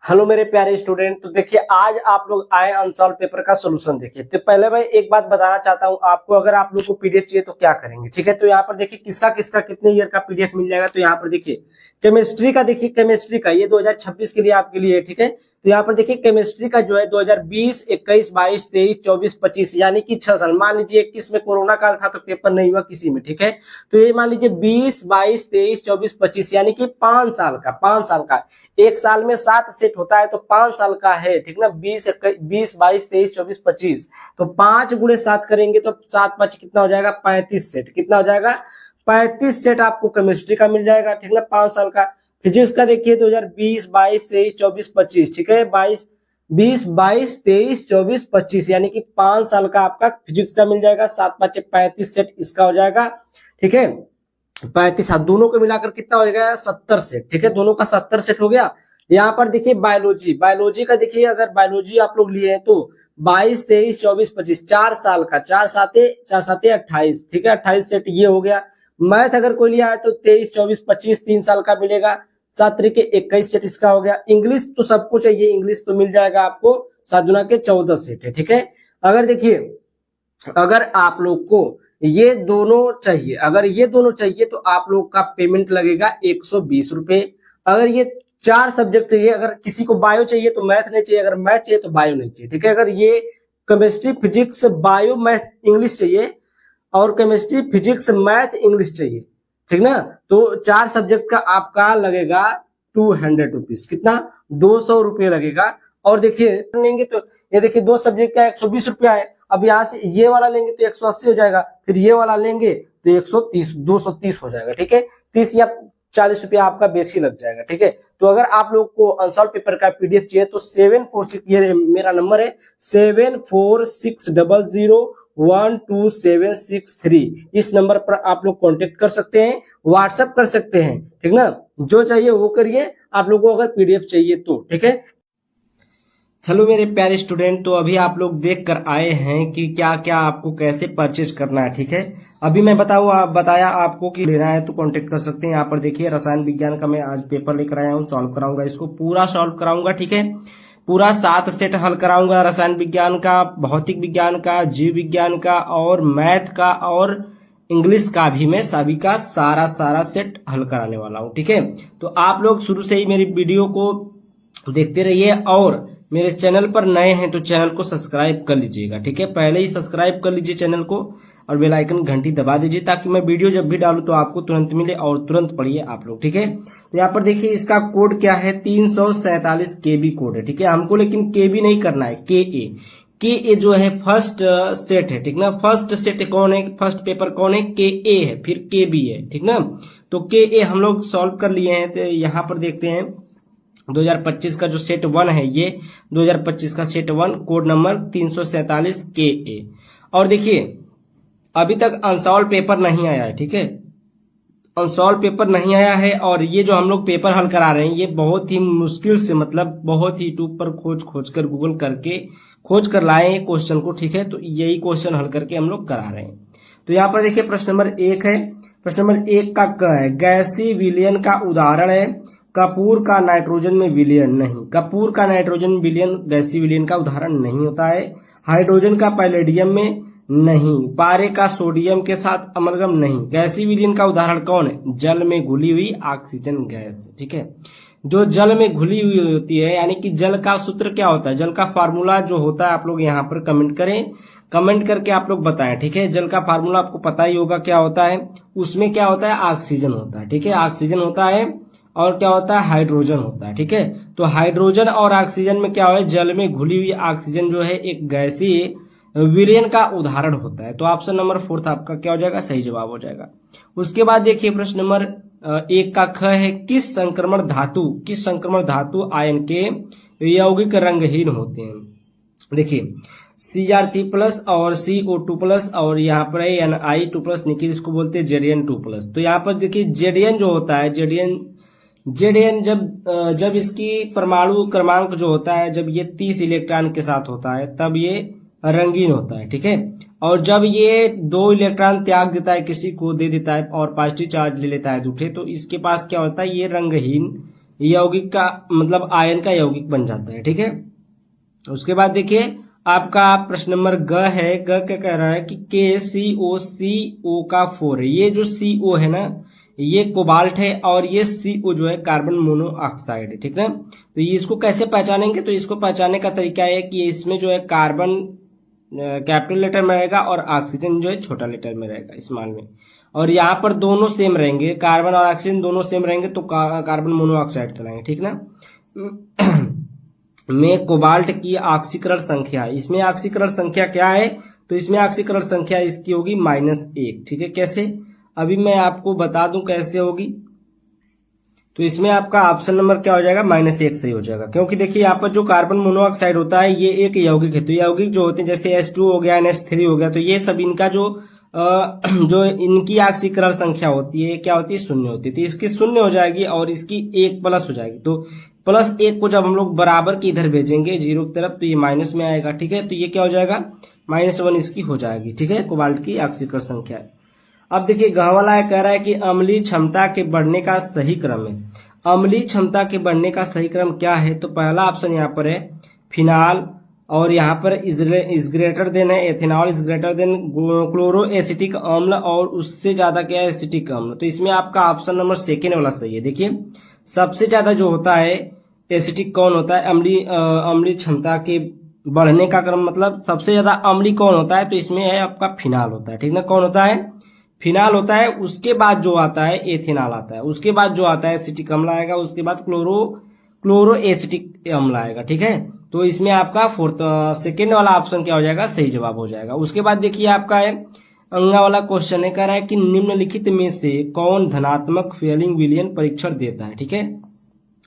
Hello मेरे प्यारे student. तो देखिए आज आप लोग आए अनसॉल्व पेपर का सोल्यूशन। देखिए तो पहले मैं एक बात बताना चाहता हूं आपको, अगर आप लोग को पीडीएफ चाहिए तो क्या करेंगे, ठीक है। तो यहाँ पर देखिए किसका किसका कितने ईयर का पीडीएफ मिल जाएगा। तो यहाँ पर देखिए केमिस्ट्री का, देखिए केमिस्ट्री का ये 2026 के लिए आपके लिए है, ठीक है। तो यहाँ पर देखिए केमिस्ट्री का जो है 2020, 21, 22, 23, 24, 25 यानी कि 6 साल। मान लीजिए 21 में कोरोना काल था तो पेपर नहीं हुआ किसी में, ठीक है। तो ये मान लीजिए 20, 22, 23, 24, 25 यानी कि 5 साल का, 5 साल का। एक साल में 7 सेट होता है तो 5 साल का है, ठीक ना। 20, 22, 23, 24, 25 तो 5 गुणे 7 करेंगे तो 7 5 कितना हो जाएगा, 35 सेट। कितना हो जाएगा, 35 सेट आपको केमिस्ट्री का मिल जाएगा, ठीक ना, 5 साल का। फिजिक्स का देखिए 2020, 22, 23, 24, 25, ठीक है। 20, 22, 23, 24, 25 यानी कि 5 साल का आपका फिजिक्स का मिल जाएगा। 7 5 35 सेट इसका हो जाएगा, ठीक है। 35 दोनों को मिलाकर कितना हो जाएगा, 70 सेट, ठीक है। दोनों का 70 सेट हो गया। यहाँ पर देखिए बायोलॉजी, बायोलॉजी का देखिए अगर बायोलॉजी आप लोग लिए हैं तो 22, 23, 24, 25 4 साल का, 4 साते 28, ठीक है। 28 सेट ये हो गया। मैथ अगर कोई लिया है तो 23, 24, 25 3 साल का मिलेगा। 7 तरीके 21 सेट इसका हो गया। इंग्लिश तो सबको चाहिए, इंग्लिश तो मिल जाएगा आपको 7 गुना के 14 सेट है, ठीक है। अगर देखिए अगर आप लोग को ये दोनों चाहिए, अगर ये दोनों चाहिए तो आप लोग का पेमेंट लगेगा 120 रुपए। अगर ये 4 सब्जेक्ट चाहिए, अगर किसी को बायो चाहिए तो मैथ नहीं चाहिए, अगर मैथ चाहिए तो बायो नहीं चाहिए, ठीक है। अगर ये chemistry, physics, bio, math, English चाहिए और केमिस्ट्री, फिजिक्स, मैथ, इंग्लिश चाहिए, ठीक ना। तो 4 सब्जेक्ट का आपका लगेगा 200 रुपीज। कितना, 200 रुपये लगेगा। और देखिए लेंगे तो ये देखिए 2 सब्जेक्ट का 120 रुपया है। अब यहाँ से ये वाला लेंगे तो 180 हो जाएगा, फिर ये वाला लेंगे तो 130, 230 हो जाएगा, ठीक है। 30 या 40 रुपया आपका बेसी लग जाएगा, ठीक है। तो अगर आप लोग को अनसॉल्व पेपर का पीडीएफ चाहिए तो 746, ये मेरा नंबर है 7460012763। इस नंबर पर आप लोग कांटेक्ट कर सकते हैं, व्हाट्सएप कर सकते हैं, ठीक ना। जो चाहिए वो करिए आप लोगों को अगर पीडीएफ चाहिए तो, ठीक है। हेलो मेरे प्यारे स्टूडेंट, तो अभी आप लोग देख कर आए हैं कि क्या क्या आपको कैसे परचेज करना है, ठीक है। अभी मैं बताया आपको कि लेना है तो कांटेक्ट कर सकते हैं। यहाँ पर देखिए रसायन विज्ञान का मैं आज पेपर लेकर आया हूँ, सॉल्व कराऊंगा, इसको पूरा सॉल्व कराऊंगा, ठीक है। पूरा 7 सेट हल कराऊंगा, रसायन विज्ञान का, भौतिक विज्ञान का, जीव विज्ञान का और मैथ का और इंग्लिश का भी मैं सभी का सारा सेट हल कराने वाला हूँ, ठीक है। तो आप लोग शुरू से ही मेरी वीडियो को देखते रहिए और मेरे चैनल पर नए हैं तो चैनल को सब्सक्राइब कर लीजिएगा, ठीक है। पहले ही सब्सक्राइब कर लीजिए चैनल को और बेल आइकन घंटी दबा दीजिए ताकि मैं वीडियो जब भी डालूं तो आपको तुरंत मिले और तुरंत पढ़िए आप लोग, ठीक है। तो यहाँ पर देखिए इसका कोड क्या है, 347 केबी कोड है, ठीक है। हमको लेकिन केबी नहीं करना है, के ए जो है फर्स्ट सेट है, ठीक ना। फर्स्ट सेट कौन है, फर्स्ट पेपर कौन है, के ए है, फिर के बी है, ठीक ना। तो के ए हम लोग सॉल्व कर लिए हैं। तो यहाँ पर देखते हैं 2025 का जो सेट 1 है, ये 2025 का सेट 1 कोड नंबर 347 के ए। और देखिए अभी तक अनसॉल्व पेपर नहीं आया है, ठीक है। अनसॉल्व पेपर नहीं आया है और ये जो हम लोग पेपर हल करा रहे हैं ये बहुत ही मुश्किल से, मतलब बहुत ही यूट्यूब पर खोज कर गूगल करके खोज कर लाए क्वेश्चन को, ठीक है। तो यही क्वेश्चन हल करके हम लोग करा रहे हैं। तो यहाँ पर देखिए प्रश्न नंबर 1 है। प्रश्न नंबर 1 का क है, गैसीय विलयन का उदाहरण है कपूर का नाइट्रोजन में विलयन। नहीं, कपूर का नाइट्रोजन विलयन गैसीय विलयन का उदाहरण नहीं होता है। हाइड्रोजन का पैलेडियम में नहीं। पारे का सोडियम के साथ अमलगम नहीं। गैसीय विलयन का उदाहरण कौन है, जल में घुली हुई ऑक्सीजन गैस, ठीक है। जो जल में घुली हुई होती है, यानी कि जल का सूत्र क्या होता है, जल का फार्मूला जो होता है, आप लोग यहाँ पर कमेंट करें, कमेंट करके आप लोग बताएं, ठीक है। जल का फार्मूला आपको पता ही होगा क्या होता है, उसमें क्या होता है, ऑक्सीजन होता है, ठीक है। ऑक्सीजन होता है और क्या होता है, हाइड्रोजन होता है, ठीक है। तो हाइड्रोजन और ऑक्सीजन में क्या है, जल में घुली हुई ऑक्सीजन जो है एक गैसीय विलयन का उदाहरण होता है। तो ऑप्शन नंबर 4 आपका क्या हो जाएगा, सही जवाब हो जाएगा। उसके बाद देखिए प्रश्न नंबर 1 का ख है, किस संक्रमण धातु आयन के यौगिक रंगहीन होते हैं। देखिए Cr3+ और CO2+ और यहाँ पर है Ni2+, निखिल इसको बोलते हैं Zn2+। तो यहाँ पर देखिए Zn जो होता है, Zn जब इसकी परमाणु क्रमांक जो होता है, जब ये 30 इलेक्ट्रॉन के साथ होता है तब ये रंगीन होता है, ठीक है। और जब ये 2 इलेक्ट्रॉन त्याग देता है, किसी को दे देता है और पॉजिटिव चार्ज ले लेता है दूसरे, तो इसके पास क्या होता है, ये रंगहीन यौगिक का मतलब आयन का यौगिक बन जाता है। ठीक है, उसके बाद देखिए आपका प्रश्न नंबर ग है। ग क्या कह रहा है कि KCO का 4 है। ये जो CO है ना, ये कोबाल्ट है और ये CO जो है कार्बन मोनोऑक्साइड है। ठीक है, तो ये इसको कैसे पहचानेंगे? तो इसको पहचानने का तरीका है कि इसमें जो है कार्बन कैपिटल लेटर में रहेगा और ऑक्सीजन जो है छोटा लेटर में रहेगा, स्मॉल में। और यहाँ पर दोनों सेम रहेंगे, कार्बन और ऑक्सीजन दोनों सेम रहेंगे तो कार्बन मोनोऑक्साइड कहलाएंगे। ठीक ना। में कोबाल्ट की ऑक्सीकरण संख्या, इसमें ऑक्सीकरण संख्या क्या है? तो इसमें ऑक्सीकरण संख्या इसकी होगी -1। ठीक है, कैसे? अभी मैं आपको बता दूं कैसे होगी। तो इसमें आपका ऑप्शन नंबर क्या हो जाएगा? -1 सही हो जाएगा, क्योंकि देखिए यहाँ पर जो कार्बन मोनोऑक्साइड होता है ये एक यौगिक है। तो यौगिक जो होते हैं जैसे H2 हो गया, NH3 हो गया, तो ये सब इनका जो इनकी ऑक्सीकरण संख्या होती है क्या होती है? 0 होती है। तो इसकी 0 हो जाएगी और इसकी 1 प्लस हो जाएगी। तो +1 को जब हम लोग बराबर की इधर भेजेंगे 0 की तरफ तो ये माइनस में आएगा। ठीक है, तो ये क्या हो जाएगा? -1 इसकी हो जाएगी। ठीक है, कोबाल्ट की ऑक्सीकरण संख्या। अब देखिए ग वाला कह रहा है कि अम्लीय क्षमता के बढ़ने का सही क्रम है। अम्लीय क्षमता के बढ़ने का सही क्रम क्या है? तो पहला ऑप्शन यहाँ पर है फिनाल, और यहाँ पर इज ग्रेटर देन है ethanol, is greater than chloro acetic अम्ल, और उससे ज्यादा क्या है? एसिटिक अम्ल। तो इसमें आपका ऑप्शन नंबर 2 वाला सही है। देखिए सबसे ज्यादा जो होता है एसिटिक कौन होता है? अम्लीय क्षमता के बढ़ने का क्रम, मतलब सबसे ज्यादा अम्लीय कौन होता है? तो इसमें है आपका फिनाल होता है। ठीक ना, कौन होता है? फिनाल होता है। उसके बाद जो आता है एथेनॉल आता है, उसके बाद जो आता है एसिटिक अम्ल आएगा, उसके बाद क्लोरो एसिटिक अम्ल आएगा। ठीक है, तो इसमें आपका सेकेंड वाला ऑप्शन क्या हो जाएगा? सही जवाब हो जाएगा। उसके बाद देखिए आपका है अंगा वाला क्वेश्चन है, कह रहा है कि निम्नलिखित में से कौन धनात्मक फेलिंग विलियन परीक्षण देता है। ठीक है,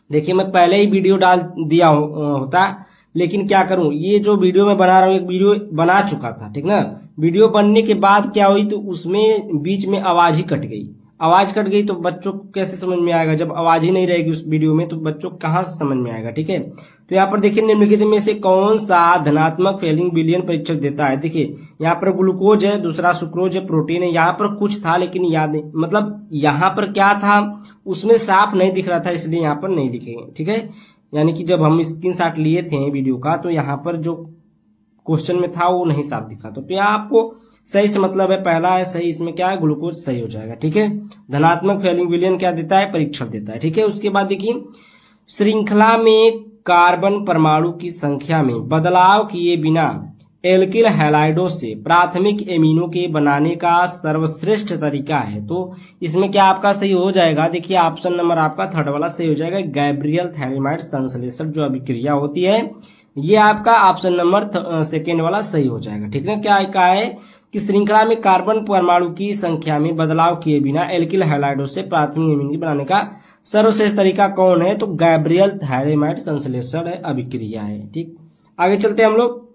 देखिए मैं पहले ही वीडियो डाल दिया होता, लेकिन क्या करूं, ये जो वीडियो मैं बना रहा हूं एक वीडियो बना चुका था। ठीक ना, वीडियो बनने के बाद क्या हुई, तो उसमें बीच में आवाज ही कट गई। आवाज कट गई तो बच्चों को कैसे समझ में आएगा? जब आवाज ही नहीं रहेगी उस वीडियो में तो बच्चों को कहां से समझ में आएगा? ठीक है, तो यहाँ पर देखिए निम्नलिखित में से कौन सा धनात्मक फेलिंग विलियन परीक्षक देता है। देखिए यहाँ पर ग्लूकोज है, दूसरा सुक्रोज है, प्रोटीन है। यहाँ पर कुछ था लेकिन याद नहीं, मतलब यहाँ पर क्या था उसमें साफ नहीं दिख रहा था, इसलिए यहाँ पर नहीं लिखे। ठीक है, यानी कि जब हम स्क्रीनशॉट लिए थे वीडियो का तो यहाँ पर जो क्वेश्चन में था वो नहीं साफ दिखा। तो यहाँ आपको सही से मतलब है पहला है सही, इसमें क्या है? ग्लूकोज सही हो जाएगा। ठीक है, धनात्मक फेलिंग विलियन क्या देता है? परीक्षण देता है। ठीक है, उसके बाद देखिए श्रृंखला में कार्बन परमाणु की संख्या में बदलाव किए बिना एल्किल हैलाइडों से प्राथमिक एमिनो के बनाने का सर्वश्रेष्ठ तरीका है। तो इसमें क्या आपका सही हो जाएगा? देखिए ऑप्शन नंबर आपका 3rd वाला सही हो जाएगा, गैब्रियल थायराइड संश्लेषण जो अभिक्रिया होती है, ये आपका ऑप्शन नंबर 2 वाला सही हो जाएगा। ठीक है, क्या कहा है कि श्रृंखला में कार्बन परमाणु की संख्या में बदलाव किए बिना एल्किल हैलाइडों से प्राथमिक एमिनो बनाने का सर्वश्रेष्ठ तरीका कौन है? तो गैब्रियल थायराइड संश्लेषण है, अभिक्रिया है। ठीक, आगे चलते हैं हम लोग।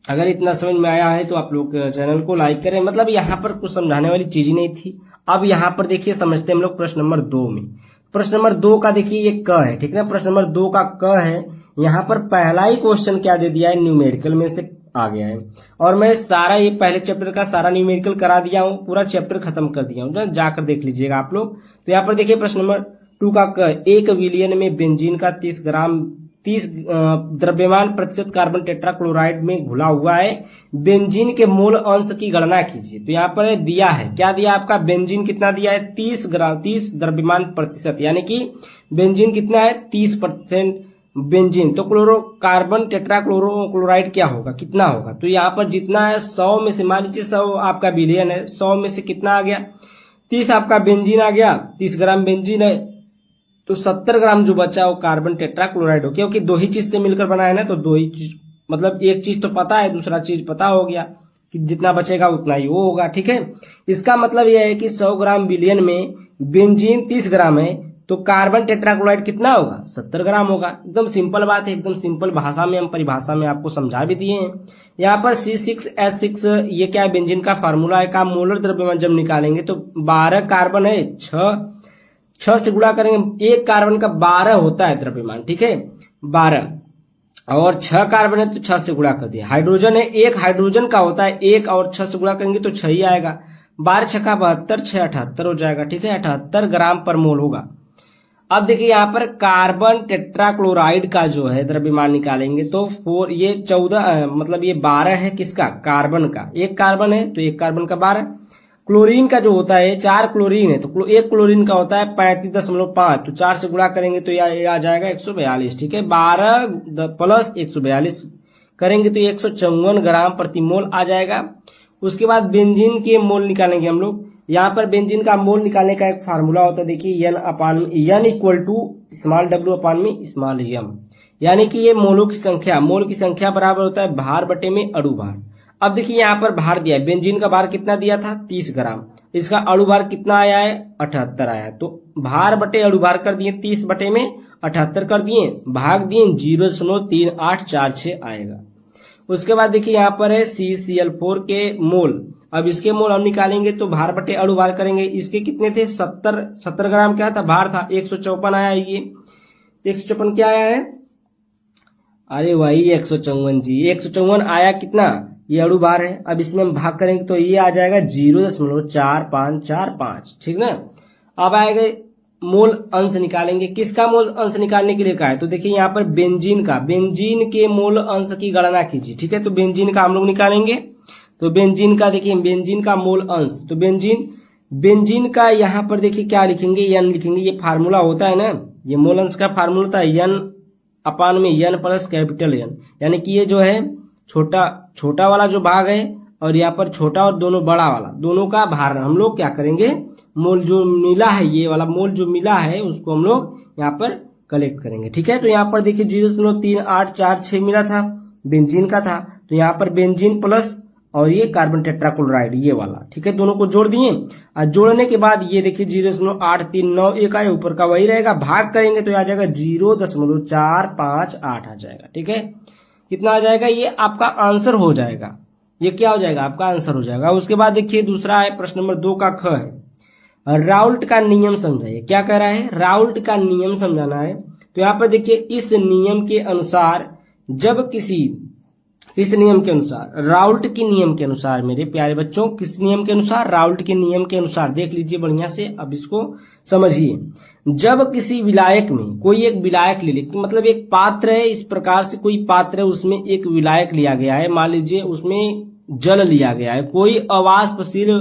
अगर इतना समझ में आया है तो आप लोग चैनल को लाइक करें। मतलब यहाँ पर कुछ समझाने वाली चीज ही नहीं थी। अब यहाँ पर देखिए समझते हैं हम लोग प्रश्न नंबर 2 में। प्रश्न नंबर 2 का देखिए ये क है। ठीक है, प्रश्न नंबर 2 का क है। यहाँ पर पहला ही क्वेश्चन क्या दे दिया है? न्यूमेरिकल में से आ गया है, और मैं सारा ये पहले चैप्टर का सारा न्यूमेरिकल करा दिया हूँ, पूरा चैप्टर खत्म कर दिया हूँ, जाकर देख लीजिएगा आप लोग। तो यहाँ पर देखिए प्रश्न नंबर 2 का क, 1 विलियन में बेंजीन का 30 द्रव्यमान प्रतिशत कार्बन टेट्राक्लोराइड में घुला हुआ है, बेंजीन के मोल अंश की गणना कीजिए। तो यहाँ पर दिया है, क्या दिया आपका? बेंजीन कितना दिया है? 30 द्रव्यमान प्रतिशत, यानी कि बेंजीन कितना है? 30% बेंजीन। तो कार्बन टेट्राक्लोराइड क्या होगा? कितना होगा? तो यहाँ पर जितना है 100 में से, मान लीजिए 100 आपका बिलियन है, 100 में से कितना आ गया? 30 आपका बेंजीन आ गया, 30 ग्राम बेंजीन है, तो 70 ग्राम जो बचा वो कार्बन टेट्राक्लोराइड हो, क्योंकि दो ही चीज से मिलकर बनाया है ना, तो दो ही चीज, मतलब एक चीज तो पता है, दूसरा चीज पता हो गया कि जितना बचेगा उतना ही वो होगा। ठीक है, इसका मतलब यह है कि 100 ग्राम बिलियन में बेंजीन 30 ग्राम है, तो कार्बन टेट्राक्लोराइड कितना होगा? 70 ग्राम होगा। एकदम सिंपल बात है, एकदम सिंपल भाषा में हम परिभाषा में आपको समझा भी दिए हैं। यहाँ पर C6H6 ये क्या है? बेंजीन का फार्मूला है। का मोलर द्रव्यमान जब निकालेंगे तो 12 कार्बन है, 6 से गुणा करेंगे, एक कार्बन का 12 होता है द्रव्यमान। ठीक है, 12 और 6 कार्बन है तो 6 से गुणा कर दिया। हाइड्रोजन है, एक हाइड्रोजन का होता है, 1 और 6 से गुणा करेंगे तो 6 ही आएगा। 12 6 72, 6 78 हो जाएगा। ठीक है, 78 ग्राम पर मोल होगा। अब देखिए यहाँ पर कार्बन टेट्राक्लोराइड का जो है द्रव्यमान निकालेंगे तो 4 ये 14 मतलब ये 12 है किसका, कार्बन का। एक कार्बन है तो एक कार्बन का 12। क्लोरीन का जो होता है 4 क्लोरीन है तो एक क्लोरीन का होता है 35.5, तो 4 से गुणा करेंगे तो ये आ जाएगा 142। ठीक है, 12 प्लस 142 करेंगे तो 154 ग्राम प्रति मोल आ जाएगा। उसके बाद बेंजीन के मोल निकालेंगे हम लोग। यहाँ पर बेंजीन का मोल निकालने का एक फार्मूला होता है, देखिए N equal to small w अपान में स्मॉल m, यानी कि ये मोल की संख्या बराबर होता है भार बटे में अणु भार। अब देखिए यहाँ पर भार दिया है, बेंजीन का भार कितना दिया था 30 ग्राम, इसका अणु भार कितना आया है 78 आया है। तो भार बटे अणु भार कर दिए 30 बटे में 78 कर दिए, भाग दिए 0.3846 आएगा। उसके बाद देखिए यहाँ पर है CCl4 के मोल। अब इसके मोल हम निकालेंगे तो भार बटे अणु भार करेंगे, इसके कितने थे 70 ग्राम क्या था भार था, 154 आया। ये 154 क्या आया है, अरे वही 154 जी, 154 आया कितना, ये अणु भार है। अब इसमें हम भाग करेंगे तो ये आ जाएगा 0.4545। ठीक ना। अब आएगा मोल अंश निकालेंगे, किसका मोल अंश निकालने के लिए कहा है, तो देखिए यहाँ पर बेंजीन के मोल अंश की गणना कीजिए। ठीक है, तो बेंजीन का हम लोग निकालेंगे, तो बेंजीन का देखिए बेंजीन का मोल अंश, तो बेंजीन का यहाँ पर देखिए क्या लिखेंगे, एन लिखेंगे। ये फार्मूला होता है ना, ये मोल अंश का फार्मूला होता है एन अपान में एन प्लस कैपिटल एन, यानी कि ये जो है छोटा वाला जो भाग है और यहाँ पर छोटा और दोनों बड़ा वाला, दोनों का भार हम लोग क्या करेंगे, मोल जो मिला है, ये वाला मोल जो मिला है उसको हम लोग यहाँ पर कलेक्ट करेंगे। ठीक है, तो यहाँ पर देखिए 0.3846 मिला था, बेंजीन का था, तो यहाँ पर बेंजीन प्लस और ये कार्बन टेट्राक्लोराइड ये वाला। ठीक है, दोनों को जोड़ दिए और जोड़ने के बाद ये देखिए 0.8391 आए, ऊपर का वही रहेगा, भाग करेंगे तो आ जाएगा 0.458 आ जाएगा। ठीक है, कितना आ जाएगा, ये आपका आंसर हो जाएगा, ये क्या हो जाएगा आपका आंसर हो जाएगा। उसके बाद देखिए दूसरा है प्रश्न नंबर 2 का ख है, राउल्ट का नियम समझाइए। क्या कह रहा है, राउल्ट का नियम समझाना है। तो यहाँ पर देखिए इस नियम के अनुसार जब इस नियम के अनुसार, राउल्ट के नियम के अनुसार मेरे प्यारे बच्चों, किस नियम के अनुसार, राउल्ट के नियम के अनुसार, देख लीजिए बढ़िया से, अब इसको समझिए। जब किसी विलायक में कोई एक विलायक ले ले, मतलब एक पात्र है, इस प्रकार से कोई पात्र है, उसमें एक विलायक लिया गया है, मान लीजिए उसमें जल लिया गया है, कोई अवाष्पशील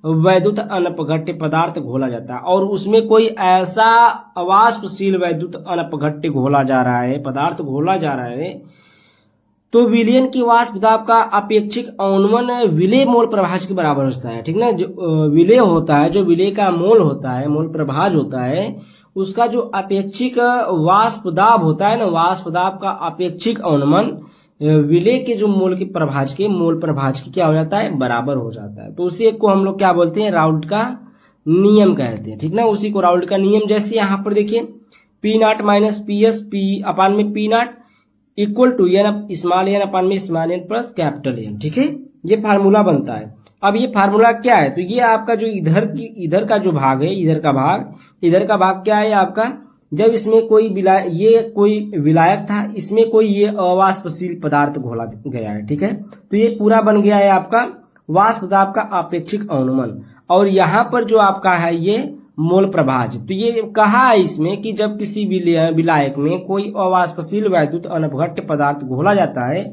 वैद्युत अनपघट्य पदार्थ घोला जाता है और उसमें कोई ऐसा अवाष्पशील वैद्युत अनपघट्य घोला जा रहा है, पदार्थ घोला जा रहा है, तो विलयन की वाष्प दाब का अपेक्षिक अवनमन विलेय मोल प्रभाज के बराबर होता है। ठीक ना, जो विलेय होता है, जो विलेय का मोल होता है, मोल प्रभाज होता है, उसका जो अपेक्षिक वाष्प दाब होता है ना, वाष्प दाब का अपेक्षिक अवनमन विलेय के जो मोल प्रभाज के क्या हो जाता है, बराबर हो जाता है। तो उसी को हम लोग क्या बोलते हैं, राउल्ट का नियम कहते हैं। ठीक ना, उसी को राउल्ट का नियम, जैसे यहाँ पर देखिए P0 माइनस PS P अपान में P0 equal to N small N अपान में small N plus capital N. ठीक है, ये फार्मूला बनता है। अब ये फार्मूला क्या है, तो ये आपका जो इधर का जो भाग है, इधर का भाग क्या है आपका, जब इसमें कोई विलायक था, इसमें कोई ये अवाष्पशील पदार्थ घोला गया है। ठीक है, तो ये पूरा बन गया है आपका वाष्प दाब का अपेक्षिक अवनमन, और यहाँ पर जो आपका है ये मोल प्रभाज। तो ये कहा है इसमें कि जब किसी विलायक में कोई अवाष्पशील वैद्युत अनपघट्य पदार्थ घोला जाता है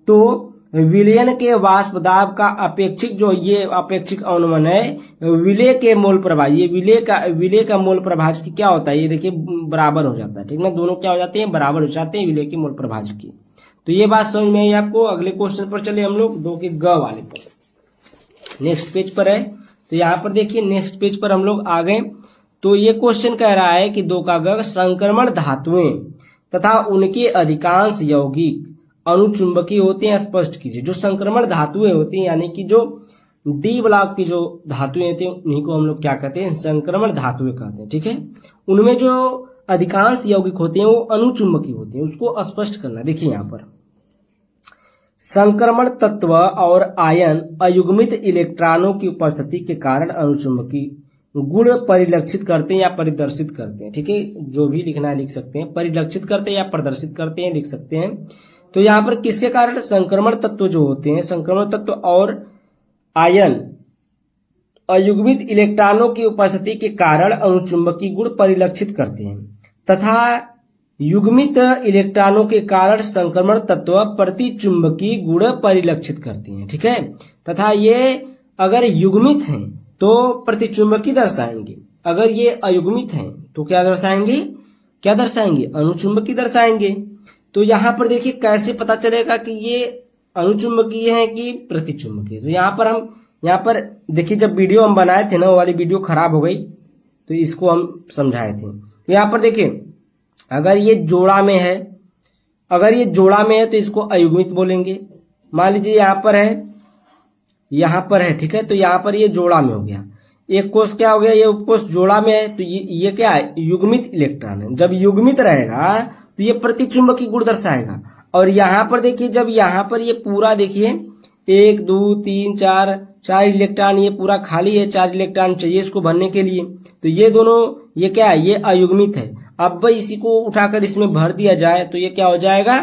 तो विलयन के वाष्प दाब का अपेक्षिक जो ये अपेक्षिक अवनमन है, विलेय के मोल प्रभाज, ये विलेय का मोल प्रभाज की क्या होता है, ये देखिए बराबर हो जाता है। ठीक ना, दोनों क्या हो जाते हैं, बराबर हो जाते हैं विलेय के मोल प्रभाज की। तो ये बात समझ में आई आपको। अगले क्वेश्चन पर चले हम लोग, 2 के ग वाले पर, नेक्स्ट पेज पर है। तो यहाँ पर देखिए नेक्स्ट पेज पर हम लोग आ गए। तो ये क्वेश्चन कह रहा है कि 2 का ग, संक्रमण धातुएं तथा उनके अधिकांश यौगिक अनुचुंबकीय होते हैं, स्पष्ट कीजिए। जो संक्रमण धातुएं होती हैं, यानी कि जो डी ब्लॉक की जो धातुएं होती हैं, उन्हीं को हम लोग क्या कहते हैं, संक्रमण धातुएं कहते हैं। ठीक है, उनमें जो अधिकांश यौगिक होते हैं वो अनुचुंबकीय होते हैं, उसको स्पष्ट करना। देखिए यहाँ पर संक्रमण तत्व और आयन अयुग्मित इलेक्ट्रॉनों की उपस्थिति के कारण अनुचुंबकीय गुण परिलक्षित करते हैं या प्रदर्शित करते हैं। ठीक है, जो भी लिखना है लिख सकते हैं, परिलक्षित करते हैं या प्रदर्शित करते हैं लिख सकते हैं। तो यहाँ पर किसके कारण, संक्रमण तत्व जो होते हैं, संक्रमण तत्व और आयन अयुग्मित इलेक्ट्रॉनों की उपस्थिति के कारण अनुचुंबकीय गुण परिलक्षित करते हैं। तथा युग्मित इलेक्ट्रॉनों के कारण संक्रमण तत्व प्रतिचुंबकीय गुण परिलक्षित करती हैं। ठीक है, तथा ये अगर युग्मित हैं तो प्रतिचुंबकीय दर्शाएंगे, अगर ये अयुग्मित हैं तो क्या दर्शाएंगे, अनुचुंबकीय दर्शाएंगे। तो यहाँ पर देखिए कैसे पता चलेगा कि ये अनुचुंबकीय है कि प्रतिचुंबकीय। तो यहाँ पर देखिए जब वीडियो हम बनाए थे ना, वो वाली वीडियो खराब हो गई तो इसको हम समझाए थे। तो यहाँ पर देखिए अगर ये जोड़ा में है, तो इसको अयुग्मित बोलेंगे। मान लीजिए यहाँ पर है, ठीक है, तो यहाँ पर ये जोड़ा में हो गया। एक कोष क्या हो गया, ये उपकोष जोड़ा में है, तो ये क्या है, युग्मित इलेक्ट्रॉन है। जब युग्मित रहेगा तो ये प्रतिचुंबकीय गुण दर्शाएगा। और यहाँ पर देखिए जब यहाँ पर ये पूरा देखिए 1 2 3 4 इलेक्ट्रॉन ये पूरा खाली है, 4 इलेक्ट्रॉन चाहिए इसको भरने के लिए, तो ये दोनों ये क्या है, ये अयुग्मित है। अब भाई इसी को उठाकर इसमें भर दिया जाए तो ये क्या हो जाएगा,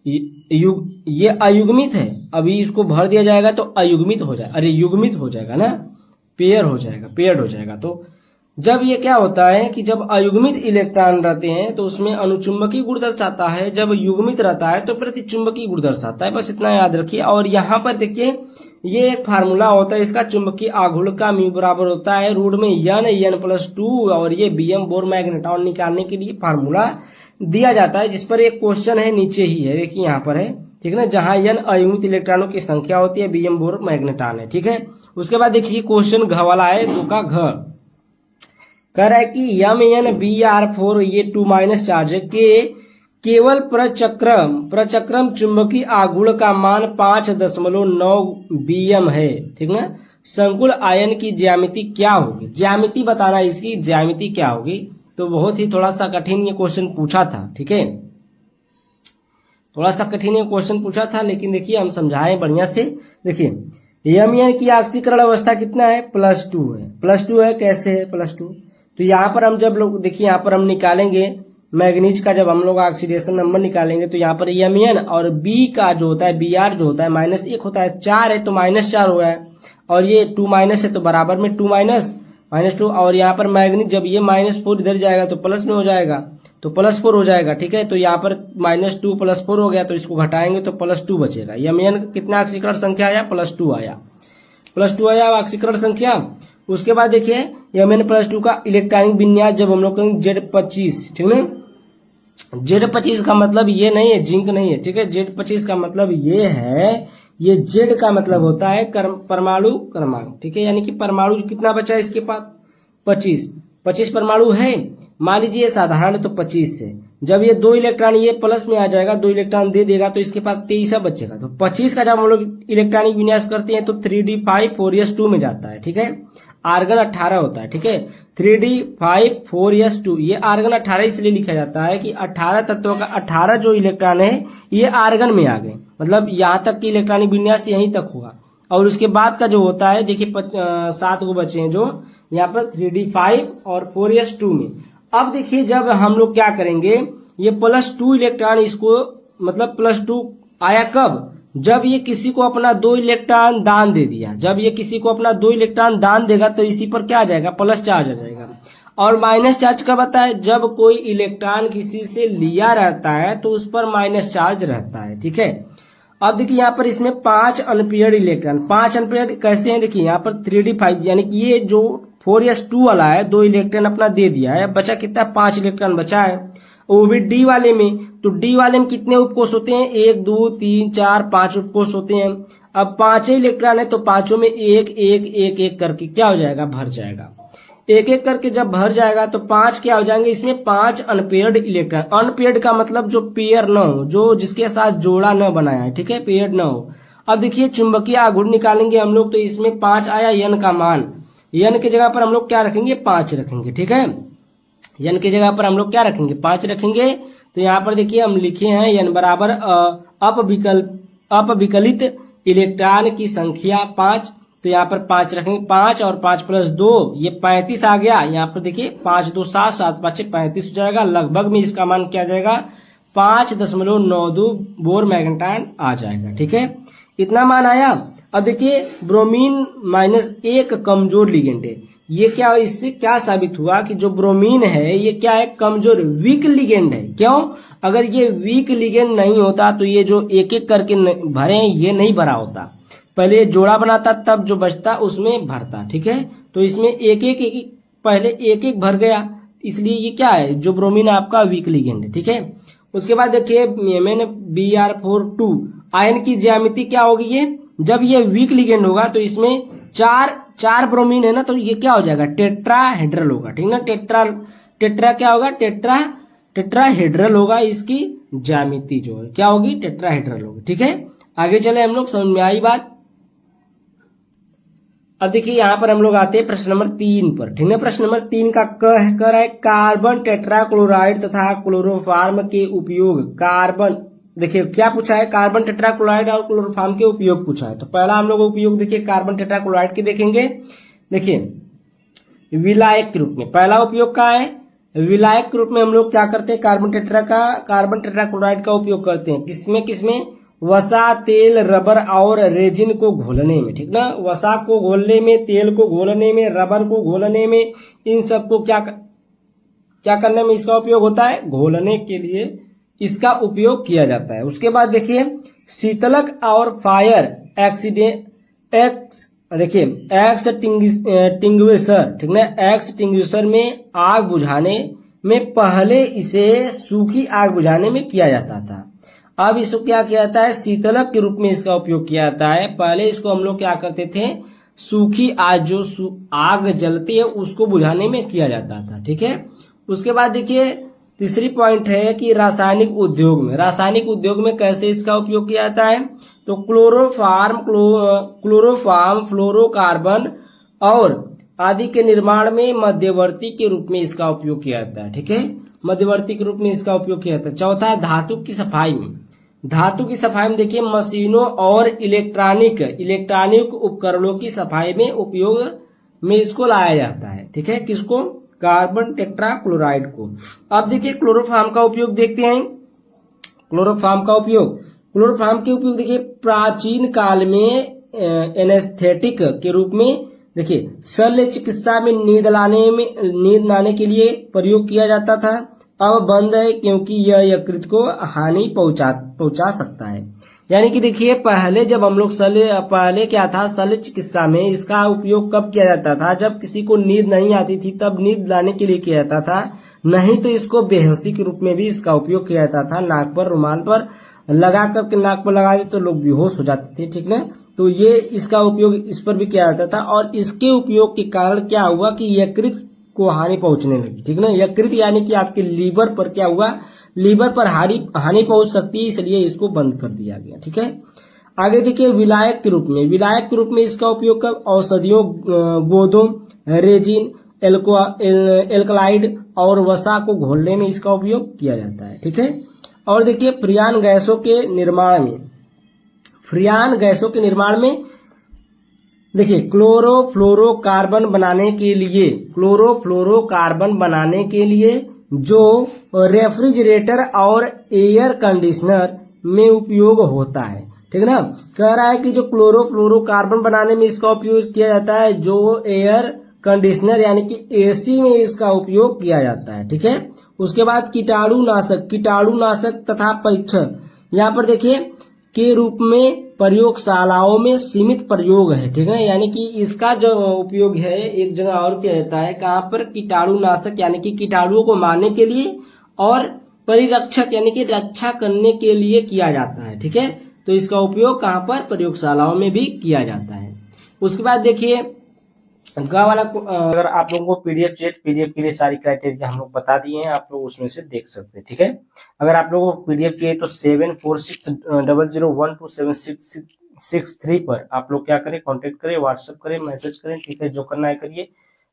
ये अयुग्मित है, अभी इसको भर दिया जाएगा तो अयुग्मित हो जाएगा, अरे युग्मित हो जाएगा ना, पेयर्ड हो जाएगा। तो जब ये क्या होता है कि जब अयुग्मित इलेक्ट्रॉन रहते हैं तो उसमें अनुचुंबकीय गुण दर्शाता है, जब युग्मित रहता है तो प्रतिचुंबकीय गुण दर्शाता है। बस इतना याद रखिए। और यहाँ पर देखिए ये एक फार्मूला होता है, इसका चुंबकीय आघूर्ण का म्यू बराबर होता है रूट में n+2, और ये Bm बोर मैग्नेट्रॉन निकालने के लिए फार्मूला दिया जाता है, जिस पर एक क्वेश्चन है नीचे ही है, देखिए यहाँ पर है, ठीक है ना, जहां n अयुग्मित इलेक्ट्रॉनों की संख्या होती है, Bm बोर मैग्नेट्रॉन है। ठीक है, उसके बाद देखिए क्वेश्चन घ वाला है, 2 का घ कह रहा है कि MnBr4 ये 2- चार्ज है के केवल प्रचक्रम चुंबकीय आघूर्ण का मान 5.9 Bm है। ठीक ना, संकुल आयन की ज्यामिति क्या होगी, ज्यामिति बताना, इसकी ज्यामिति क्या होगी। तो बहुत ही थोड़ा सा कठिन ये क्वेश्चन पूछा था। ठीक है, थोड़ा सा कठिन ये क्वेश्चन पूछा था, लेकिन देखिए हम समझाएं बढ़िया से। देखिए Mn की ऑक्सीकरण अवस्था कितना है, +2 है। कैसे है +2, तो यहाँ पर हम जब लोग देखिए यहाँ पर हम निकालेंगे मैग्नीज का, जब हम लोग ऑक्सीडेशन नंबर निकालेंगे तो यहाँ पर Mn और B का जो होता है, Br जो होता है -1 होता है, 4 है तो -4 हो रहा है, और ये 2- है तो बराबर में 2-2, और यहाँ पर मैग्नीज जब ये -4 इधर जाएगा तो प्लस में हो जाएगा, तो +4 हो जाएगा। ठीक है, तो यहाँ पर -2 + 4 हो गया, तो इसको घटाएंगे तो +2 बचेगा। Mn कितना ऑक्सीकरण संख्या आया, +2 आया ऑक्सीकरण संख्या। उसके बाद देखिए Mn+2 का इलेक्ट्रॉनिक विन्यास जब हम लोग करेंगे Z25, ठीक है, Z25 का मतलब ये नहीं है, जिंक नहीं है। ठीक है, Z25 का मतलब ये है, ये Z का मतलब होता है परमाणु क्रमांक। ठीक है, यानी कि परमाणु कितना बचा है इसके पास, 25 परमाणु है। मान लीजिए ये साधारण है तो 25 से जब ये 2 इलेक्ट्रॉन ये प्लस में आ जाएगा, 2 इलेक्ट्रॉन दे देगा तो इसके पास 23 बचेगा। तो 25 का जब हम लोग इलेक्ट्रॉनिक विन्यास करते हैं तो 3d5 4s2 में जाता है। ठीक है, आर्गन 18 होता है। ठीक है, 3d5 4s2, ये आर्गन 18 इसलिए लिखा जाता है कि 18 तत्वों का 18 जो इलेक्ट्रॉन है ये आर्गन में आ गए, मतलब यहाँ तक की इलेक्ट्रॉनिक विन्यास यहीं तक होगा। और उसके बाद का जो होता है देखिए 7 को बचे हैं जो यहाँ पर 3d5 और 4s2 में। अब देखिए जब हम लोग क्या करेंगे, ये +2 इलेक्ट्रॉन इसको मतलब +2 आया कब, जब ये किसी को अपना 2 इलेक्ट्रॉन दान दे दिया। जब ये किसी को अपना 2 इलेक्ट्रॉन दान देगा तो इसी पर क्या आ जाएगा, प्लस चार्ज आ जाएगा। और माइनस चार्ज कब आता है, जब कोई इलेक्ट्रॉन किसी से लिया रहता है तो उस पर माइनस चार्ज रहता है। ठीक है, अब देखिए यहाँ पर इसमें 5 अनपेयर्ड इलेक्ट्रॉन, 5 अनपेयर्ड कैसे हैं, देखिए यहाँ पर 3d5 यानी कि ये जो 4s2 वाला है 2 इलेक्ट्रॉन अपना दे दिया है, बचा कितना, 5 इलेक्ट्रॉन बचा है, वो भी डी वाले में। तो डी वाले में कितने उपकोष होते हैं, 1 2 3 4 5 उपकोष होते हैं। अब 5 इलेक्ट्रॉन है तो पांचों में एक एक एक एक करके क्या हो जाएगा, भर जाएगा। एक एक करके जब भर जाएगा तो 5 क्या हो जाएंगे, इसमें 5 अनपेयर्ड इलेक्ट्रॉन। अनपेयर्ड का मतलब जो पेयर न हो, जो जिसके साथ जोड़ा न बनाया है। ठीक है, पेयर्ड न हो। अब देखिए चुंबकीय आघूर्ण निकालेंगे हम लोग, तो इसमें 5 आया, n का मान, n की जगह पर हम लोग क्या रखेंगे, 5 रखेंगे। ठीक है, n की जगह पर हम लोग क्या रखेंगे, 5 रखेंगे। तो यहाँ पर देखिए हम लिखे हैं n बराबर अपविकलित इलेक्ट्रॉन की संख्या 5, तो यहाँ पर 5 रखेंगे। 5 और 5 + 2 ये 35 आ गया। यहाँ पर देखिए 5 2 7 7 5 35 हो जाएगा। लगभग में इसका मान क्या आ जाएगा, 5.92 बोर मैग्नेट्रॉन आ जाएगा। ठीक है, इतना मान आया। अब देखिए ब्रोमीन -1 कमजोर लिगेंड है। ये क्या, इससे क्या साबित हुआ कि जो ब्रोमीन है ये क्या है, कमजोर वीक लिगेंड है। क्यों? अगर ये वीक लिगेंड नहीं होता तो ये जो एक एक करके भरे हैं ये नहीं भरा होता, पहले जोड़ा बनाता तब जो बचता उसमें भरता। ठीक है, तो इसमें एक एक पहले एक एक भर गया, इसलिए ये क्या है, जो ब्रोमीन आपका वीक लिगेंड है। ठीक है, उसके बाद देखिए Br42 आयन की ज्यामिति क्या होगी, ये जब ये वीक लिगेंड होगा तो इसमें चार ब्रोमीन है ना, तो ये क्या हो जाएगा, टेट्राहेड्रल होगा। ठीक ना, टेट्रा क्या होगा, टेट्राहेड्रल होगा। इसकी ज्यामिति जो है क्या होगी, टेट्राहेड्रल होगी। ठीक है, आगे चले हम लोग, समझ में आई बात। अब देखिए यहाँ पर हम लोग आते हैं प्रश्न नंबर 3 पर। ठीक है, प्रश्न नंबर 3 का कर है कार्बन टेट्राक्लोराइड तथा क्लोरोफार्म के उपयोग। कार्बन, देखिए क्या पूछा है, कार्बन टेट्राक्लोराइड और क्लोरोफार्म के उपयोग पूछा है। तो पहला हम लोग उपयोग देखिए कार्बन टेट्राक्लोराइड के देखेंगे। देखिए विलायक के रूप में, पहला उपयोग क्या है, विलायक के रूप में हम लोग क्या करते हैं, कार्बन टेट्राक्लोराइड का उपयोग करते हैं। किसमें वसा, तेल, रबर और रेजिन को घोलने में। ठीक ना, वसा को घोलने में, तेल को घोलने में, रबर को घोलने में, इन सबको क्या करने में इसका उपयोग होता है, घोलने के लिए इसका उपयोग किया जाता है। उसके बाद देखिए शीतलक और फायर देखिए एक्सटिंग्विशर। ठीक ना, एक्सटिंग्विशर में आग बुझाने में पहले इसे सूखी आग बुझाने में किया जाता था। अब इसको क्या किया जाता है, शीतलक के रूप में इसका उपयोग किया जाता है। पहले इसको हम लोग क्या करते थे, सूखी आग, जो आग जलती है उसको बुझाने में किया जाता था। ठीक है, उसके बाद देखिए तीसरी पॉइंट है कि रासायनिक उद्योग में कैसे इसका उपयोग किया जाता है। तो क्लोरोफार्म, फ्लोरोकार्बन और आदि के निर्माण में मध्यवर्ती के रूप में इसका उपयोग किया जाता है। ठीक है, मध्यवर्ती के रूप में इसका उपयोग किया जाता है। चौथा है धातु की सफाई में देखिए मशीनों और इलेक्ट्रॉनिक उपकरणों की सफाई में उपयोग में इसको लाया जाता है। ठीक है, किसको, कार्बन टेट्राक्लोराइड को। अब देखिए क्लोरोफार्म का उपयोग देखते हैं। क्लोरोफार्म के उपयोग देखिए प्राचीन काल में एनेस्थेटिक के रूप में, देखिए शल्य चिकित्सा में नींद लाने के लिए प्रयोग किया जाता था। अब बंद है क्योंकि यह यकृत को हानि पहुंचा सकता है। यानी कि देखिए पहले जब हम लोग पहले क्या था, शल्य चिकित्सा में इसका उपयोग कब किया जाता था, जब किसी को नींद नहीं आती थी तब नींद लाने के लिए किया जाता था, नहीं तो इसको बेहोशी के रूप में भी इसका उपयोग किया जाता था। नाक पर, रुमाल पर लगा करके नाक पर लगा दे तो लोग बेहोश हो जाते थे। ठीक ना, तो ये इसका उपयोग इस पर भी किया जाता था। और इसके उपयोग के कारण क्या हुआ कि यकृत को हानि पहुंचने लगी। ठीक ना, यकृत यानी कि आपके लीवर पर क्या हुआ, लीवर पर हानि पहुंच सकती है, इसलिए इसको बंद कर दिया गया। ठीक है, आगे देखिए विलायक के रूप में इसका उपयोग कब, औषधियों, गोदों, रेजिन, एल्कलाइड और वसा को घोलने में इसका उपयोग किया जाता है। ठीक है, और देखिए फ्रियान गैसों के निर्माण में देखिए क्लोरोफ्लोरोकार्बन बनाने के लिए जो रेफ्रिजरेटर और एयर कंडीशनर में उपयोग होता है। ठीक है ना, कह रहा है कि जो क्लोरोफ्लोरोकार्बन बनाने में इसका उपयोग किया जाता है, जो एयर कंडीशनर यानी कि एसी में इसका उपयोग किया जाता है। ठीक है, उसके बाद कीटाणुनाशक तथा परीक्षण, यहाँ पर देखिए के रूप में प्रयोगशालाओं में सीमित प्रयोग है। ठीक है, यानी कि इसका जो उपयोग है एक जगह और किया जाता है, कहाँ पर, कीटाणुनाशक यानी कि कीटाणुओं को मारने के लिए, और परिरक्षक यानी कि रक्षा करने के लिए किया जाता है। ठीक है, तो इसका उपयोग कहाँ पर, प्रयोगशालाओं में भी किया जाता है। उसके बाद देखिए वाला, अगर आप लोगों को पीडीएफ चाहिए, पीडीएफ के लिए सारी क्राइटेरिया हम लोग बता दिए हैं, आप लोग उसमें से देख सकते हैं। ठीक है, अगर आप लोगों को पीडीएफ चाहिए तो 746001276663 पर आप लोग क्या करें, कांटेक्ट करें, व्हाट्सएप करें, मैसेज करें। ठीक है, जो करना है करिए,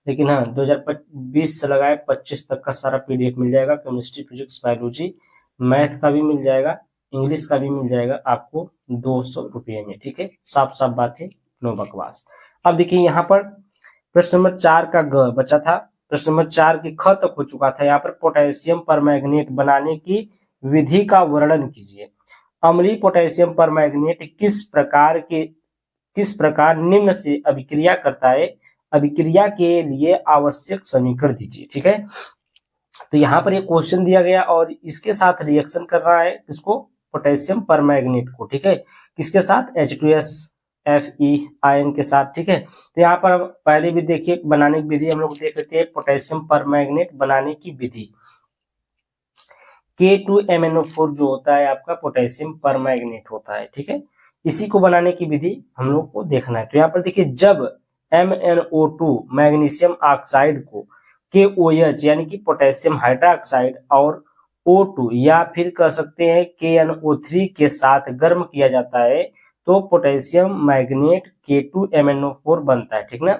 लेकिन हाँ 2020 से लगाए 25 तक का सारा पीडीएफ मिल जाएगा। केमिस्ट्री, फिजिक्स, बायोलॉजी, मैथ का भी मिल जाएगा, इंग्लिश का भी मिल जाएगा आपको 200 रुपये में। ठीक है, साफ साफ बात है, नो बकवास। अब देखिए यहाँ पर प्रश्न नंबर 4 का ग बचा था, प्रश्न नंबर 4 की ख तक हो चुका था। यहाँ पर पोटेशियम परमैंगनेट बनाने की विधि का वर्णन कीजिए। अम्लीय पोटेशियम परमैंगनेट किस प्रकार निम्न से अभिक्रिया करता है, अभिक्रिया के लिए आवश्यक समीकरण दीजिए। ठीक है, तो यहाँ पर ये क्वेश्चन दिया गया और इसके साथ रिएक्शन कर रहा है किसको, पोटेशियम परमैंगनेट को। ठीक है, किसके साथ, H2SFe आयन के साथ। ठीक है, तो यहाँ पर पहले भी देखिए बनाने की विधि हम लोग देख लेते हैं। पोटेशियम परमैंगनेट बनाने की विधि, K2MnO4 जो होता है आपका पोटेशियम परमैंगनेट होता है। ठीक है, इसी को बनाने की विधि हम लोग को देखना है। तो यहाँ पर देखिए, जब MnO2 मैग्नीशियम ऑक्साइड को KOH यानी कि पोटेशियम हाइड्रोक्साइड और O2 या फिर कह सकते हैं KNO3 के साथ गर्म किया जाता है तो पोटेशियम मैग्नेट K2MnO4 बनता है। ठीक ना,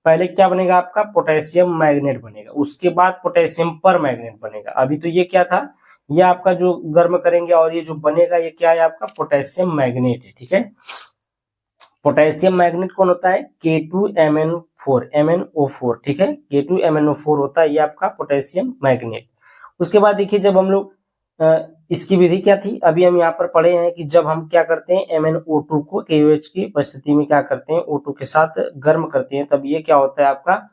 पहले क्या बनेगा आपका, पोटेशियम मैग्नेट बनेगा, उसके बाद पोटेशियम परमैंगनेट बनेगा। अभी तो ये क्या था, ये आपका जो गर्म करेंगे और ये जो बनेगा ये क्या है आपका, पोटेशियम मैग्नेट है। ठीक है, पोटेशियम मैग्नेट कौन होता है, K2MnO4। ठीक है, K2MnO4 होता है ये आपका पोटेशियम मैग्नेट। उसके बाद देखिए, जब हम लोग इसकी विधि क्या थी, अभी हम यहाँ पर पढ़े हैं कि जब हम क्या करते हैं MnO2 को KOH की उपस्थिति में क्या करते हैं, O2 के साथ गर्म करते हैं, तब ये क्या होता है आपका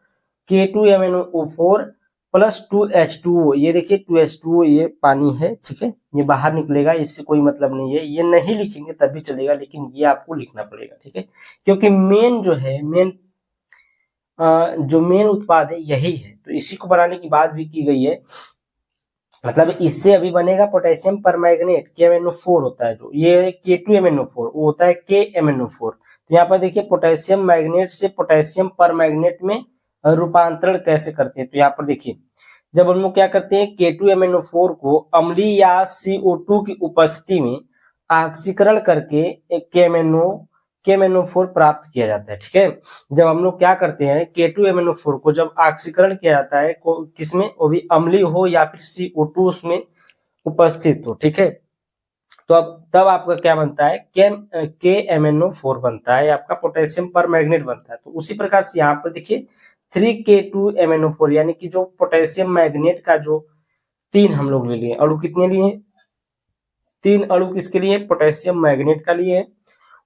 K2MnO4 प्लस 2H2O। ये देखिए 2H2O ये पानी है। ठीक है, ये बाहर निकलेगा, इससे कोई मतलब नहीं है, ये नहीं लिखेंगे तब भी चलेगा, लेकिन ये आपको लिखना पड़ेगा। ठीक है, क्योंकि मेन जो है जो मेन उत्पाद है यही है, तो इसी को बनाने की बात भी की गई है। मतलब इससे अभी बनेगा पोटेशियम परमैंगनेट, KMnO4 होता है, जो ये K2MnO4 वो होता है KMnO4। तो यहाँ पर देखिए पोटेशियम मैग्नेट से पोटेशियम परमैंगनेट में रूपांतरण कैसे करते हैं। तो यहाँ पर देखिए, जब हम लोग क्या करते हैं, K2MnO4 को अम्लीय या CO2 की उपस्थिति में ऑक्सीकरण करके KMnO4 प्राप्त किया जाता है। ठीक है, जब हम लोग क्या करते हैं, K2MnO4 को जब ऑक्सीकरण किया जाता है किसमें, वो भी अम्लीय हो या फिर CO2 उसमें उपस्थित हो। ठीक है, तो अब तब आपका क्या बनता है, KMnO4 बनता है, आपका पोटेशियम परमैंगनेट बनता है। तो उसी प्रकार से यहाँ पर देखिए 3K2MnO4 यानी कि जो पोटेशियम मैग्नेट का जो 3 हम लोग ले लिए, अणु कितने लिए, 3 अणु किसके लिए, पोटेशियम मैग्नेट का लिए।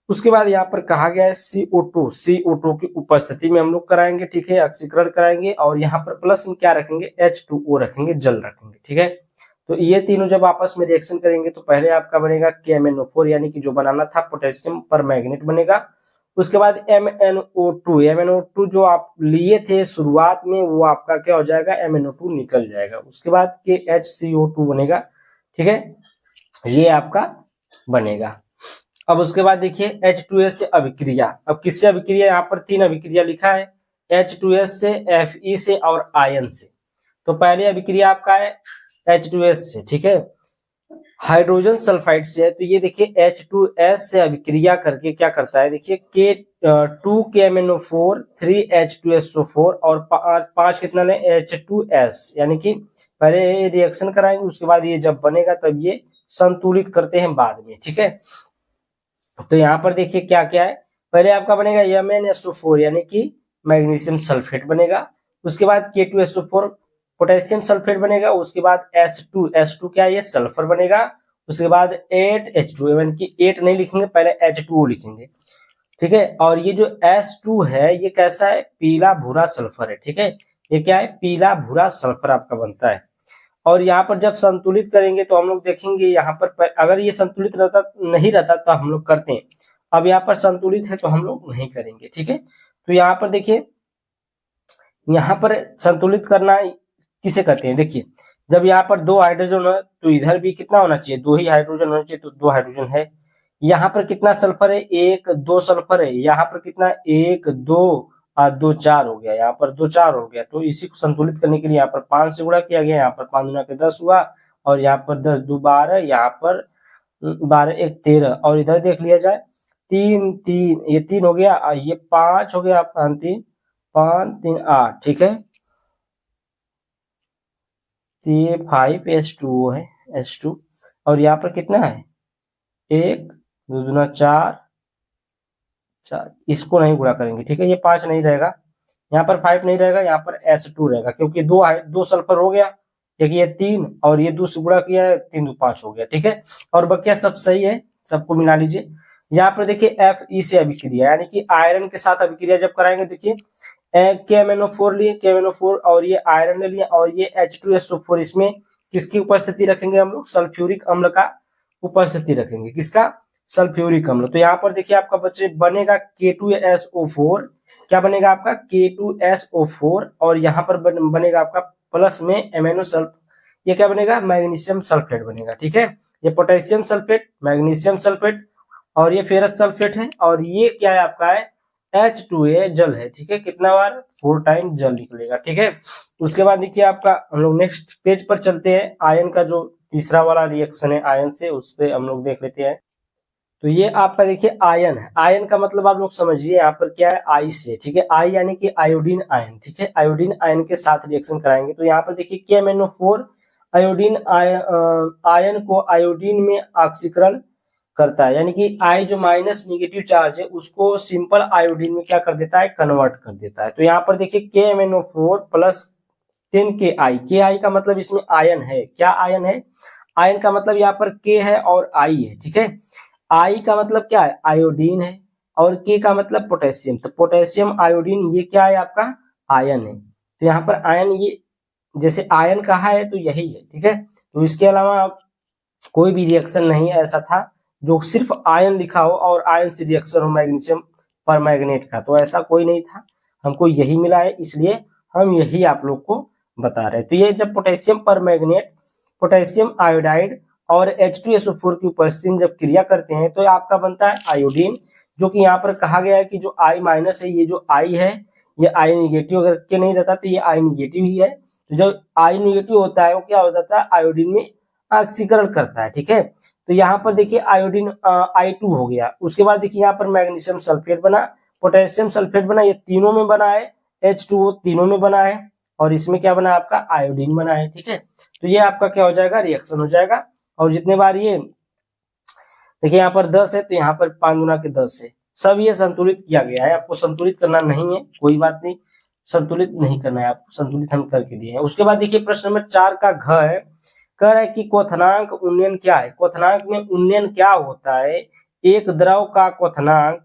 उसके बाद यहाँ पर कहा गया है CO2 की उपस्थिति में हम लोग कराएंगे। ठीक है, ऑक्सीकरण कराएंगे और यहाँ पर प्लस में क्या रखेंगे, H2O रखेंगे, जल रखेंगे। ठीक है, तो ये तीनों जब आपस में रिएक्शन करेंगे तो पहले आपका बनेगा KMnO4 यानी कि जो बनाना था पोटेशियम परमैंगनेट बनेगा। उसके बाद MnO2 जो आप लिए थे शुरुआत में वो आपका क्या हो जाएगा, MnO2 निकल जाएगा। उसके बाद KHCO2 बनेगा। ठीक है, ये आपका बनेगा। अब उसके बाद देखिए H2S से अभिक्रिया, अब किससे अभिक्रिया, यहाँ पर 3 अभिक्रिया लिखा है, H2S से, Fe से और आयन से। तो पहले अभिक्रिया आपका है H2S से। ठीक है, हाइड्रोजन सल्फाइड से है। तो ये देखिए H2S से अभिक्रिया करके क्या करता है, देखिए K2KMnO4 3H2SO4 और 5 कितना ले, H2S, यानी कि पहले रिएक्शन कराएंगे, उसके बाद ये जब बनेगा तब ये संतुलित करते हैं बाद में। ठीक है, तो यहाँ पर देखिए क्या क्या है, पहले आपका बनेगा MnSO4 यानी कि मैग्नीशियम सल्फेट बनेगा। उसके बाद K2SO4 पोटेशियम सल्फेट बनेगा। उसके बाद S2 क्या है, ये सल्फर बनेगा। उसके बाद 8H2 यानी कि 8 नहीं लिखेंगे, पहले H2O लिखेंगे। ठीक है, और ये जो S2 है ये कैसा है, पीला भूरा सल्फर है। ठीक है, ये क्या है, पीला भूरा सल्फर आपका बनता है। और यहाँ पर जब संतुलित करेंगे तो हम लोग देखेंगे यहाँ पर अगर ये संतुलित रहता नहीं रहता तो हम लोग करते हैं, अब यहाँ पर संतुलित है तो हम लोग नहीं करेंगे। ठीक है, तो यहाँ पर देखिए, यहाँ पर संतुलित करना किसे कहते हैं, देखिए जब यहाँ पर 2 हाइड्रोजन है तो इधर भी कितना होना चाहिए, 2 ही हाइड्रोजन होना चाहिए, तो 2 हाइड्रोजन है। यहाँ पर कितना सल्फर है, 1 2 सल्फर है। यहाँ पर कितना, 1 2 और 2 4 हो गया, यहाँ पर 2 4 हो गया। तो इसी को संतुलित करने के लिए यहाँ पर 5 से गुणा किया गया, यहाँ पर 5 गुणा के 10 हुआ, और यहाँ पर 10 2 12, यहाँ पर 12 1 13, और इधर देख लिया जाए 3 3, ये 3 हो गया, ये 5 हो गया आपका, 3 5 3 8। ठीक है, तो ये 5H2O है, H2, और यहाँ पर कितना है, 1 2 दूना 4 4, इसको नहीं गुणा करेंगे। ठीक है, ये 5 नहीं रहेगा, यहाँ पर 5 नहीं रहेगा, यहाँ पर S2 रहेगा, क्योंकि 2 सल्फर हो गया एक ये 3 और ये 2 से गुणा किया है, 3 2 5 हो गया, ठीक है। और बकिया सब सही है, सबको मिला लीजिए। यहाँ पर देखिए Fe से अभिक्रिया, यानी कि आयरन के साथ अभिक्रिया जब कराएंगे, देखिए KMnO4 लिए, KMnO4 और ये आयरन ले लिया और ये H2SO4, इसमें किसकी उपस्थिति रखेंगे हम लोग? सल्फ्यूरिक अम्ल का उपस्थिति रखेंगे। किसका? सल्फ्यूरिक अम्ल। तो यहाँ पर देखिए आपका बच्चे बनेगा K2SO4, क्या बनेगा आपका? K2SO4 और यहाँ पर बनेगा आपका प्लस में एमिनो सल्फ, ये क्या बनेगा? मैग्नीशियम सल्फेट बनेगा, ठीक है। ये पोटेशियम सल्फेट, मैग्नीशियम सल्फेट और ये फेरस सल्फेट है और ये क्या है आपका? है H2A जल है, ठीक है। कितना बार? 4 टाइम जल निकलेगा, ठीक है। उसके बाद देखिए आपका, हम लोग नेक्स्ट पेज पर चलते हैं। आयन का जो तीसरा वाला रिएक्शन है आयन से, उस पर हम लोग देख लेते हैं। तो ये आपका देखिए आयन है। आयन का मतलब आप लोग समझिए यहाँ पर क्या है? आई से, ठीक है। आई यानी कि आयोडीन आयन, ठीक है। आयोडीन आयन के साथ रिएक्शन कराएंगे। तो यहाँ पर देखिए KMnO4 आयोडीन आयन को आयोडीन में ऑक्सीकरण करता है, यानी कि आई जो माइनस निगेटिव चार्ज है उसको सिंपल आयोडीन में क्या कर देता है? कन्वर्ट कर देता है। तो यहाँ पर देखिए KMnO4 प्लस 10Ki, Ki का मतलब इसमें आयन है। क्या आयन है? आयन का मतलब यहाँ पर K है और I है, ठीक है। I का मतलब क्या है? आयोडीन है और K का मतलब पोटेशियम, तो पोटेशियम आयोडीन ये क्या है आपका? आयन है। तो यहाँ पर आयन, ये जैसे आयन कहा है तो यही है, ठीक है। तो इसके अलावा कोई भी रिएक्शन नहीं ऐसा था जो सिर्फ आयन लिखा हो और आयन से रिएक्शन हो मैग्नीशियम परमैंगनेट का, तो ऐसा कोई नहीं था। हमको यही मिला है, इसलिए हम यही आप लोग को बता रहे हैं। तो ये जब पोटेशियम परमैंगनेट, पोटेशियम आयोडाइड और H2SO4 की उपस्थिति में जब क्रिया करते हैं तो आपका बनता है आयोडीन, जो कि यहाँ पर कहा गया है कि जो I माइनस है, ये जो I है ये I निगेटिव अगर के नहीं रहता तो ये I निगेटिव ही है। तो जब I निगेटिव होता है वो क्या हो जाता है? आयोडीन में ऑक्सीकरण करता है, ठीक है। तो यहाँ पर देखिए आयोडीन I2 हो गया। उसके बाद देखिए यहाँ पर मैग्नीशियम सल्फेट बना, पोटेशियम सल्फेट बना, ये तीनों में बना है। H2O तीनों में बना है और इसमें क्या बना? आपका आयोडीन बना है, ठीक है। तो ये आपका क्या हो जाएगा? रिएक्शन हो जाएगा। और जितने बार ये देखिए यहाँ पर 10 है तो यहाँ पर 5 गुना के 10 है, सब ये संतुलित किया गया है। आपको संतुलित करना नहीं है, कोई बात नहीं, संतुलित नहीं करना है आपको, संतुलित हम करके दिए हैं। उसके बाद देखिए प्रश्न नंबर 4 का घ है, कह रहा है कि क्वथनांक उन्नयन क्या है? क्वथनांक में उन्नयन क्या होता है? एक द्रव का क्वथनांक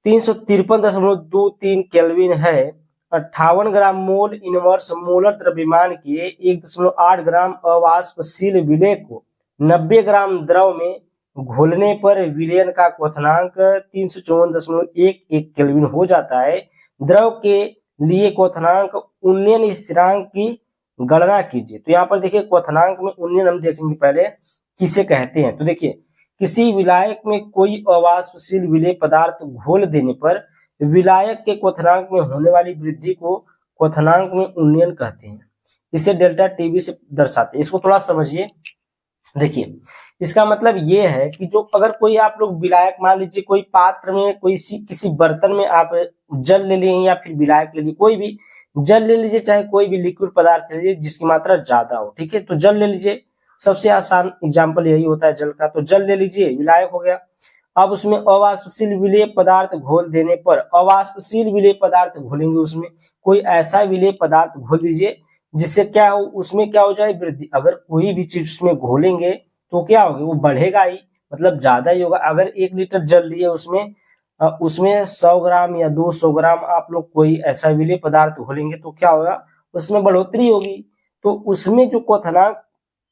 353.23 केल्विन है। 58 ग्राम मोल इनवर्स मोलर द्रव्यमान के 1.8 ग्राम अवाष्पशील विलेय को 90 ग्राम द्रव में घोलने पर विलयन का क्वथनांक 354.11 केल्विन हो जाता है। द्रव के लिए क्वथनांक उन्नयन स्थिरांक की गणना कीजिए। तो यहाँ पर देखिए क्वथनांक में उन्नयन हम देखेंगे पहले किसे कहते हैं। तो देखिए किसी विलायक में कोई अवाष्पशील विलेय पदार्थ घोल देने पर विलायक के क्वथनांक में होने वाली वृद्धि को क्वथनांक में उन्नयन कहते हैं। इसे डेल्टा टीवी से दर्शाते हैं। इसको थोड़ा समझिए। देखिए इसका मतलब ये है कि जो अगर कोई आप लोग विलायक, मान लीजिए कोई पात्र में, कोई किसी बर्तन में आप जल ले लिए या फिर विलायक ले लिए, कोई भी जल ले लीजिए, चाहे कोई भी लिक्विड पदार्थ ले लीजिए जिसकी मात्रा ज्यादा हो, ठीक है। तो जल ले लीजिए, सबसे आसान एग्जाम्पल यही होता है जल का। तो जल ले लीजिए, विलायक हो गया। अब उसमें अवाष्पशील विलेय पदार्थ घोल देने पर, अवाष्पशील विलेय पदार्थ घोलेंगे, उसमें कोई ऐसा विलेय पदार्थ घोल दीजिए जिससे क्या हो, उसमें क्या हो जाए? वृद्धि। अगर कोई भी चीज उसमें घोलेंगे तो क्या होगा? वो बढ़ेगा ही, मतलब ज्यादा ही होगा। अगर 1 लीटर जल लिए उसमें 100 ग्राम या 200 ग्राम आप लोग कोई ऐसा विलेय पदार्थ घोलेंगे तो क्या होगा? उसमें बढ़ोतरी होगी। तो उसमें जो क्वथनांक,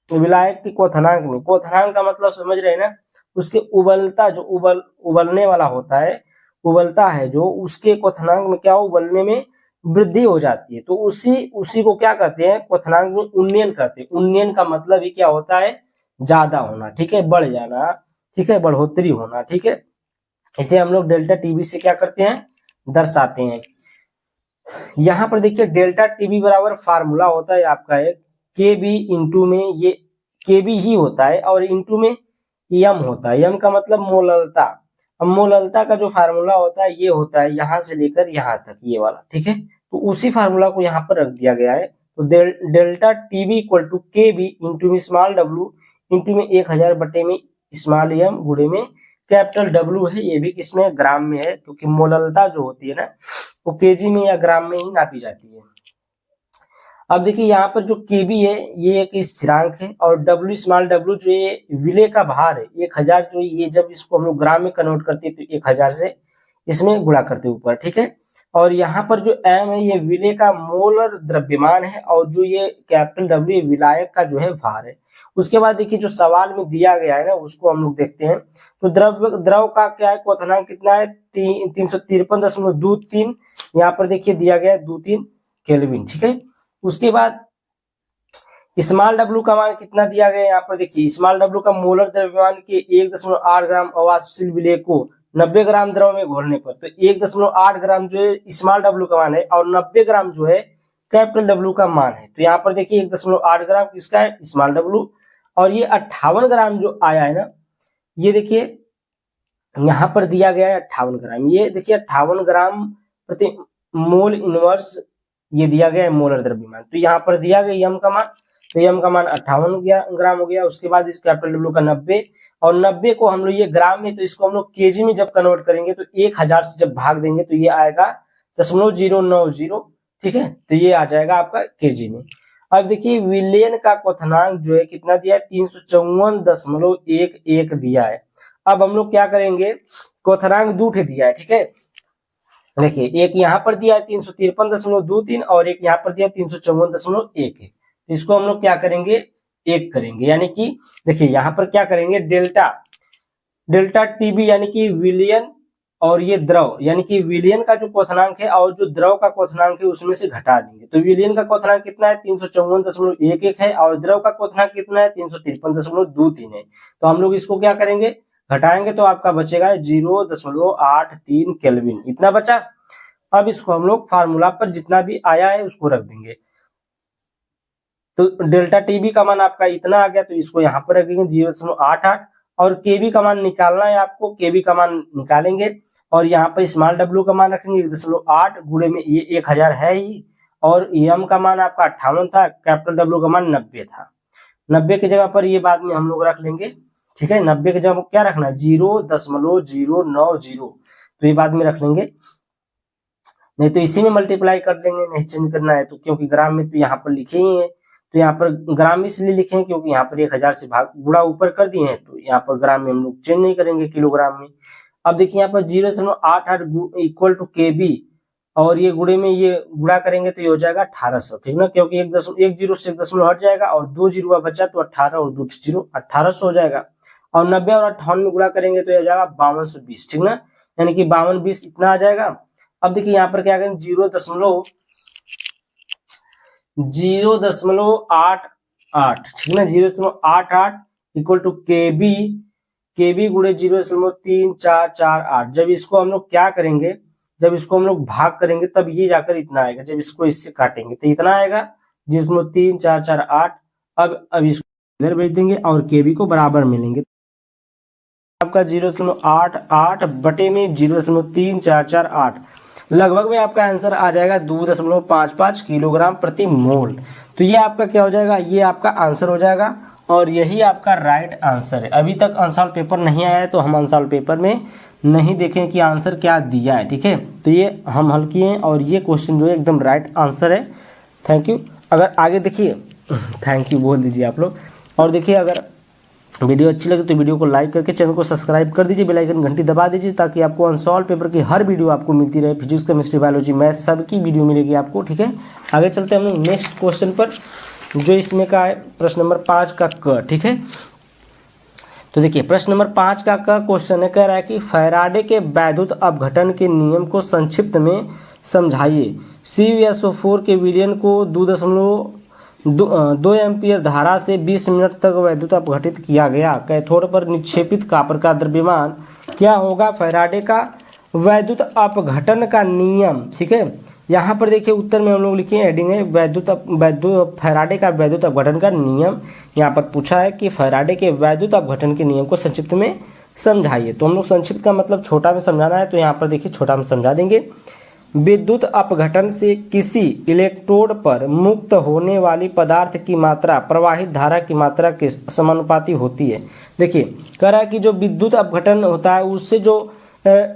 विलायक के क्वथनांक में, क्वथनांक का मतलब समझ रहे हैं ना, उसके उबलता, जो उबलने वाला होता है, उबलता है जो, उसके क्वथनांक में क्या हो? उबलने में वृद्धि हो जाती है। तो उसी को क्या कहते हैं? क्वथनांक में उन्नयन कहते हैं। उन्नयन का मतलब ही क्या होता है? ज्यादा होना, ठीक है, बढ़ जाना, ठीक है, बढ़ोतरी होना, ठीक है। इसे हम लोग डेल्टा टीवी से क्या करते हैं? दर्शाते हैं। यहाँ पर देखिए डेल्टा टीवी बराबर फार्मूला होता है आपका एक केबी इंटू में, ये केबी ही होता है और इंटू में यम होता है। यम का मतलब मोललता। अब मोललता का जो फार्मूला होता है ये होता है यहाँ से लेकर यहाँ तक, ये वाला, ठीक है। तो उसी फार्मूला को यहाँ पर रख दिया गया है। तो डेल्टा टीवी इक्वल टू के बी इंटू में स्मॉल डब्ल्यू इंटू में 1000 बटे में स्मॉल एम गुणे में कैपिटल डब्ल्यू है। ये भी किसमें? ग्राम में है, क्योंकि मोललता जो होती है ना वो केजी में या ग्राम में ही नापी जाती है। अब देखिए यहाँ पर जो केबी है ये एक स्थिरांक है, और डब्ल्यू स्मॉल डब्ल्यू जो ये विलेय का भार है 1000, जो ये जब इसको हम लोग ग्राम में कन्वर्ट करते हैं तो 1000 से इसमें गुणा करते ऊपर, ठीक है। और यहाँ पर जो एम है ये विलेय का मोलर द्रव्यमान है, और जो ये कैपिटल डब्ल्यू ये विलायक का जो है भार है। उसके बाद देखिए जो सवाल में दिया गया है ना उसको हम लोग देखते हैं। तो द्रव का क्या है, क्वथनांक कितना है 353.23, यहाँ पर देखिए दिया गया है 23 केल्विन, ठीक है। उसके बाद स्मॉल डब्ल्यू का मान कितना दिया गया है, यहाँ पर देखिए स्मॉल डब्ल्यू का मोलर द्रव्यमान के 1.8 ग्राम अवाष्पशील विलेय को 90 ग्राम द्रव में घोलने पर, तो 1.8 ग्राम जो है स्मॉल डब्ल्यू का मान है, और 90 ग्राम जो है कैपिटल डब्ल्यू का मान है। तो यहाँ पर देखिए 1.8 ग्राम किसका है, स्मॉल डब्ल्यू, और ये 58 ग्राम जो आया है ना, ये देखिए यहाँ पर दिया गया है 58 ग्राम, ये देखिए 58 ग्राम प्रति मोल इनवर्स ये दिया गया है मोलर द्रव्यमान। तो यहाँ पर दिया गया यम का मान, तो यम का मान 58 ग्राम हो गया। उसके बाद इस कैपिटल डब्ल्यू का 90, और 90 को हम लोग ये ग्राम में, तो इसको हम लोग केजी में जब कन्वर्ट करेंगे तो 1000 से जब भाग देंगे तो ये आएगा 0.090, ठीक है। तो ये आ जाएगा आपका केजी में। अब देखिए विलयन का क्वथनांक जो है कितना दिया है, 354.11 दिया है। अब हम लोग क्या करेंगे, क्वथनांक दूठे दिया है, ठीक है। देखिए एक यहाँ पर दिया है 353.23 और एक यहाँ पर दिया 354.11, तो इसको हम लोग क्या करेंगे, एक करेंगे, यानी कि देखिए यहाँ पर क्या करेंगे, डेल्टा टीबी यानी कि विलयन, और ये द्रव यानी कि विलयन का जो क्वथनांक है और जो द्रव का क्वथनांक है उसमें से घटा देंगे। तो विलयन का क्वथनांक कितना है 354.11 है, और द्रव का क्वथनांक कितना है 353.23 है। तो हम लोग इसको क्या करेंगे, घटाएंगे, तो आपका बचेगा 0.83 केल्विन, इतना बचा। अब इसको हम लोग फार्मूला पर जितना भी आया है उसको रख देंगे। तो डेल्टा टीबी का मान आपका इतना आ गया, तो इसको यहाँ पर रखेंगे 0.88, और केबी का मान निकालना है आपको, केबी का मान निकालेंगे, और यहाँ पर स्मॉल डब्ल्यू का मान रखेंगे 1.8 गुणे में ये 1000 है ही, और एम का मान आपका 58 था, कैपिटल डब्ल्यू का मान 90 था। 90 की जगह पर ये बाद में हम लोग रख लेंगे, ठीक है। 90 की जगह क्या रखना है 0.090, तो ये बाद में रख लेंगे, नहीं तो इसी में मल्टीप्लाई कर देंगे, नहीं चेंज करना है तो, क्योंकि ग्राम में तो यहाँ पर लिखे ही है, तो यहाँ पर ग्राम इसलिए लिखे हैं क्योंकि यहाँ पर 1000 से भाग गुणा ऊपर कर दिए हैं, तो यहाँ पर ग्राम में हम लोग चेंज नहीं करेंगे किलोग्राम में। अब देखिए यहाँ पर 0.88 इक्वल टू केबी, और ये गुणे में ये गुणा करेंगे तो ये हो जाएगा 1800, ठीक ना, क्योंकि एक जीरो से 1 दशमलव हट जाएगा, और 2 जीरो बचा तो 18 और 2 जीरो 1800 हो जाएगा। और 90 और 58 में गुणा करेंगे तो ये हो जाएगा 5220, ठीक ना, यानी कि 5220 इतना आ जाएगा। अब देखिए यहाँ पर क्या करें 0.088, ठीक ना, 0.88 इक्वल टू केबी गुणे 0.3448। जब इसको हम लोग क्या करेंगे, जब इसको हम लोग भाग करेंगे तब ये जाकर इतना आएगा, जब इसको इससे काटेंगे तो इतना आएगा 0.3448। अब इसको इधर भेज देंगे और केबी को बराबर मिलेंगे, आपका 0.88 बटे में 0.3448, लगभग में आपका आंसर आ जाएगा 2.55 किलोग्राम प्रति मोल। तो ये आपका क्या हो जाएगा, ये आपका आंसर हो जाएगा, और यही आपका राइट आंसर है। अभी तक अनसॉल्व पेपर नहीं आया है तो हम अनसॉल्व पेपर में नहीं देखें कि आंसर क्या दिया है, ठीक है। तो ये हम हल किए हैं, और ये क्वेश्चन जो है एकदम राइट आंसर है। Thank you. अगर आगे देखिए थैंक यू बोल दीजिए आप लोग, और देखिए अगर वीडियो अच्छी लगे तो वीडियो को लाइक करके चैनल को सब्सक्राइब कर दीजिए, बेल आइकन घंटी दबा दीजिए, ताकि आपको अनसॉल्व पेपर की हर वीडियो आपको मिलती रहे। फिजिक्स, केमिस्ट्री, बायोलॉजी, मैथ सबकी वीडियो मिलेगी आपको, ठीक है। आगे चलते हैं हम लोग नेक्स्ट क्वेश्चन पर, जो इसमें का है प्रश्न नंबर 5 का क, ठीक है। तो देखिए प्रश्न नंबर 5 का क क्वेश्चन है, कह रहा है कि फैराडे के वैद्युत अपघटन के नियम को संक्षिप्त में समझाइए। CuSO4 के विलयन को 2 एम्पीयर धारा से 20 मिनट तक वैद्युत अपघटित किया गया। कैथोड पर निक्षेपित कॉपर का द्रव्यमान क्या होगा, फैराडे का वैद्युत अपघटन का नियम, ठीक है। यहाँ पर देखिए उत्तर में हम लोग लिखे हेडिंग है फैराडे का वैद्युत अपघटन का नियम। यहाँ पर पूछा है कि फैराडे के वैद्युत अपघटन के नियम को संक्षिप्त में समझाइए। तो हम लोग संक्षिप्त का मतलब छोटा में समझाना है, तो यहाँ पर देखिए छोटा में समझा देंगे। विद्युत अपघटन से किसी इलेक्ट्रोड पर मुक्त होने वाली पदार्थ की मात्रा प्रवाहित धारा की मात्रा के समानुपाती होती है। देखिए कह रहा है कि जो विद्युत अपघटन होता है उससे जो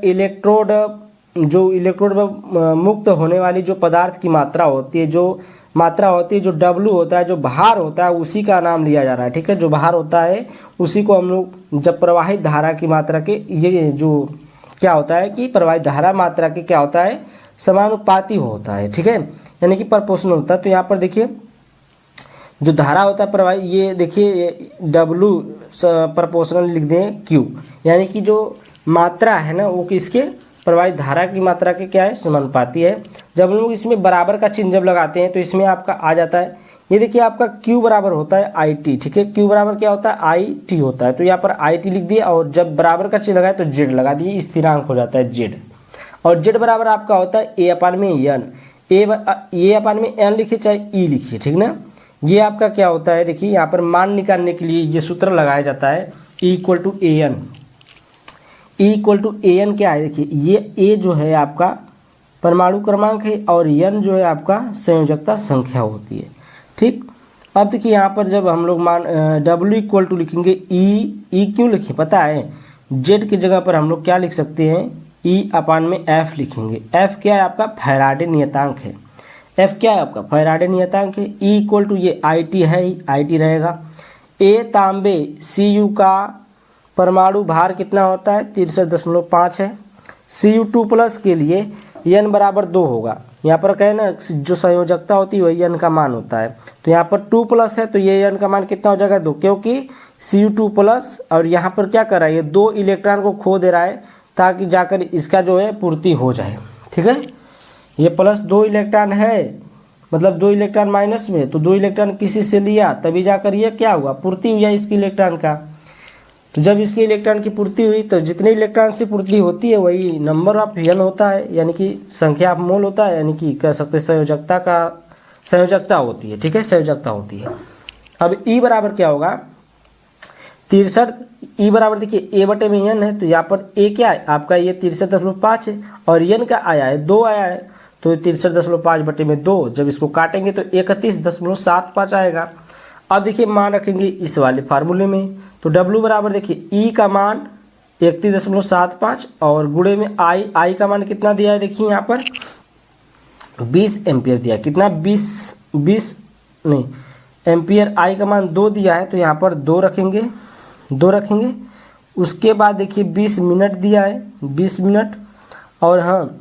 इलेक्ट्रोड में मुक्त होने वाली जो पदार्थ की मात्रा होती है, जो मात्रा होती है, जो W होता है, जो भार होता है, उसी का नाम लिया जा रहा है। ठीक है, जो भार होता है उसी को हम लोग जब प्रवाहित धारा की मात्रा के ये जो क्या होता है कि प्रवाहित धारा मात्रा के क्या होता है समानुपाती होता है। ठीक है, यानी कि प्रोपोर्शनल होता है। तो यहाँ पर देखिए जो धारा होता है प्रवाहित, ये देखिए W प्रोपोर्शनल लिख दें Q, यानी कि जो मात्रा है ना वो किसके प्रवाहित धारा की मात्रा के क्या है समानुपाती है। जब हम लोग इसमें बराबर का चिन्ह जब लगाते हैं तो इसमें आपका आ जाता है, ये देखिए आपका Q बराबर होता है IT। ठीक है, Q बराबर क्या होता है IT होता है। तो यहाँ पर IT लिख दिए और जब बराबर का चिन्ह लगाए तो Z लगा दिए, स्थिरांक हो जाता है Z। और Z बराबर आपका होता है A/N, A/N लिखिए चाहे E लिखिए। ठीक ना, ये आपका क्या होता है देखिए यहाँ पर मान निकालने के लिए ये सूत्र लगाया जाता है E=AN। E=AN क्या है देखिए, ये A जो है आपका परमाणु क्रमांक है और N जो है आपका संयोजकता संख्या होती है। ठीक, अब देखिए यहाँ पर जब हम लोग मान W लिखेंगे E क्यों लिखें पता है, Z की जगह पर हम लोग क्या लिख सकते हैं E/F लिखेंगे। F क्या है आपका फैराडे नियतांक है। F क्या है आपका फैराडे नियतांक है। E ये IT है, IT रहेगा। A तांबे Cu का परमाणु भार कितना होता है 63.5 है। Cu2+ के लिए N बराबर 2 होगा। यहाँ पर कहे ना जो संयोजकता होती है वही N का मान होता है। तो यहाँ पर 2+ है तो ये N का मान कितना हो जाएगा 2, क्योंकि Cu2+ और यहाँ पर क्या कर रहा है ये 2 इलेक्ट्रॉन को खो दे रहा है ताकि जाकर इसका जो है पूर्ति हो जाए। ठीक है, ये +2 इलेक्ट्रॉन है, मतलब 2 इलेक्ट्रॉन माइनस में, तो 2 इलेक्ट्रॉन किसी से लिया तभी जाकर ये क्या हुआ पूर्ति हुआ इसकी इलेक्ट्रॉन का। तो जब इसके इलेक्ट्रॉन की पूर्ति हुई तो जितने इलेक्ट्रॉन से पूर्ति होती है वही नंबर ऑफ N होता है, यानी कि संख्या ऑफ मोल होता है, यानी कि कह सकते हैं संयोजकता होती है। ठीक है, संयोजकता होती है। अब E बराबर क्या होगा 63, E बराबर देखिए A/N है, तो यहाँ पर A क्या है आपका ये 63.5 है और N का आया है 2 आया है, तो 63.5/2 जब इसको काटेंगे तो 31.75 आएगा। अब देखिए मान रखेंगे इस वाले फार्मूले में, तो W बराबर देखिए E का मान 31.75 और गुणे में I का मान कितना दिया है देखिए यहाँ पर 20 एम्पियर दिया है। कितना 20 नहीं एम्पियर, I का मान 2 दिया है तो यहाँ पर 2 रखेंगे। उसके बाद देखिए 20 मिनट दिया है 20 मिनट, और हाँ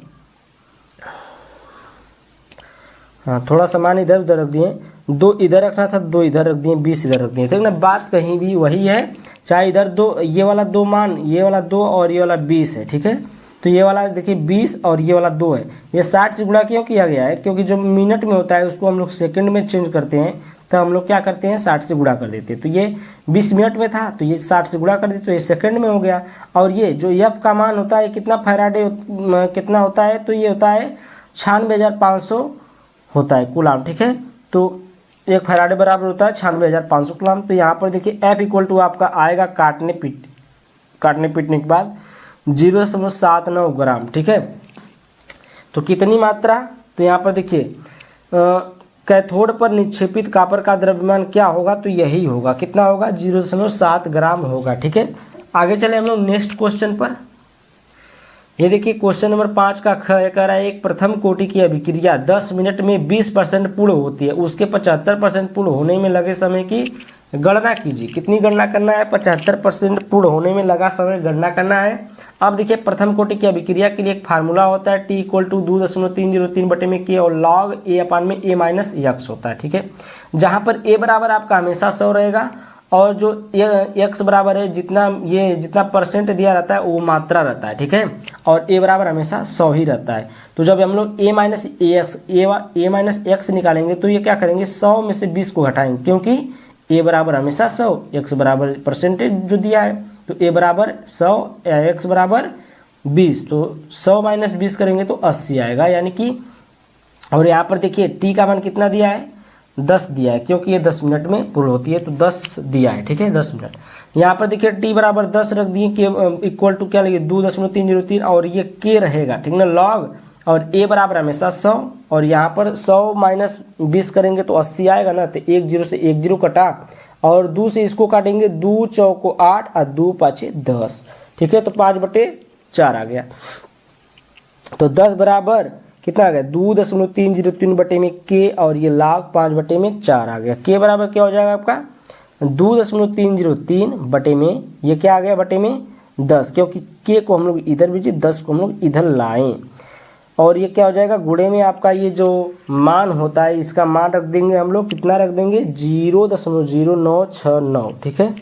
थोड़ा सामान इधर उधर रख दिए, 2 इधर रखना था 2 इधर रख दिए, 20 इधर रख दिए। ठीक ना, बात कहीं भी वही है, चाहे इधर 2 ये वाला 2 मान, ये वाला 2 और ये वाला 20 है। ठीक है, तो ये वाला देखिए 20 और ये वाला 2 है। ये 60 से गुणा क्यों किया गया है, क्योंकि जो मिनट में होता है उसको हम लोग सेकंड में चेंज करते हैं, तो हम लोग क्या करते हैं 60 से गुणा कर देते हैं। तो ये 20 मिनट में था तो ये 60 से गुणा कर देते तो ये सेकंड में हो गया। और ये जो F का मान होता है कितना फैराडे कितना होता है, तो ये होता है 96,500 होता है कूलाम। ठीक है, तो 1 फैराडे बराबर होता है 96,500 कूलाम। तो यहाँ पर देखिए F आपका आएगा काटने पीटने के बाद 0.79 ग्राम। ठीक है, तो कितनी मात्रा, तो यहाँ पर देखिए कैथोड पर निक्षेपित कॉपर का द्रव्यमान क्या होगा, तो यही होगा, कितना होगा 0.7 ग्राम होगा। ठीक है, आगे चले हम लोग नेक्स्ट क्वेश्चन पर। ये देखिए क्वेश्चन नंबर 5 का ख कह रहा है एक प्रथम कोटि की अभिक्रिया 10 मिनट में 20% पूर्ण होती है, उसके 75% पूर्ण होने में लगे समय की गणना कीजिए। कितनी गणना करना है 75% पूर्ण होने में लगा समय गणना करना है। अब देखिए प्रथम कोटि की अभिक्रिया के लिए एक फार्मूला होता है T = 2.303/K और log A/A-X होता है। ठीक है, जहाँ पर A बराबर आपका हमेशा 100 रहेगा और जो X बराबर है जितना परसेंट दिया रहता है वो मात्रा रहता है। ठीक है, और A बराबर हमेशा 100 ही रहता है। तो जब हम लोग A-X निकालेंगे तो ये क्या करेंगे 100 में से 20 को घटाएंगे, क्योंकि A बराबर हमेशा 100, X बराबर परसेंटेज जो दिया है, तो A बराबर 100 X बराबर 20, तो 100 - 20 करेंगे तो 80 आएगा, यानी कि। और यहाँ पर देखिए T का मान कितना दिया है 10 दिया है, क्योंकि ये 10 मिनट में पूर्ण होती है, तो 10 दिया है। ठीक है, 10 मिनट। यहाँ पर देखिए T बराबर 10 रख दिए, K = क्या लगे 2.303 और ये K रहेगा। ठीक ना, लॉग, और A बराबर हमेशा 100 और यहाँ पर 100 - 20 करेंगे तो 80 आएगा ना, तो 1 0 से 1 0 कटा और 2 से इसको काटेंगे, 2 चौको 8 और 2 पाँचे 10। ठीक है, तो 5/4 आ गया। तो 10 बराबर कितना आ गया 2.303 बटे में के, और ये log 5/4 आ गया। के बराबर क्या हो जाएगा आपका 2.303 बटे में ये क्या आ गया बटे में 10, क्योंकि के को हम लोग इधर भेजे 10 को हम लोग इधर लाएं, और ये क्या हो जाएगा गुणे में आपका ये जो मान होता है इसका मान रख देंगे हम लोग, कितना रख देंगे 0.0969। ठीक है,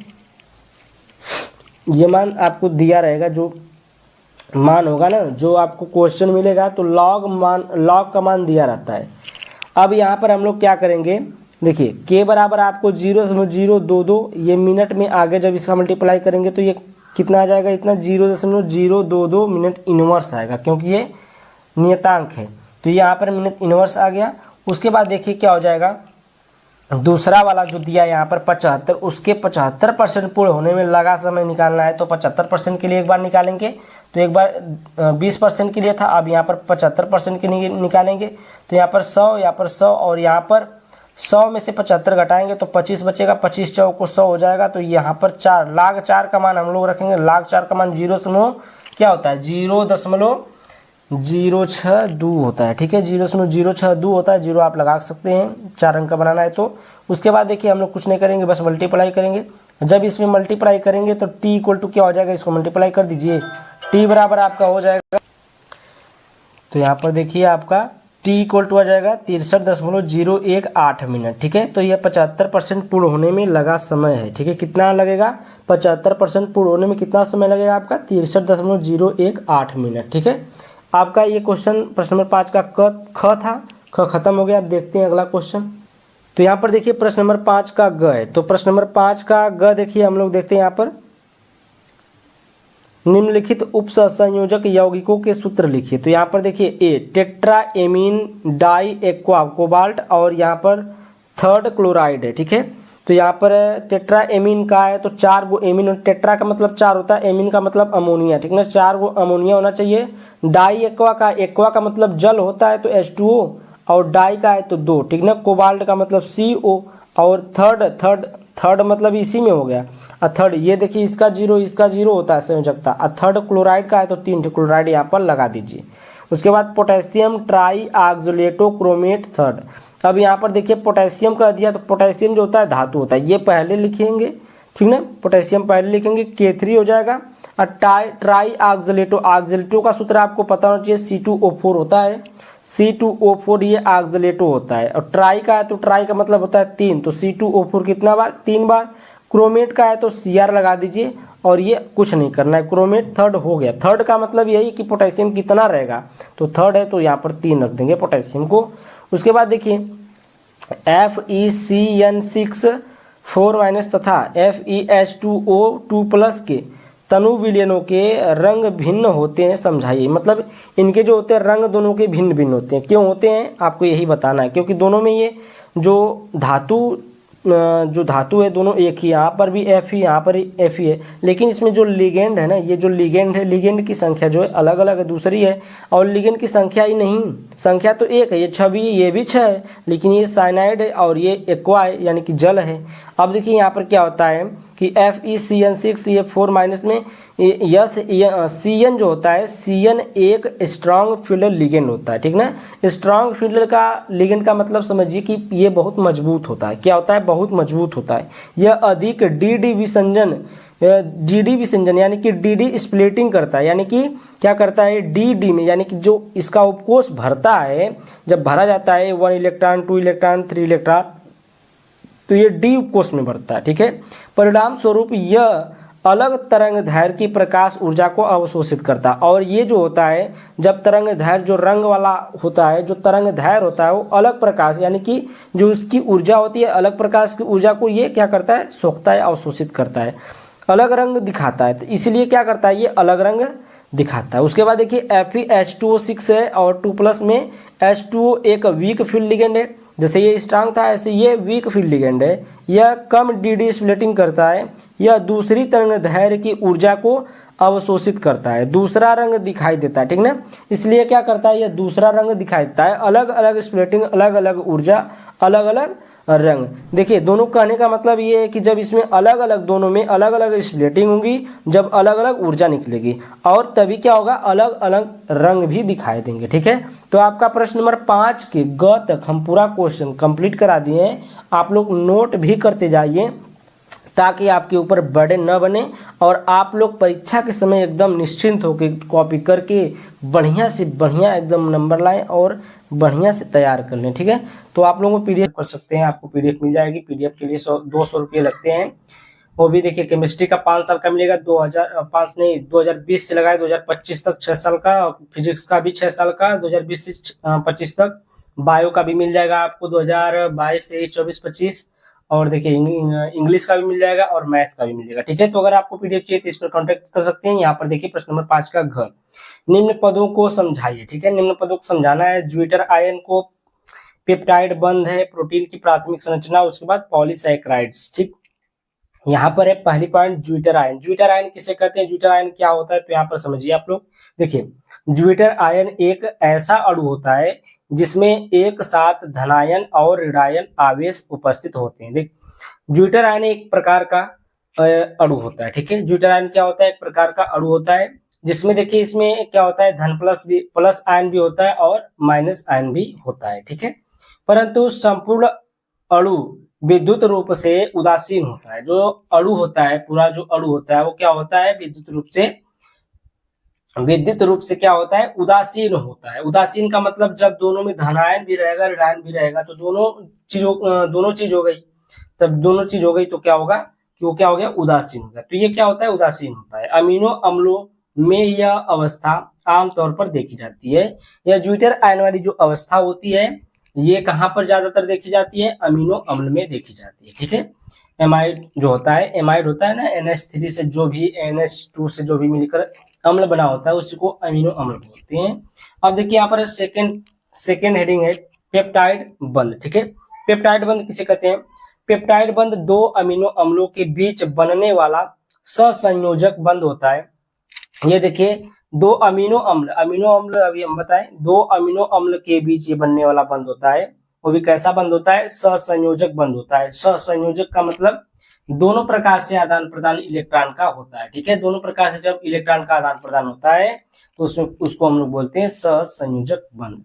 ये मान आपको दिया रहेगा, जो मान होगा ना जो आपको क्वेश्चन मिलेगा तो लॉग का मान दिया रहता है। अब यहाँ पर हम लोग क्या करेंगे, देखिए के बराबर आपको 0.022, ये मिनट में आगे जब इसका मल्टीप्लाई करेंगे तो ये कितना आ जाएगा, इतना 0.022 मिनट इनवर्स आएगा, क्योंकि ये नियतांक है तो यहाँ पर मिनट इनवर्स आ गया। उसके बाद देखिए क्या हो जाएगा, दूसरा वाला जो दिया यहाँ पर 75, उसके 75% पूर्ण होने में लगा समय निकालना है, तो 75% के लिए एक बार निकालेंगे, तो एक बार 20% के लिए था, अब यहाँ पर 75% के लिए निकालेंगे, तो यहाँ पर 100, यहाँ पर 100, और यहाँ पर 100 में से 75 घटाएंगे तो 25 बचेगा, 25 चौक को 100 हो जाएगा, तो यहाँ पर 4 log 4 का मान हम लोग रखेंगे। log 4 का मान 0 क्या होता है 0.062 होता है। ठीक है, 0.062 होता है, 0 आप लगा सकते हैं 4 अंक का बनाना है तो। उसके बाद देखिए हम लोग कुछ नहीं करेंगे, बस मल्टीप्लाई करेंगे। जब इसमें मल्टीप्लाई करेंगे तो t इक्वल टू क्या हो जाएगा, इसको मल्टीप्लाई कर दीजिए, t बराबर आपका हो जाएगा, तो यहाँ पर देखिए आपका t इक्वल टू आ जाएगा 63.018 मिनट। ठीक है, तो ये 75% पूर्ण होने में लगा समय है। ठीक है, कितना लगेगा 75% पूर्ण होने में कितना समय लगेगा आपका 63.018 मिनट। ठीक है, आपका ये क्वेश्चन प्रश्न नंबर 5 का ख था, ख खत्म हो गया। अब देखते हैं अगला क्वेश्चन। तो यहाँ पर देखिए प्रश्न नंबर 5 का ग है, तो प्रश्न नंबर 5 का ग देखिए हम लोग देखते हैं यहाँ पर, निम्नलिखित उपसंयोजक यौगिकों के सूत्र लिखिए। तो यहाँ पर देखिए a tetra amine di aqua cobalt, और यहाँ पर 3rd क्लोराइड है। ठीक है, तो यहाँ पर टेट्रा एमीन का है तो 4 गो एमीन, टेट्रा का मतलब 4 होता है, एमीन का मतलब अमोनिया। ठीक है, 4 गो अमोनिया होना चाहिए। डाई एक्वा का मतलब जल होता है तो H2O, और डाई का है तो 2। ठीक ना, कोबाल्ट का मतलब CO, और थर्ड मतलब इसी में हो गया। और थर्ड ये देखिए इसका 0 होता है संयोजकता। और 3rd क्लोराइड का है तो 3 क्लोराइड यहाँ पर लगा दीजिए। उसके बाद पोटेशियम ट्राई ऑक्सलेटो क्रोमेट 3rd। अब यहाँ पर देखिए पोटेशियम का दिया, तो पोटेशियम जो होता है धातु होता है, ये पहले लिखेंगे। ठीक ना, पोटेशियम पहले लिखेंगे, K3 हो जाएगा। और ट्राई ऑक्सलेटो का सूत्र आपको पता होना चाहिए, C2O4 होता है, C2O4 ये ऑक्सलेटो होता है। और ट्राई का है तो ट्राई का मतलब होता है 3, तो C2O4 कितना बार 3 बार। क्रोमेट का है तो Cr लगा दीजिए, और ये कुछ नहीं करना है, क्रोमेट 3rd हो गया। 3rd का मतलब यही कि पोटेशियम कितना रहेगा, तो 3rd है तो यहाँ पर 3 रख देंगे पोटेशियम को। उसके बाद देखिए FeCN6 4- तथा FeH2O2+ के तनु विलयनों के रंग भिन्न होते हैं, समझाइए। मतलब इनके जो होते हैं रंग दोनों के भिन्न भिन्न होते हैं, क्यों होते हैं आपको यही बताना है, क्योंकि दोनों में ये जो धातु है दोनों एक ही, यहाँ पर भी F ही यहाँ पर ही F ही है, लेकिन इसमें जो लिगेंड है ना, ये जो लिगेंड है, लिगेंड की संख्या जो है अलग अलग है, दूसरी है, और लिगेंड की संख्या ही नहीं, संख्या तो एक है, ये 6 भी, ये भी 6 है, लेकिन ये साइनाइड है और ये एक्वा है यानी कि जल है। अब देखिए यहाँ पर क्या होता है कि FeCN6 ये 4- में CN जो होता है, CN एक स्ट्रांग फील्ड लिगेंड होता है। ठीक ना, स्ट्रांग फील्ड का लिगेंड का मतलब समझिए कि ये बहुत मजबूत होता है। क्या होता है, बहुत मजबूत होता है। यह अधिक डी विसंजन यानी कि डी स्प्लिटिंग करता है, यानी कि क्या करता है डी में, यानी कि जो इसका उपकोष भरता है, जब भरा जाता है 1 इलेक्ट्रॉन 2 इलेक्ट्रॉन 3 इलेक्ट्रॉन, तो ये डी उपकोष में भरता है। ठीक है, परिणाम स्वरूप यह अलग तरंग दैर्घ्य की प्रकाश ऊर्जा को अवशोषित करता है। और ये जो होता है, जब तरंग दैर्घ्य जो रंग वाला होता है, जो तरंग दैर्घ्य होता है वो अलग प्रकाश यानी कि जो उसकी ऊर्जा होती है, अलग प्रकाश की ऊर्जा को ये क्या करता है, सोखता है, अवशोषित करता है, अलग रंग दिखाता है। तो इसलिए क्या करता है, ये अलग रंग दिखाता है। उसके बाद देखिए FeH2O6 है, और 2+ में H2O एक वीक फील्ड लिगेंड है, जैसे ये स्ट्रांग था ऐसे ये वीक फील्ड लिगेंड है। यह कम डी स्प्लिटिंग करता है, यह दूसरी तरंग दैर्घ्य की ऊर्जा को अवशोषित करता है, दूसरा रंग दिखाई देता है। ठीक ना, इसलिए क्या करता है, यह दूसरा रंग दिखाई देता है, अलग अलग स्प्लिटिंग, अलग अलग ऊर्जा, अलग अलग रंग। देखिए दोनों कहने का मतलब ये है कि जब इसमें अलग अलग, दोनों में अलग अलग स्प्लिटिंग होगी, जब अलग अलग ऊर्जा निकलेगी, और तभी क्या होगा, अलग अलग रंग भी दिखाई देंगे। ठीक है, तो आपका प्रश्न नंबर 5 के ग तक हम पूरा क्वेश्चन कंप्लीट करा दिए हैं। आप लोग नोट भी करते जाइए ताकि आपके ऊपर बर्डन न बने और आप लोग परीक्षा के समय एकदम निश्चिंत होकर कॉपी करके बढ़िया से बढ़िया एकदम नंबर लाएं और बढ़िया से तैयार कर लें। ठीक है, तो आप लोगों को पीडीएफ कर सकते हैं, आपको पीडीएफ मिल जाएगी। पीडीएफ के लिए 200 रुपये लगते हैं। वो भी देखिए केमिस्ट्री का 5 साल का मिलेगा, 2020 से लगाए 2025 तक 6 साल का। फिजिक्स का भी 6 साल का 2020 से 25 तक। बायो का भी मिल जाएगा आपको 2022, 23, 24, 25। और देखिए इंग्लिश का भी मिल जाएगा और मैथ का भी मिल जाएगा। ठीक है, तो अगर आपको पीडीएफ चाहिए तो इस पर कॉन्टेक्ट कर सकते हैं। यहाँ पर देखिए प्रश्न नंबर 5 का घ, निम्न पदों को समझाइए। ठीक है, निम्न पदों को समझाना है। ज्विटर आयन को पेप्टाइड बंध है, प्रोटीन की प्राथमिक संरचना, उसके बाद पॉलीसैकेराइड्स। ठीक, यहाँ पर है पहली point zwitter ion. Zwitter ion किसे कहते हैं, ज्विटर आयन क्या होता है, तो यहाँ पर समझिए आप लोग। देखिए ज्विटर आयन एक ऐसा अणु होता है जिसमें एक साथ धनायन और ऋणायन आवेश उपस्थित होते हैं। देख, ज्विटर आयन एक प्रकार का अणु होता है। ठीक है, ज्विटर आयन क्या होता है, एक प्रकार का अणु होता है जिसमें देखिए इसमें क्या होता है, धन प्लस आयन भी होता है और माइनस आयन भी होता है। ठीक है, परंतु संपूर्ण अणु विद्युत रूप से उदासीन होता है। जो अणु होता है, पूरा जो अणु होता है वो क्या होता है, विद्युत रूप से क्या होता है, उदासीन होता है। उदासीन का मतलब जब दोनों में धनायन भी रहेगा ऋणायन भी रहेगा तो दोनों चीज हो गई। तब दोनों चीज हो गई तो क्या होगा कि वो क्या हो गया, उदासीन हो गया। तो ये क्या होता है, उदासीन होता है। अमीनो अम्लों में यह अवस्था आमतौर पर देखी जाती है। यह ज्विटर आयन वाली जो अवस्था होती है ये कहाँ पर ज्यादातर देखी जाती है, अमीनो अम्ल में देखी जाती है। ठीक है, एमाइड जो होता है, एमाइड होता है ना, NH3 से जो भी NH2 से जो भी मिलकर अम्ल बना होता है उसी को अमीनो अम्ल बोलते हैं। अब देखिए यहाँ पर सेकेंड हेडिंग है पेप्टाइड बंध। ठीक है, पेप्टाइड बंध किसे कहते हैं, पेप्टाइड बंध दो अमीनो अम्लों के बीच बनने वाला सहसंयोजक बंध होता है। ये देखिए दो अमीनो अम्ल अभी हम बताएं, दो अमीनो अम्ल के बीच ये बनने वाला बंध होता है। वो भी कैसा बंध होता है, सहसंयोजक बंध होता है। सहसंयोजक का मतलब दोनों प्रकार से आदान प्रदान इलेक्ट्रॉन का होता है। ठीक है, दोनों प्रकार से जब इलेक्ट्रॉन का आदान प्रदान होता है तो उसमें उसको हम लोग बोलते हैं सहसंयोजक बंध।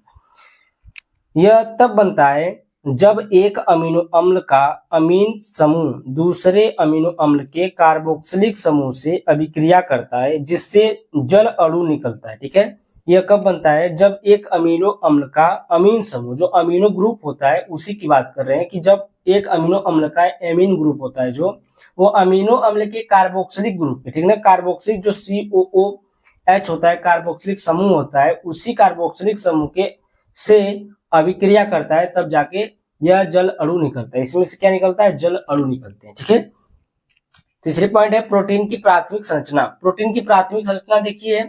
यह तब बनता है जब एक अमीनो अम्ल का अमीन समूह दूसरे अमीनो अम्ल के कार्बोक्सिलिक समूह से अभिक्रिया करता है जिससे जल अणु निकलता है। ठीक है, यह कब बनता है, जब एक अमीनो अम्ल का अमीन समूह, जो अमीनो ग्रुप होता है उसी की बात कर रहे हैं, कि जब एक अमीनो अम्ल का एमीन ग्रुप होता है जो वो अमीनो अम्ल के कार्बोक्सिलिक ग्रुप है। ठीक है, कार्बोक्सिलिक जो COOH होता है, कार्बोक्सिलिक समूह होता है, उसी कार्बोक्सिलिक समूह के से अभिक्रिया करता है तब जाके यह जल अणु निकलता है। इसमें से क्या निकलता है, जल अणु निकलते हैं। ठीक है, तीसरी पॉइंट है प्रोटीन की प्राथमिक संरचना। प्रोटीन की प्राथमिक संरचना देखिए,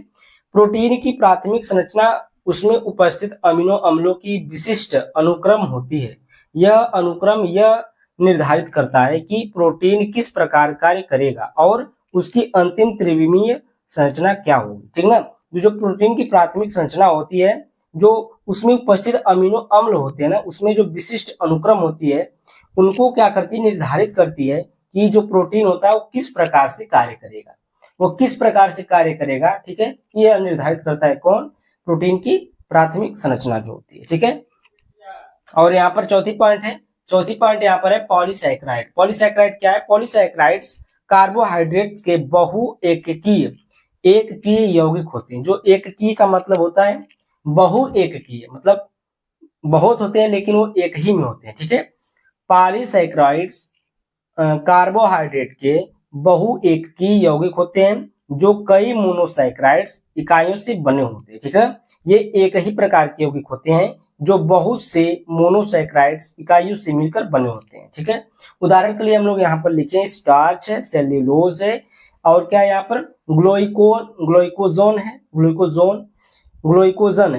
प्रोटीन की प्राथमिक संरचना उसमें उपस्थित अमीनो अम्लों की विशिष्ट अनुक्रम होती है। यह अनुक्रम यह निर्धारित करता है कि प्रोटीन किस प्रकार कार्य करेगा और उसकी अंतिम त्रिविमीय संरचना क्या होगी। ठीक ना, जो प्रोटीन की प्राथमिक संरचना होती है, जो उसमें उपस्थित अमीनो अम्ल होते हैं ना, उसमें जो विशिष्ट अनुक्रम होती है उनको क्या करती है, निर्धारित करती है कि जो प्रोटीन होता है वो किस प्रकार से कार्य करेगा, वो किस प्रकार से कार्य करेगा। ठीक है, ये निर्धारित करता है कौन, प्रोटीन की प्राथमिक संरचना जो होती है। ठीक है, और यहाँ पर चौथी पॉइंट यहाँ पर है पॉलीसैकेराइड। पॉलीसैकेराइड क्या है, पॉलीसैकेराइड्स कार्बोहाइड्रेट के एककीय यौगिक होते हैं। जो एककीय का मतलब होता है बहुएककीय, मतलब बहुत होते हैं लेकिन वो एक ही में होते हैं। ठीक है, पॉलीसैकेराइड्स कार्बोहाइड्रेट के बहुएककीय यौगिक होते हैं जो कई मोनोसैकेराइड्स इकाइयों से बने होते हैं। ठीक है, ये एक ही प्रकार के यौगिक होते हैं जो बहुत से मोनोसैकेराइड्स इकाइयों से मिलकर बने होते हैं। ठीक है, उदाहरण के लिए हम लोग यहाँ पर लिखे स्टार्च है, सेल्यूलोज है, और क्या यहाँ पर ग्लोइकोजन है, ग्लोइकोजन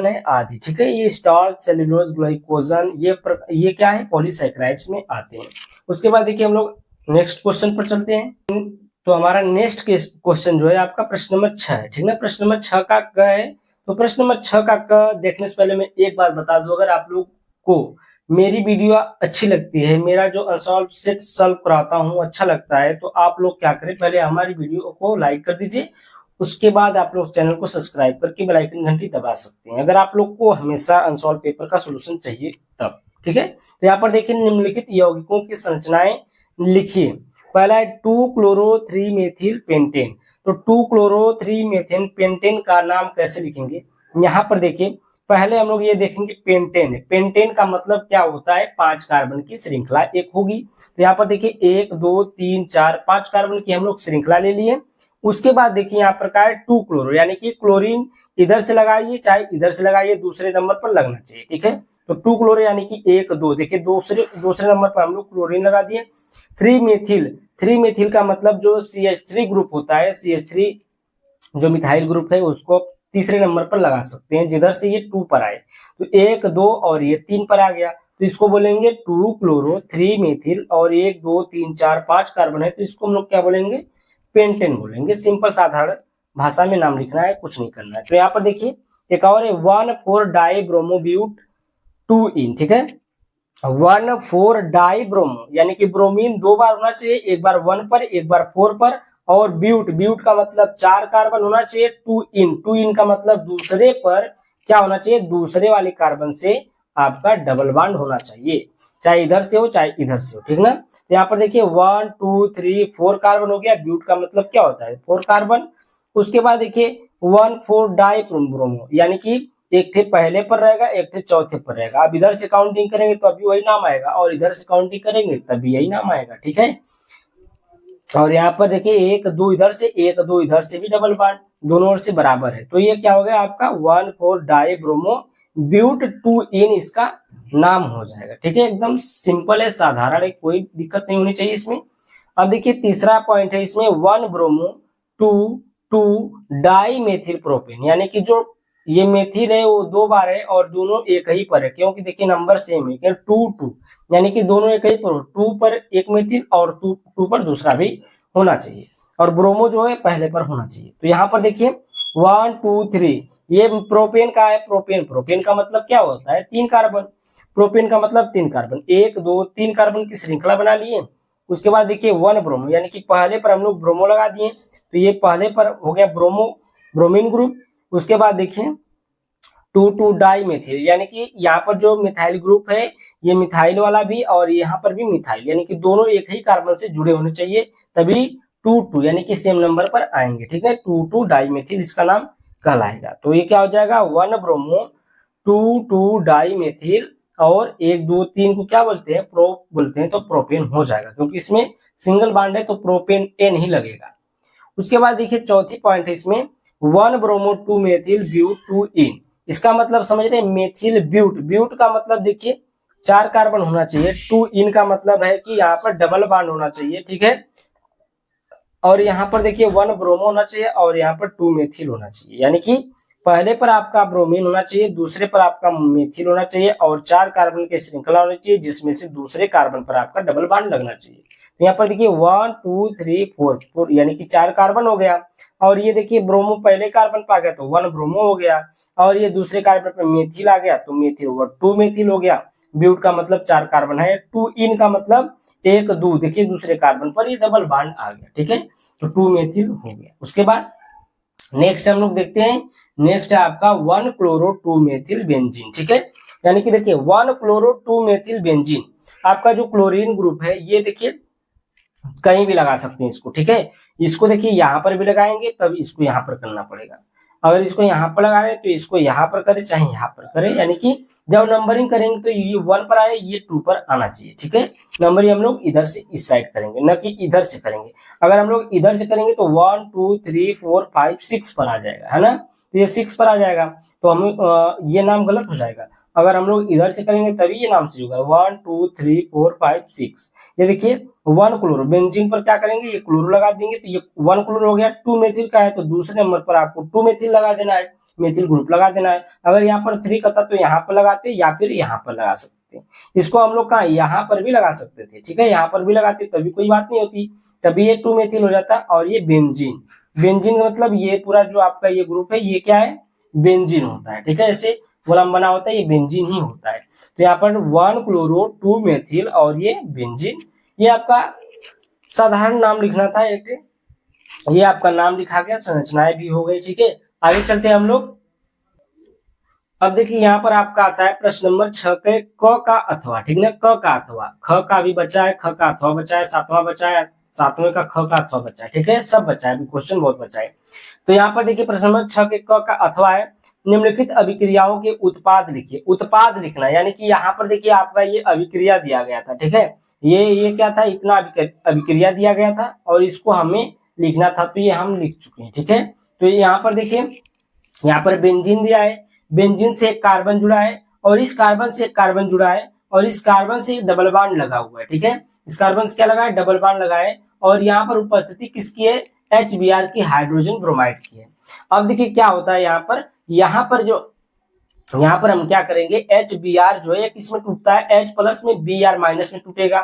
है आदि। ठीक है, ये स्टार्च, सेल्यूलोज, ग्लाइकोजन ये क्या है, पॉलीसैकेराइड्स में आते हैं। उसके बाद देखिए हम लोग नेक्स्ट क्वेश्चन पर चलते हैं। तो हमारा नेक्स्ट क्वेश्चन जो है आपका प्रश्न नंबर 6 है। ठीक है, प्रश्न नंबर 6 का क है। तो प्रश्न नंबर 6 का क देखने से पहले मैं एक बात बता दूं, अगर आप लोग को मेरी वीडियो अच्छी लगती है, मेरा जो अनसॉल्व सेट सॉल्व कराता हूँ अच्छा लगता है, तो आप लोग क्या करें, पहले हमारी वीडियो को लाइक कर दीजिए, उसके बाद आप लोग चैनल को सब्सक्राइब करके बेल आइकन घंटी दबा सकते हैं, अगर आप लोग को हमेशा अनसॉल्व पेपर का सोल्यूशन चाहिए तब। ठीक है, तो यहाँ पर देखिए निम्नलिखित यौगिकों की संरचनाएं लिखिए। पहला है 2-क्लोरो-3 मेथिल पेंटेन। तो 2-क्लोरो-3 मेथिल पेंटेन का नाम कैसे लिखेंगे, यहाँ पर देखिए पहले हम लोग ये देखेंगे पेंटेन है। पेंटेन का मतलब क्या होता है, 5 कार्बन की श्रृंखला एक होगी। तो यहाँ पर देखिए 1 2 3 4 5 कार्बन की हम लोग श्रृंखला ले लिए। उसके बाद देखिए यहाँ पर का है 2 क्लोरो, यानी कि क्लोरीन इधर से लगाइए चाहे इधर से लगाइए, दूसरे नंबर पर लगना चाहिए। ठीक है, तो 2 क्लोरो यानी कि 1 2, देखिए दूसरे नंबर पर हम लोग क्लोरीन लगा दिए। 3 मेथिल का मतलब जो CH3 ग्रुप होता है, CH3 जो मिथाइल ग्रुप है उसको तीसरे नंबर पर लगा सकते हैं, जिधर से ये 2 पर आए, तो 1 2 और ये 3 पर आ गया, तो इसको बोलेंगे 2-क्लोरो-3 मेथिल, और 1 2 3 4 5 कार्बन है, तो इसको हम लोग क्या बोलेंगे, पेंटेन बोलेंगे। सिंपल साधारण भाषा में नाम लिखना है, कुछ नहीं करना है। तो यहाँ पर देखिए एक और है 1,4-डाइब्रोमोब्यूट 2-इन। ठीक है, 1,4-डाइब्रोमो यानी कि ब्रोमीन 2 बार होना चाहिए, एक बार 1 पर एक बार 4 पर, और ब्यूट का मतलब 4 कार्बन होना चाहिए। 2 इन का मतलब दूसरे पर क्या होना चाहिए, दूसरे वाले कार्बन से आपका डबल बॉन्ड होना चाहिए, चाहे इधर से हो चाहे इधर से हो। ठीक ना, तो यहाँ पर देखिए 1 2 3 4 कार्बन हो गया। ब्यूट का मतलब क्या होता है, 4 कार्बन। उसके बाद देखिए 1,4-डाइब्रोमो यानी कि एक थे पहले पर रहेगा, एक थे चौथे पर रहेगा। अब इधर से काउंटिंग करेंगे तो अभी वही नाम आएगा, और इधर से काउंटिंग करेंगे तभी यही नाम आएगा। ठीक है, और यहाँ पर देखिए 1 2 इधर से 1 2 इधर से भी डबल बॉन्ड, दोनों ओर से बराबर है, तो ये क्या हो गया आपका 1,4-डाइब्रोमो-ब्यूट 2-इन इसका नाम हो जाएगा। ठीक है, एकदम सिंपल है, साधारण है, कोई दिक्कत नहीं होनी चाहिए इसमें। अब देखिए तीसरा पॉइंट है इसमें 1-ब्रोमो-2,2-डाइमेथिल-प्रोपेन, यानी कि जो ये मेथिल है वो 2 बार है और दोनों एक ही पर है, क्योंकि देखिए नंबर सेम है, 2 2 यानी कि दोनों एक ही पर हो, 2 पर एक मेथिल और 2 पर दूसरा भी होना चाहिए, और ब्रोमो जो है पहले पर होना चाहिए। तो यहाँ पर देखिए 1 2 3 ये प्रोपेन का है। प्रोपेन का मतलब क्या होता है, 3 कार्बन। प्रोपेन का मतलब 3 कार्बन, 1 2 3 कार्बन की श्रृंखला बना लिए। उसके बाद देखिए 1 ब्रोमो यानी कि पहले पर हम लोग ब्रोमो लगा दिए, तो ये पहले पर हो गया ब्रोमीन ग्रुप। उसके बाद देखिए 2,2-डाइमेथिल यानी कि यहाँ पर जो मिथाइल ग्रुप है ये मिथाइल वाला भी और यहाँ पर भी मिथाइल, यानी कि दोनों एक ही कार्बन से जुड़े होने चाहिए, तभी 2 यानी कि सेम नंबर पर आएंगे। ठीक है, 2,2-डाइमेथिल इसका नाम कहलाएगा। तो ये क्या हो जाएगा 1 ब्रोमो 2,2-डाइमेथिल, और 1 2 3 को क्या बोलते हैं, बोलते हैं, तो प्रोपेन हो जाएगा, क्योंकि इसमें सिंगल बॉन्ड है तो प्रोपेन एन ही लगेगा। उसके बाद देखिए चौथी पॉइंट है इसमें 1 ब्रोमो 2 मेथिल ब्यूट 2-इन, इसका मतलब समझ रहे हैं, मेथिल ब्यूट का मतलब देखिए 4 कार्बन होना चाहिए। 2-इन का मतलब है कि यहाँ पर डबल बॉन्ड होना चाहिए। ठीक है, और यहाँ पर देखिए 1 ब्रोमो होना चाहिए और यहाँ पर 2 मेथिल होना चाहिए, यानी कि पहले पर आपका ब्रोमीन होना चाहिए, दूसरे पर आपका मेथिल होना चाहिए, और 4 कार्बन की श्रृंखला होनी चाहिए, जिसमें से दूसरे कार्बन पर आपका डबल बॉन्ड लगना चाहिए। तो यहाँ पर देखिए 1 2 3 4 यानी कि 4 कार्बन हो गया, और ये देखिए ब्रोमो पहले कार्बन पर आ गया तो 1 ब्रोमो हो गया, और ये दूसरे कार्बन पर मेथिल आ गया तो मेथिल ओवर 2 मेथिल हो गया। ब्यूट का मतलब 4 कार्बन है, 2-इन का मतलब 1 2, देखिए दूसरे कार्बन पर ये डबल बॉन्ड आ गया। ठीक है, तो 2 मेथिल हो गया। उसके बाद नेक्स्ट हम लोग देखते हैं, नेक्स्ट है आपका 1-क्लोरो-2-मेथिल-बेंजीन। ठीक है, यानी कि देखिए 1-क्लोरो-2-मेथिल-बेंजीन आपका जो क्लोरीन ग्रुप है ये देखिए कहीं भी लगा सकते हैं इसको। ठीक है, इसको देखिए यहाँ पर भी लगाएंगे तब इसको यहाँ पर करना पड़ेगा, अगर इसको यहाँ पर लगा रहे हैं तो इसको यहाँ पर करें चाहे यहाँ पर करें, यानी कि जब नंबरिंग करेंगे तो ये 1 पर आए, ये 2 पर आना चाहिए। ठीक है, नंबरिंग हम लोग इधर से इस साइड करेंगे, न कि इधर से करेंगे। अगर हम लोग इधर से करेंगे तो 1 2 3 4 5 6 पर आ जाएगा, है ना, तो ये 6 पर आ जाएगा, तो हम ये नाम गलत हो जाएगा। अगर हम लोग इधर से करेंगे तभी ये नाम सही होगा, 1 2 3 4 5 6। ये देखिए 1 क्लोरो, बेंजीन पर क्या करेंगे, ये क्लोरो लगा देंगे, तो ये 1 क्लोरो हो गया। 2 मेथिल का है तो दूसरे नंबर पर आपको 2 मेथिल लगा देना है, मेथिल ग्रुप लगा देना है। अगर यहाँ पर 3 का था तो यहाँ पर लगाते या फिर यहाँ पर लगा सकते हैं। इसको हम लोग कहा यहाँ पर भी लगा सकते थे। ठीक है, यहाँ पर भी लगाते तभी कोई बात नहीं होती, तभी ये 2 मेथिल हो जाता। और ये बेंजीन का मतलब ये पूरा जो आपका ये ग्रुप है ये क्या है, बेंजीन होता है। ठीक है, ऐसे वाला में बना होता है, ये बेंजीन ही होता है। तो यहाँ पर 1 क्लोरो 2 मेथिल और ये बेंजीन, ये आपका साधारण नाम लिखना था एक, ये आपका नाम लिखा गया, संरचनाएं भी हो गई। ठीक है, आगे चलते हैं हम लोग। अब देखिए यहाँ पर आपका आता है प्रश्न नंबर 6 पे क का अथवा, ठीक ना, क का अथवा, ख का भी बचा है, ख का अथवा बचा है, सातवां बचा है, सातवें का ख का अथवा बचा है। ठीक है, सब बचा है, क्वेश्चन बहुत बचा है। तो यहाँ पर देखिए प्रश्न नंबर 6 के क का अथवा है, निम्नलिखित अभिक्रियाओं के उत्पाद लिखिए। उत्पाद लिखना यानी कि यहाँ पर देखिए आपका ये अभिक्रिया दिया गया था। ठीक है, ये क्या था, इतना अभिक्रिया दिया गया था और इसको हमें लिखना था, तो ये हम लिख चुके हैं। ठीक है, तो यहाँ पर देखिए, यहाँ पर बेंजीन दिया है, बेंजीन से एक कार्बन जुड़ा है और इस कार्बन से एक कार्बन जुड़ा है और इस कार्बन से डबल बॉन्ड लगा हुआ है। ठीक है, इस कार्बन से क्या लगा है, डबल बॉन्ड लगा है और यहाँ पर उपस्थिति किसकी है, HBr की, हाइड्रोजन ब्रोमाइड की है। अब देखिए क्या होता है यहाँ पर हम क्या करेंगे, HBr जो है किसमें टूटता है, H प्लस में, Br माइनस में टूटेगा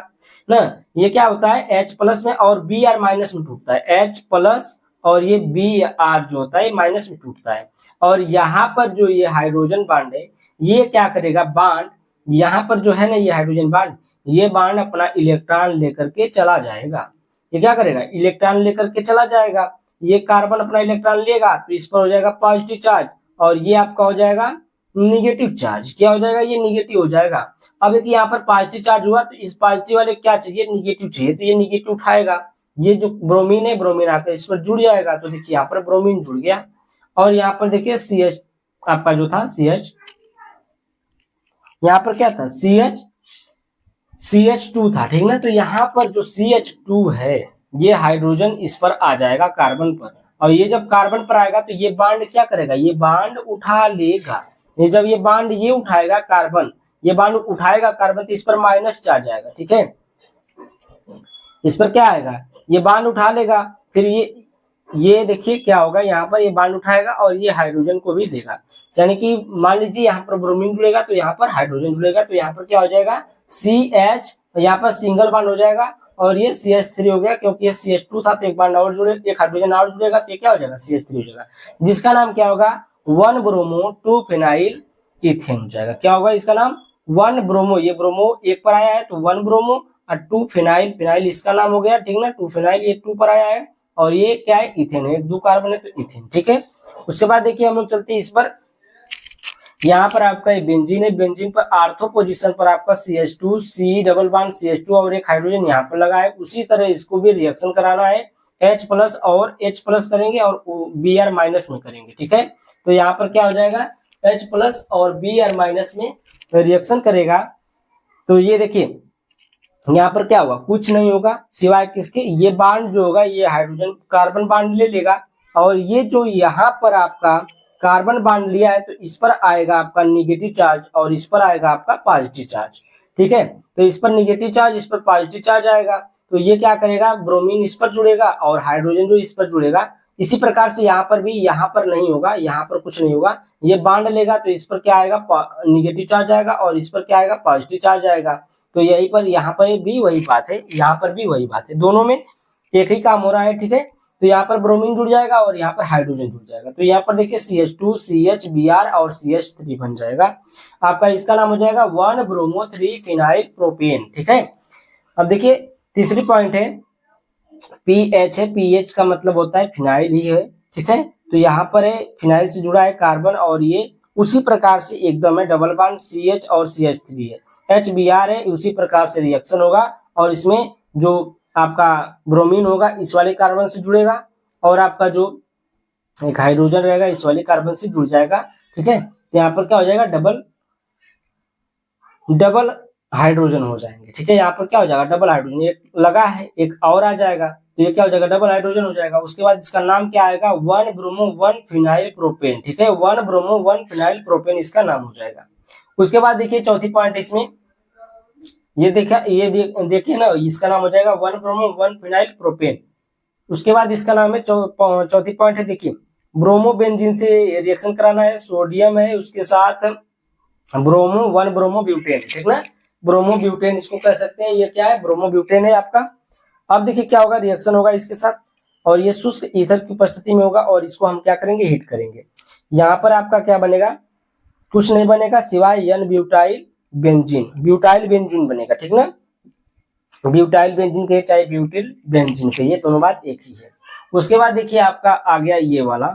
ना। ये क्या होता है, H प्लस में और Br माइनस में टूटता है, H प्लस और ये Br जो होता है माइनस में टूटता है। और यहाँ पर जो ये हाइड्रोजन बांड है, ये क्या करेगा, बांड यहाँ पर जो है ना, ये हाइड्रोजन बांड, ये बांड अपना इलेक्ट्रॉन लेकर के चला जाएगा। ये क्या करेगा, इलेक्ट्रॉन लेकर के चला जाएगा। ये कार्बन अपना इलेक्ट्रॉन लेगा तो इस पर हो जाएगा पॉजिटिव चार्ज और ये आपका हो जाएगा निगेटिव चार्ज। क्या हो जाएगा, ये निगेटिव हो जाएगा। अब देखिए यहाँ पर पॉजिटिव चार्ज हुआ तो इस पॉजिटिव वाले क्या चाहिए, निगेटिव चाहिए, तो ये निगेटिव उठाएगा। ये जो ब्रोमीन है, ब्रोमीन आकर इस पर जुड़ जाएगा, तो देखिए यहाँ पर ब्रोमीन जुड़ गया और यहाँ पर देखिए CH आपका जो था, CH यहाँ पर क्या था, CH2 था। ठीक ना, तो यहाँ पर जो CH2 है, ये हाइड्रोजन इस पर आ जाएगा कार्बन पर, और ये जब कार्बन पर आएगा तो ये बांड क्या करेगा, ये बांड उठा लेगा। ये जब ये बांड ये उठाएगा कार्बन, ये बांड उठाएगा कार्बन, तो इस पर माइनस चार्ज आएगा। ठीक है, इस पर क्या आएगा, ये बांड उठा लेगा, फिर ये देखिए क्या होगा, यहाँ पर ये बांड उठाएगा और ये हाइड्रोजन को भी देगा। यानी कि मान लीजिए यहाँ पर ब्रोमीन जुड़ेगा तो यहाँ पर हाइड्रोजन जुड़ेगा, तो यहाँ पर क्या हो जाएगा, CH, यहाँ पर सिंगल बांड हो जाएगा और ये CH3 हो गया, क्योंकि ये CH2 था तो एक बांड और जुड़े, एक हाइड्रोजन और जुड़ेगा, तो ये क्या हो जाएगा, CH3 हो जाएगा, जिसका नाम क्या होगा, 1 ब्रोमो 2 फिनाइल इथेन हो जाएगा। क्या होगा इसका नाम, 1 ब्रोमो, ये ब्रोमो एक पर आया है तो 1 ब्रोमो और 2 फिनाइल, फिनाइल इसका नाम हो गया। ठीक ना, 2 फिनाइल, ये 2 पर आया है और ये क्या है, इथेन है, 2 कार्बन है तो इथेन। ठीक है, उसके बाद देखिए हम लोग चलते हैं इस पर, यहाँ पर आपका बेंजीन है, बेंजीन पर आर्थो पोजीशन पर आपका CH2, C double bond CH2 और एक हाइड्रोजन यहाँ पर लगा है। उसी तरह इसको भी रिएक्शन कराना है, H प्लस और H प्लस करेंगे और Br माइनस में करेंगे। ठीक है, तो यहाँ पर क्या हो जाएगा, H प्लस और Br माइनस में रिएक्शन करेगा, तो ये देखिए यहाँ पर क्या होगा, कुछ नहीं होगा सिवाय किसके, ये बांड जो होगा ये हाइड्रोजन कार्बन बांड ले लेगा और ये जो यहाँ पर आपका कार्बन बांड लिया है तो इस पर आएगा आपका निगेटिव चार्ज और इस पर आएगा आपका पॉजिटिव चार्ज। ठीक है, तो इस पर निगेटिव चार्ज, इस पर पॉजिटिव चार्ज आएगा, तो ये क्या करेगा, ब्रोमीन इस पर जुड़ेगा और हाइड्रोजन जो इस पर जुड़ेगा। इसी प्रकार से यहाँ पर भी, यहाँ पर नहीं होगा, यहाँ पर कुछ नहीं होगा, ये बांड लेगा तो इस पर क्या आएगा, निगेटिव चार्ज आएगा और इस पर क्या आएगा, पॉजिटिव चार्ज आएगा। तो यहीं पर, यहाँ पर भी वही बात है, यहाँ पर भी वही बात है, दोनों में एक ही काम हो रहा है। ठीक है, तो यहाँ पर ब्रोमीन जुड़ जाएगा और यहाँ पर हाइड्रोजन जुड़ जाएगा, तो यहाँ पर देखिए CH2, CH, Br और CH3 बन जाएगा आपका, इसका नाम हो जाएगा 1 ब्रोमो 3 फिनाइल प्रोपेन। ठीक है, अब देखिए तीसरी पॉइंट है PH है, PH का मतलब होता है फिनाइल ही है। ठीक है, तो यहाँ पर है फिनाइल से जुड़ा है कार्बन और ये उसी प्रकार से एकदम है, डबल बॉन्ड CH और CH3 है, HBr है, उसी प्रकार से रिएक्शन होगा और इसमें जो आपका ब्रोमीन होगा इस वाले कार्बन से जुड़ेगा और आपका जो एक हाइड्रोजन रहेगा इस वाले कार्बन से जुड़ जाएगा। ठीक है, तो यहाँ पर क्या हो जाएगा, डबल हाइड्रोजन हो जाएंगे। ठीक है, यहाँ पर क्या हो जाएगा, डबल हाइड्रोजन, एक लगा है एक और आ जाएगा तो ये क्या हो जाएगा, डबल हाइड्रोजन हो जाएगा। उसके बाद इसका नाम क्या आएगा, 1 ब्रोमो 1 फिनाइल प्रोपेन। ठीक है, 1 ब्रोमो 1 फिनाइल प्रोपेन इसका नाम हो जाएगा। उसके बाद देखिए चौथी पॉइंट इसमें, ये देखिए ना, इसका नाम हो जाएगा 1 ब्रोमो 1 फिनाइल प्रोपेन। उसके बाद इसका नाम है चौथी पॉइंट है, देखिए ब्रोमो बेंजीन से रिएक्शन कराना है, सोडियम है, उसके साथ ब्रोमो 1 ब्रोमो ब्यूटेन। ठीक ना, ब्रोमो ब्यूटेन इसको कह सकते हैं, ये क्या है, ब्रोमो ब्यूटेन है आपका। अब देखिए क्या होगा, रिएक्शन होगा इसके साथ और ये शुष्क ईथर की उपस्थिति में होगा और इसको हम क्या करेंगे, हीट करेंगे। यहाँ पर आपका क्या बनेगा, कुछ नहीं बनेगा सिवाय n butyl benzene, butyl benzene बनेगा, ठीक ना। ब्यूटाइल बेंजीन कहिए चाहे ब्यूटिल बेंजीन कहिए, दोनों बात एक ही है। उसके बाद देखिए आपका आ गया ये वाला,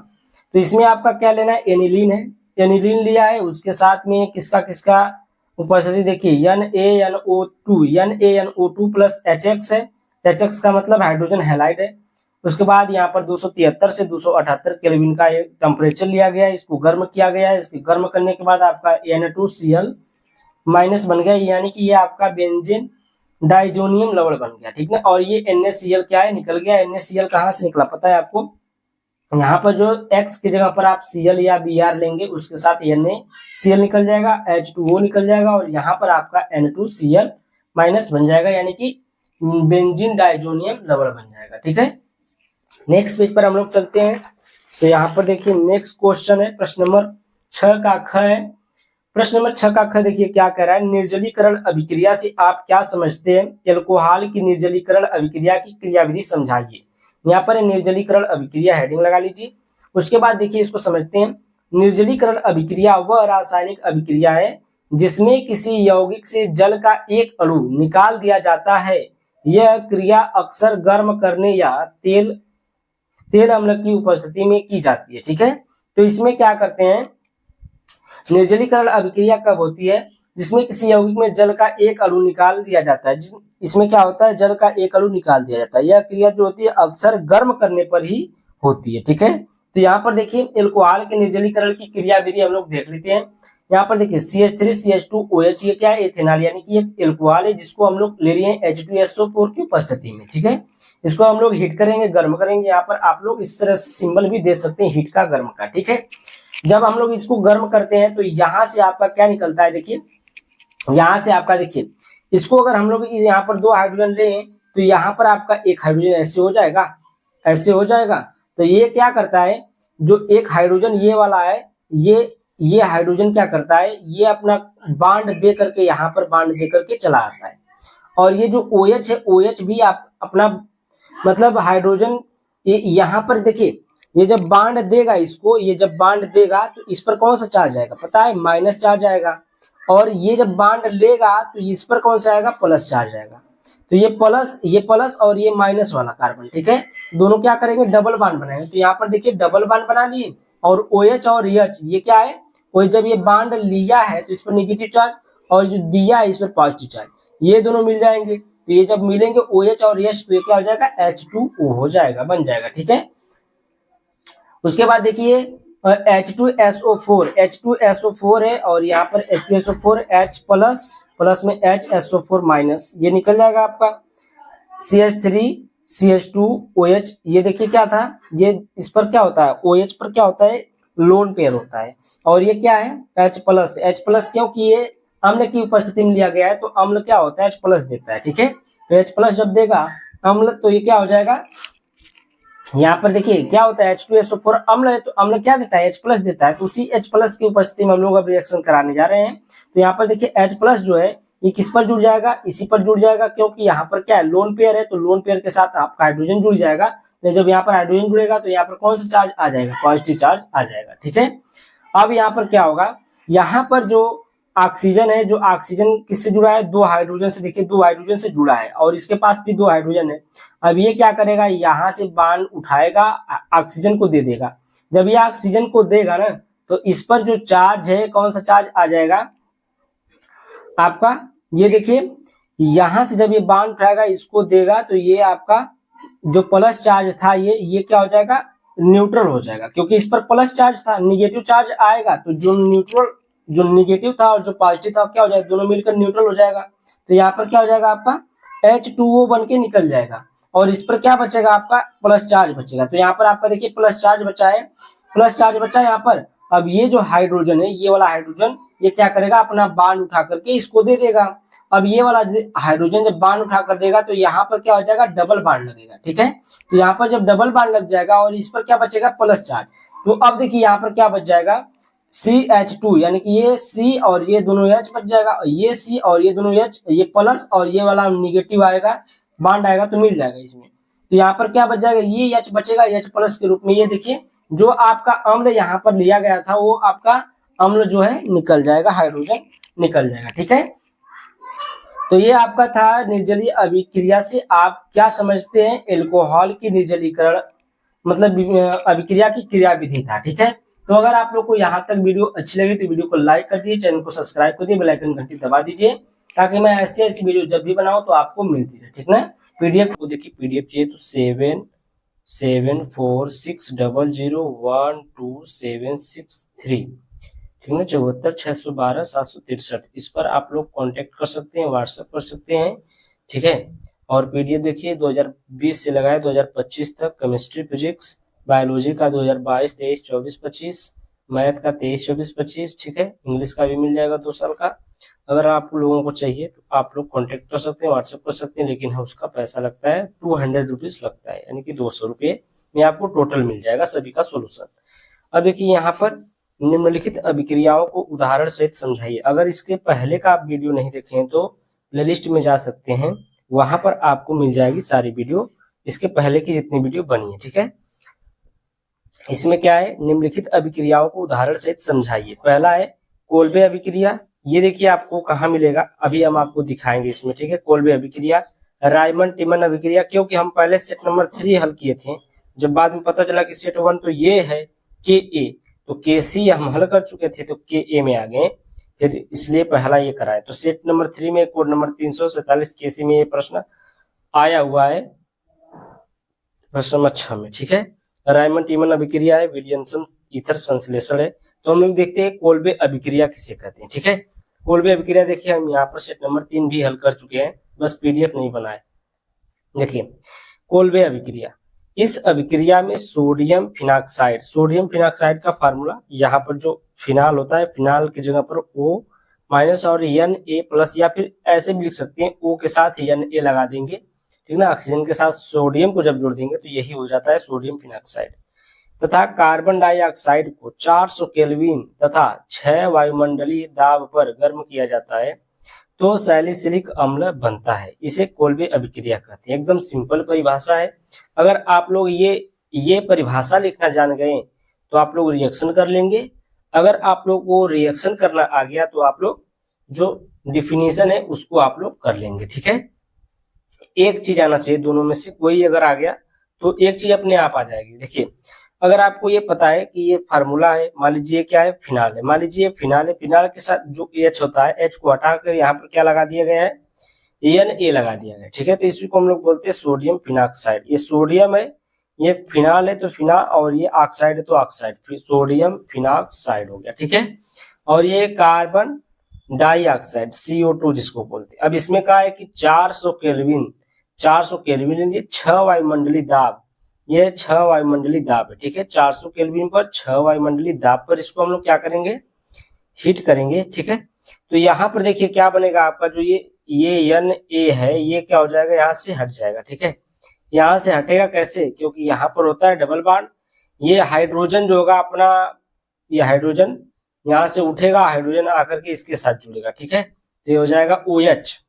तो इसमें आपका क्या लेना है, एनिलीन है, एनिलीन लिया है, उसके साथ में किसका किसका उपस्थिति देखिए NaNO2 प्लस HX है, HX का मतलब हाइड्रोजन हैलाइड है। उसके बाद यहाँ पर 273 से 278 केल्विन का एक टेम्परेचर लिया गया है, इसको गर्म किया गया है। इसके गर्म करने के बाद आपका Na2Cl माइनस बन गया, यानी कि ये आपका बेंजीन डाइजोनियम लवण बन गया, ठीक है। और ये NaCl क्या है, निकल गया। NaCl कहाँ से निकला पता है आपको, यहाँ पर जो X की जगह पर आप Cl या Br लेंगे उसके साथ NaCl निकल जाएगा, H2O निकल जाएगा और यहाँ पर आपका Na2Cl माइनस बन जाएगा, यानी कि बेंजीन डाइजोनियम लवण बन जाएगा, ठीक है। नेक्स्ट पेज पर हम लोग चलते हैं, तो यहाँ पर देखिए नेक्स्ट क्वेश्चन है प्रश्न नंबर 6 का ख है। प्रश्न नंबर 6 का ख देखिए क्या कह रहा है, निर्जलीकरण अभिक्रिया से आप क्या समझते हैं, एल्कोहल की निर्जलीकरण अभिक्रिया की क्रियाविधि समझाइए। यहाँ पर निर्जलीकरण अभिक्रिया हेडिंग लगा लीजिए। उसके बाद देखिए इसको समझते हैं। निर्जलीकरण अभिक्रिया वह रासायनिक अभिक्रिया है जिसमें किसी यौगिक से जल का एक अणु निकाल दिया जाता है। यह क्रिया अक्सर गर्म करने या तेल अम्ल की उपस्थिति में की जाती है, ठीक है। तो इसमें क्या करते हैं, निर्जलीकरण अभिक्रिया कब होती है, जिसमें किसी यौगिक में जल का एक अणु निकाल दिया जाता है। इसमें क्या होता है, जल का एक अणु निकाल दिया जाता है। यह क्रिया जो होती है अक्सर गर्म करने पर ही होती है, ठीक है। तो यहाँ पर देखिए एल्कोहल के निर्जलीकरण की क्रियाविधि हम लोग देख लेते हैं। यहाँ पर देखिए CH3CH2OH ये क्या है, एथेनॉल, यानी कि एक एल्कोहल है जिसको हम लोग ले लिए हैं H2SO4 की उपस्थिति में, ठीक है। इसको हम लोग हीट करेंगे, गर्म करेंगे। यहाँ पर आप लोग इस तरह से सिंबल भी दे सकते हैं हीट का, गर्म का, ठीक है। जब हम लोग इसको गर्म करते हैं तो यहाँ से आपका क्या निकलता है, देखिए यहाँ से आपका देखिए इसको अगर हम लोग यहाँ पर 2 हाइड्रोजन लें तो यहाँ पर आपका एक हाइड्रोजन ऐसे हो जाएगा, ऐसे हो जाएगा। तो ये क्या करता है, जो एक हाइड्रोजन ये वाला है, ये हाइड्रोजन क्या करता है, ये अपना बांड दे करके यहाँ पर बांड दे करके चला आता है। और ये जो OH है, OH भी आप अपना मतलब हाइड्रोजन ये यहाँ पर देखिए, ये जब बांड देगा इसको, ये जब बांड देगा तो इस पर कौन सा चार्ज आएगा पता है, माइनस चार्ज आएगा। और ये जब बांड लेगा तो इस पर कौन सा आएगा, प्लस चार्ज आएगा। तो ये प्लस और ये माइनस वाला कार्बन, ठीक है, दोनों क्या करेंगे, डबल बांड बनाएंगे। तो यहाँ पर देखिए डबल बांड बना लिए। और OH और H ये क्या है, कोई जब ये बांड लिया है तो इस पर नेगेटिव चार्ज और जो दिया है इस पर पॉजिटिव चार्ज, ये दोनों मिल जाएंगे। तो ये जब मिलेंगे OH और H तो ये क्या हो जाएगा, H2O हो जाएगा, बन जाएगा, ठीक है। उसके बाद देखिए H2SO4 है और यहाँ पर H2SO4 H प्लस में HSO4 माइनस, ये निकल जाएगा आपका CH3CH2OH। ये देखिए क्या था, ये इस पर क्या होता है, OH पर क्या होता है, लोन पेयर होता है। और ये क्या है, H प्लस क्योंकि ये अम्ल की उपस्थिति में लिया गया है तो अम्ल क्या होता है, H प्लस देता है, ठीक है। तो H प्लस जब देगा अम्ल तो ये क्या हो जाएगा, यहाँ पर देखिए क्या होता है, H2SO4 अम्ल है तो अम्ल क्या देता है, H प्लस देता है। तो उसी H प्लस की उपस्थिति में हम लोग अब रिएक्शन कराने जा रहे हैं। तो यहाँ पर देखिए H प्लस जो है ये किस पर जुड़ जाएगा, इसी पर जुड़ जाएगा, क्योंकि यहाँ पर क्या है, लोन पेयर है तो लोन पेयर के साथ आपका हाइड्रोजन जुड़ जाएगा। तो जब यहाँ पर हाइड्रोजन जुड़ेगा तो यहाँ पर कौन सा चार्ज आ जाएगा, पॉजिटिव चार्ज आ जाएगा, ठीक है। अब यहाँ पर क्या होगा, यहाँ पर जो ऑक्सीजन है, जो ऑक्सीजन किससे जुड़ा है, 2 हाइड्रोजन से, देखिए 2 हाइड्रोजन से जुड़ा है और इसके पास भी 2 हाइड्रोजन है। अब ये क्या करेगा, यहाँ से बांड उठाएगा, ऑक्सीजन को दे देगा। जब ये ऑक्सीजन को देगा ना तो इस पर जो चार्ज है, कौन सा चार्ज आ जाएगा आपका, ये देखिए यहाँ से जब ये बांड उठाएगा इसको देगा तो ये आपका जो प्लस चार्ज था ये क्या हो जाएगा, न्यूट्रल हो जाएगा, क्योंकि इस पर प्लस चार्ज था। निगेटिव चार्ज आएगा तो जो निगेटिव था और जो पॉजिटिव था क्या हो जाएगा, दोनों मिलकर न्यूट्रल हो जाएगा। तो यहाँ पर क्या हो जाएगा आपका H2O बन के निकल जाएगा और इस पर क्या बचेगा, आपका प्लस चार्ज बचेगा। तो यहाँ पर आपका देखिए प्लस चार्ज बचा है, प्लस चार्ज बचा है यहाँ पर। अब ये जो हाइड्रोजन है, ये वाला हाइड्रोजन ये क्या करेगा, अपना बांड उठा करके इसको दे देगा। अब ये वाला हाइड्रोजन जब बांड उठा कर देगा तो यहाँ पर क्या हो जाएगा, डबल बांड लगेगा, ठीक है। तो यहाँ पर जब डबल बांड लग जाएगा और इस पर क्या बचेगा, प्लस चार्ज। तो अब देखिए यहाँ पर क्या बच जाएगा, CH2, यानी कि ये C और ये दोनों H बच जाएगा, ये C और ये दोनों H, ये प्लस और ये वाला निगेटिव आएगा, बांड आएगा तो मिल जाएगा इसमें। तो यहाँ पर क्या बच जाएगा, ये H बचेगा H प्लस के रूप में। ये देखिए जो आपका अम्ल यहाँ पर लिया गया था वो आपका अम्ल जो है निकल जाएगा, हाइड्रोजन निकल जाएगा। ठीक है, तो ये आपका था निर्जलीय अभिक्रिया से आप क्या समझते हैं, एल्कोहल की निर्जलीकरण मतलब अभिक्रिया की क्रिया विधि था। ठीक है, तो अगर आप लोग को यहाँ तक वीडियो अच्छी लगी तो वीडियो को लाइक कर दीजिए, चैनल को सब्सक्राइब कर दीजिए, बेल आइकन घंटी दबा दीजिए ताकि मैं ऐसी ऐसी वीडियो जब भी बनाऊं तो आपको मिलती रहे। ठीक ना, पीडीएफ को देखिए, पीडीएफ चाहिए तो 7746001273, ठीक है, 74612763, इस पर आप लोग कांटेक्ट कर सकते हैं, व्हाट्सएप कर सकते हैं। ठीक है, और पीडीएफ देखिए 2020 से लगाए 2025 तक, केमिस्ट्री, फिजिक्स, बायोलॉजी का 2022, 23, 24, 25, मैथ का 23, 24, 25। ठीक है, इंग्लिश का भी मिल जाएगा 2 साल का। अगर आप लोगों को चाहिए तो आप लोग कांटेक्ट कर सकते हैं, व्हाट्सएप कर सकते हैं, लेकिन उसका पैसा लगता है 200 रुपीज लगता है, यानी कि 200 रुपये में आपको टोटल मिल जाएगा सभी का सोल्यूशन। अब देखिए यहाँ पर निम्नलिखित अभिक्रियाओं को उदाहरण सहित समझाइए। अगर इसके पहले का आप वीडियो नहीं देखे हैं तो प्लेलिस्ट में जा सकते हैं, वहां पर आपको मिल जाएगी सारी वीडियो, इसके पहले की जितनी वीडियो बनी है। ठीक है, इसमें क्या है, निम्नलिखित अभिक्रियाओं को उदाहरण सहित समझाइए। पहला है कोल्बे अभिक्रिया, ये देखिए आपको कहाँ मिलेगा, अभी हम आपको दिखाएंगे इसमें। ठीक है, कोल्बे अभिक्रिया, रायमंड टिमन अभिक्रिया, क्योंकि हम पहले सेट नंबर 3 हल किए थे, जब बाद में पता चला कि सेट 1 तो ये है के ए, तो के सी हम हल कर चुके थे तो के ए में आ गए, फिर इसलिए पहला ये कराए। तो सेट नंबर 3 में कोड नंबर 347 के सी में ये प्रश्न आया हुआ है, प्रश्न नंबर 6 में। ठीक है, रायमंड टिमन अभिक्रिया है, विलियमसन ईथर संश्लेषण है। तो हम लोग देखते हैं कोल्बे अभिक्रिया किसे कहते हैं। ठीक है, कोल्बे अभिक्रिया देखिए हम यहाँ पर सेट नंबर 3 भी हल कर चुके हैं, बस पीडीएफ नहीं बनाए। देखिए कोल्बे अभिक्रिया, इस अभिक्रिया में सोडियम फिनाक्साइड का फार्मूला, यहाँ पर जो फिनाल होता है, फिनाल की जगह पर O- और Na+, या फिर ऐसे भी लिख सकते हैं O के साथ Na लगा देंगे। ठीक ना, ऑक्सीजन के साथ सोडियम को जब जोड़ देंगे तो यही हो जाता है सोडियम फिनाक्साइड। तथा कार्बन डाइऑक्साइड को 400 केल्विन तथा 6 वायुमंडलीय दाब पर गर्म किया जाता है तो सैलिसिलिक अम्ल बनता है, इसे कोल्बे अभिक्रिया कहते हैं। एकदम सिंपल परिभाषा है, अगर आप लोग ये परिभाषा लिखना जान गए तो आप लोग रिएक्शन कर लेंगे। अगर आप लोग को रिएक्शन करना आ गया तो आप लोग जो डिफिनीशन है उसको आप लोग कर लेंगे। ठीक है, एक चीज आना चाहिए, दोनों में से कोई अगर आ गया तो एक चीज अपने आप आ जाएगी। देखिए अगर आपको ये पता है कि ये फार्मूला है, मान लीजिए क्या है, फिनाल है, मान लीजिए फिनाल है, फिनाल के साथ जो H होता है, H को हटाकर यहाँ पर क्या लगा दिया गया है, Na लगा दिया गया है। ठीक है, तो इसी को हम लोग बोलते हैं सोडियम फिनाक्साइड। ये सोडियम है, ये फिनाल है तो फिनाल, और ये ऑक्साइड है तो ऑक्साइड, फिर सोडियम फिनाक्साइड हो गया। ठीक है, और ये कार्बन डाइऑक्साइड CO2 जिसको बोलते हैं। अब इसमें कहा है कि 400 केल्विन 6 वायुमंडलीय दाब, ये 6 वायुमंडलीय दाब है। ठीक है, 400 केल्विन पर 6 वायुमंडलीय दाब पर इसको हम लोग क्या करेंगे, हीट करेंगे। ठीक है, तो यहाँ पर देखिए क्या बनेगा आपका, जो ये Na है, ये क्या हो जाएगा, यहाँ से हट जाएगा। ठीक है, यहाँ से हटेगा कैसे, क्योंकि यहाँ पर होता है डबल बॉन्ड, ये हाइड्रोजन जो होगा अपना, ये हाइड्रोजन यहाँ से उठेगा, हाइड्रोजन आकर के इसके साथ जुड़ेगा। ठीक है, तो ये हो जाएगा OH,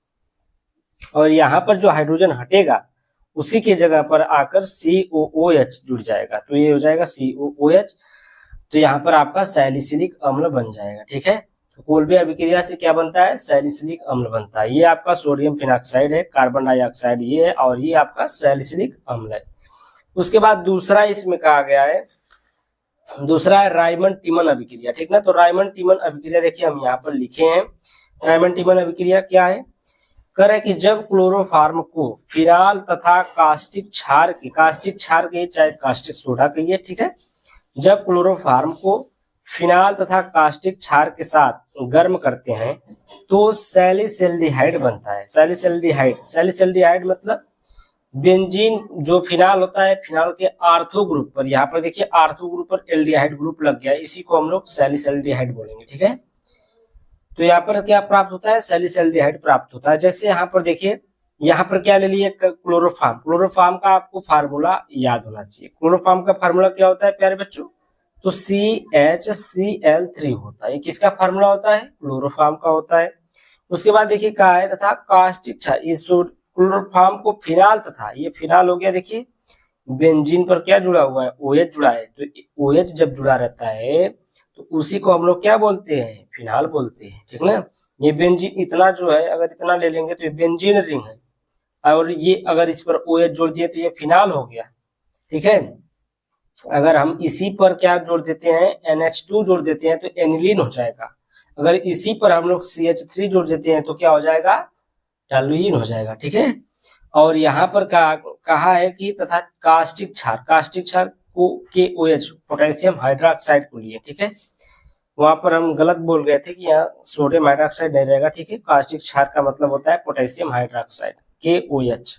और यहाँ पर जो हाइड्रोजन हटेगा उसी के जगह पर आकर COOH जुड़ जाएगा, तो ये हो जाएगा COOH, तो यहाँ पर आपका सैलिसिलिक अम्ल बन जाएगा। ठीक है, तो कोल्बे अभिक्रिया से क्या बनता है, सैलिसिलिक अम्ल बनता है। ये आपका सोडियम फिनाक्साइड है, कार्बन डाइऑक्साइड ये है, और ये आपका सैलिसिलिक अम्ल है। उसके बाद दूसरा इसमें कहा गया है, दूसरा है रायमंड टिमन अभिक्रिया। ठीक ना, तो रायमंड टिमन अभिक्रिया देखिए हम यहाँ पर लिखे हैं। रायमंड टिमन अभिक्रिया क्या है, करे कि जब क्लोरोफार्म को फिनाल तथा कास्टिक क्षार के चाहे कास्टिक सोडा कहिए, ठीक है, जब क्लोरोफार्म को फिनाल तथा कास्टिक क्षार के साथ गर्म करते हैं तो सैलिसल्डिहाइड बनता है। सैलिसल्डिहाइड मतलब बेंजीन, जो फिनाल होता है, फिनाल के आर्थो ग्रुप पर, यहाँ पर देखिए आर्थो ग्रुप पर एल्डिहाइड ग्रुप लग गया, इसी को हम लोग सैलिसल्डिहाइड बोलेंगे। ठीक है, तो यहाँ पर क्या प्राप्त होता है, सैलिसल्डिहाइड प्राप्त होता है। जैसे यहाँ पर देखिए, यहाँ पर क्या ले लिए, क्लोरोफार्म का आपको फार्मूला याद होना चाहिए। क्लोरोफार्म का फार्मूला क्या होता है प्यारे बच्चों, तो CHCl3 होता है। ये किसका फार्मूला होता है, क्लोरोफार्म का होता है। उसके बाद देखिए कहा है तथा कास्टिक क्षार, ये क्लोरोफार्म को फिनाल तथा, ये फिनाल हो गया, देखिए बेंजीन पर क्या जुड़ा हुआ है, OH जुड़ा है, तो OH जब जुड़ा रहता है तो उसी को हम लोग क्या बोलते हैं, फिनाल बोलते हैं, ठीक ना। ये बेंजीन इतना जो है, अगर इतना ले लेंगे तो ये बेंजीन रिंग है, और ये अगर इस पर OH जोड़ दिए तो ये फिनाल हो गया, ठीक है। अगर हम इसी पर क्या जोड़ देते हैं, NH2 जोड़ देते हैं तो एनिलीन हो जाएगा। अगर इसी पर हम लोग CH3 जोड़ देते हैं तो क्या हो जाएगा, टॉलुइन हो जाएगा, ठीक है। और यहाँ पर कहा है कि तथा कास्टिक क्षार को KOH पोटेशियम हाइड्रोक्साइड को लिए, ठीक है। वहां पर हम गलत बोल गए थे कि यहाँ सोडियम हाइड्रोक्साइड नहीं रहेगा, ठीक है। कास्टिक क्षार का मतलब होता है पोटेशियम हाइड्रोक्साइड KOH।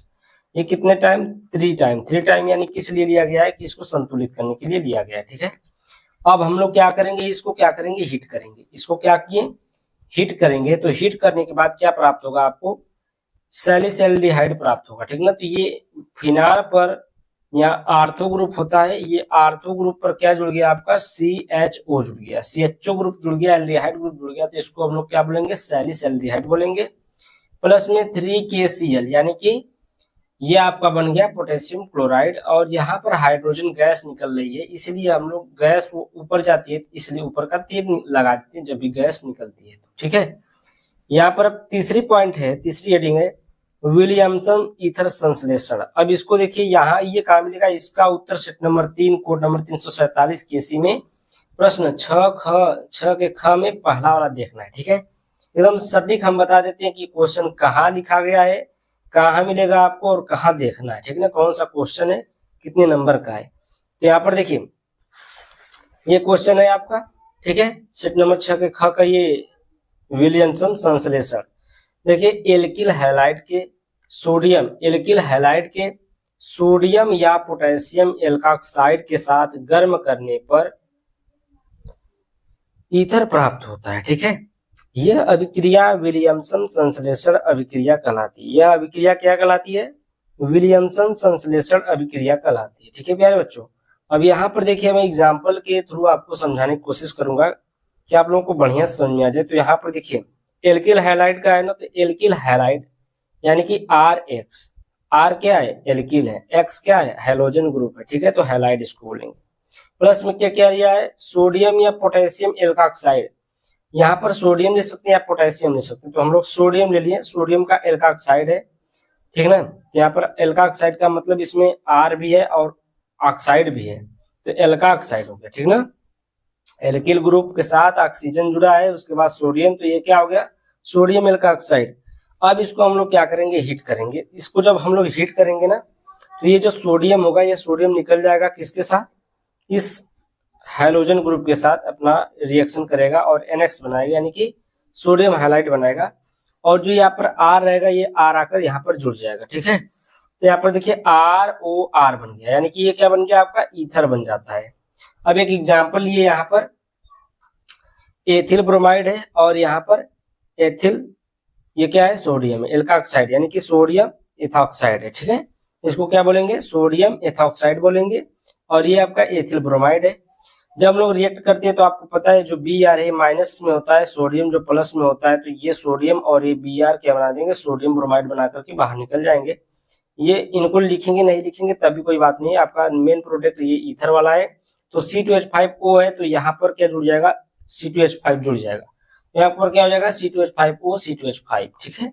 ये कितने टाइम, 3 टाइम यानी किस लिए लिया गया है कि इसको संतुलित करने के लिए लिया गया है, ठीक है। अब हम लोग क्या करेंगे, इसको क्या करेंगे, हीट करेंगे। इसको क्या किए, हीट करेंगे। तो हीट करने के बाद क्या प्राप्त होगा आपको, सैलिसैल्डिहाइड प्राप्त होगा, ठीक ना। तो ये फिनाल पर यहाँ आर्थो ग्रुप होता है, ये आर्थो ग्रुप पर क्या जुड़ गया आपका, CHO जुड़ गया, CHO ग्रुप जुड़ गया, एल्डिहाइड ग्रुप जुड़ गया, तो इसको हम लोग क्या बोलेंगे, सैलिसैल्डिहाइड बोलेंगे। प्लस में 3KCl यानी कि ये आपका बन गया पोटेशियम क्लोराइड। और यहाँ पर हाइड्रोजन गैस निकल रही है, इसलिए हम लोग गैस ऊपर जाती है इसलिए ऊपर का तीर लगा देते हैं जब भी गैस निकलती है, ठीक है। यहाँ पर अब तीसरी पॉइंट है, तीसरी हेडिंग है विलियमसन ईथर संश्लेषण। अब इसको देखिए, यहाँ ये कहा मिलेगा, इसका उत्तर सेट नंबर 3 कोड नंबर 347 केसी में प्रश्न 6 के ख में पहला वाला देखना है, ठीक है। एकदम सटीक हम बता देते हैं कि क्वेश्चन कहाँ लिखा गया है, कहाँ मिलेगा आपको और कहाँ देखना है, ठीक है ना, कौन सा क्वेश्चन है, कितने नंबर का है। तो यहाँ पर देखिए ये क्वेश्चन है आपका, ठीक है, सेट नंबर 6 के ख का ये विलियमसन संश्लेषण। देखिए एल्किल हैलाइड के सोडियम या पोटेशियम एल्काक्साइड के साथ गर्म करने पर ईथर प्राप्त होता है, ठीक है। यह अभिक्रिया विलियमसन संश्लेषण अभिक्रिया कहलाती है। यह अभिक्रिया क्या कहलाती है, विलियमसन संश्लेषण अभिक्रिया कहलाती है, ठीक है प्यारे बच्चों। अब यहाँ पर देखिए मैं एग्जाम्पल के थ्रू आपको समझाने की कोशिश करूंगा कि आप लोगों को बढ़िया समझ में आ जाए। तो यहाँ पर देखिए एल्किल हैलाइड का है ना, तो एल्किल हैलाइड यानी कि RX, R क्या है, एल्किल है, X क्या है, हैलोजन ग्रुप है, ठीक है, तो हैलाइड इसको बोलेंगे। प्लस में क्या क्या लिया है, सोडियम या पोटेशियम एल्काक्साइड। यहाँ पर सोडियम ले सकते हैं या पोटेशियम ले सकते हैं, तो हम लोग सोडियम ले लिए, सोडियम का एल्काक्साइड है, ठीक ना। तो यहाँ पर एल्काक्साइड का मतलब इसमें R भी है और ऑक्साइड भी है, तो एल्काक्साइड हो गया, ठीक ना। एल्किल ग्रुप के साथ ऑक्सीजन जुड़ा है, उसके बाद सोडियम, तो ये क्या हो गया, सोडियम एल्काक्साइड। अब इसको हम लोग क्या करेंगे, हीट करेंगे। इसको जब हम लोग हीट करेंगे ना, तो ये जो सोडियम होगा, ये सोडियम निकल जाएगा किसके साथ, इस हाइड्रोजन ग्रुप के साथ अपना रिएक्शन करेगा और NX बनाएगा, यानी कि सोडियम हाइलाइड बनाएगा। और जो यहाँ पर R रहेगा, ये R आकर यहाँ पर जुड़ जाएगा, ठीक है। तो यहाँ पर देखिए ROR बन गया, यानी कि ये क्या बन गया आपका, ईथर बन जाता है। अब एक एग्जाम्पल लिए, यहाँ पर एथिल ब्रोमाइड है और यहाँ पर एथिल, ये क्या है, सोडियम एल्काक्साइड यानी कि सोडियम एथॉक्साइड है, ठीक है। इसको क्या बोलेंगे, सोडियम एथॉक्साइड बोलेंगे। और ये आपका एथिल ब्रोमाइड है। जब हम लोग रिएक्ट करते हैं तो आपको पता है जो Br है माइनस में होता है, सोडियम जो प्लस में होता है, तो ये सोडियम और ये Br क्या बना देंगे, सोडियम ब्रोमाइड बना करके बाहर निकल जाएंगे। ये इनको लिखेंगे नहीं लिखेंगे तभी कोई बात नहीं है, आपका मेन प्रोडक्ट ये ईथर वाला है। तो C2H5O है, तो यहाँ पर क्या जुड़ जाएगा, C2H5 जुड़ जाएगा, यहाँ पर क्या हो जाएगा, C2H5O C2H5, ठीक है।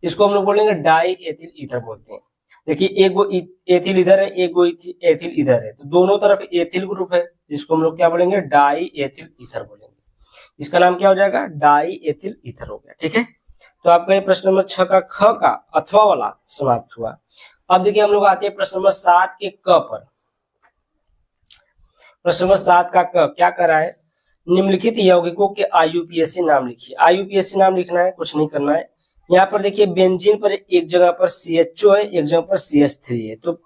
इसको हम लोग बोलेंगे डाई एथिल ईथर बोलते हैं। देखिए एक गो एथिल इधर है, एक गो एथिल इधर है, तो दोनों तरफ एथिल ग्रुप है, जिसको हम लोग क्या बोलेंगे, डाई एथिल ईथर बोलेंगे। इसका नाम क्या हो जाएगा, डाई एथिल ईथर हो गया, ठीक है। तो आपका ये प्रश्न नंबर 6 का ख का अथवा वाला समाप्त हुआ। अब देखिए हम लोग आते हैं प्रश्न नंबर 7 के क पर। प्रश्न नंबर 7 का क क्या कर रहा है, निम्नलिखित यौगिकों के IUPAC नाम लिखिए। IUPAC नाम लिखना है, कुछ नहीं करना है। यहाँ पर देखिए बेंजीन पर एक जगह पर CHO है, एक जगह पर CH3 है, तो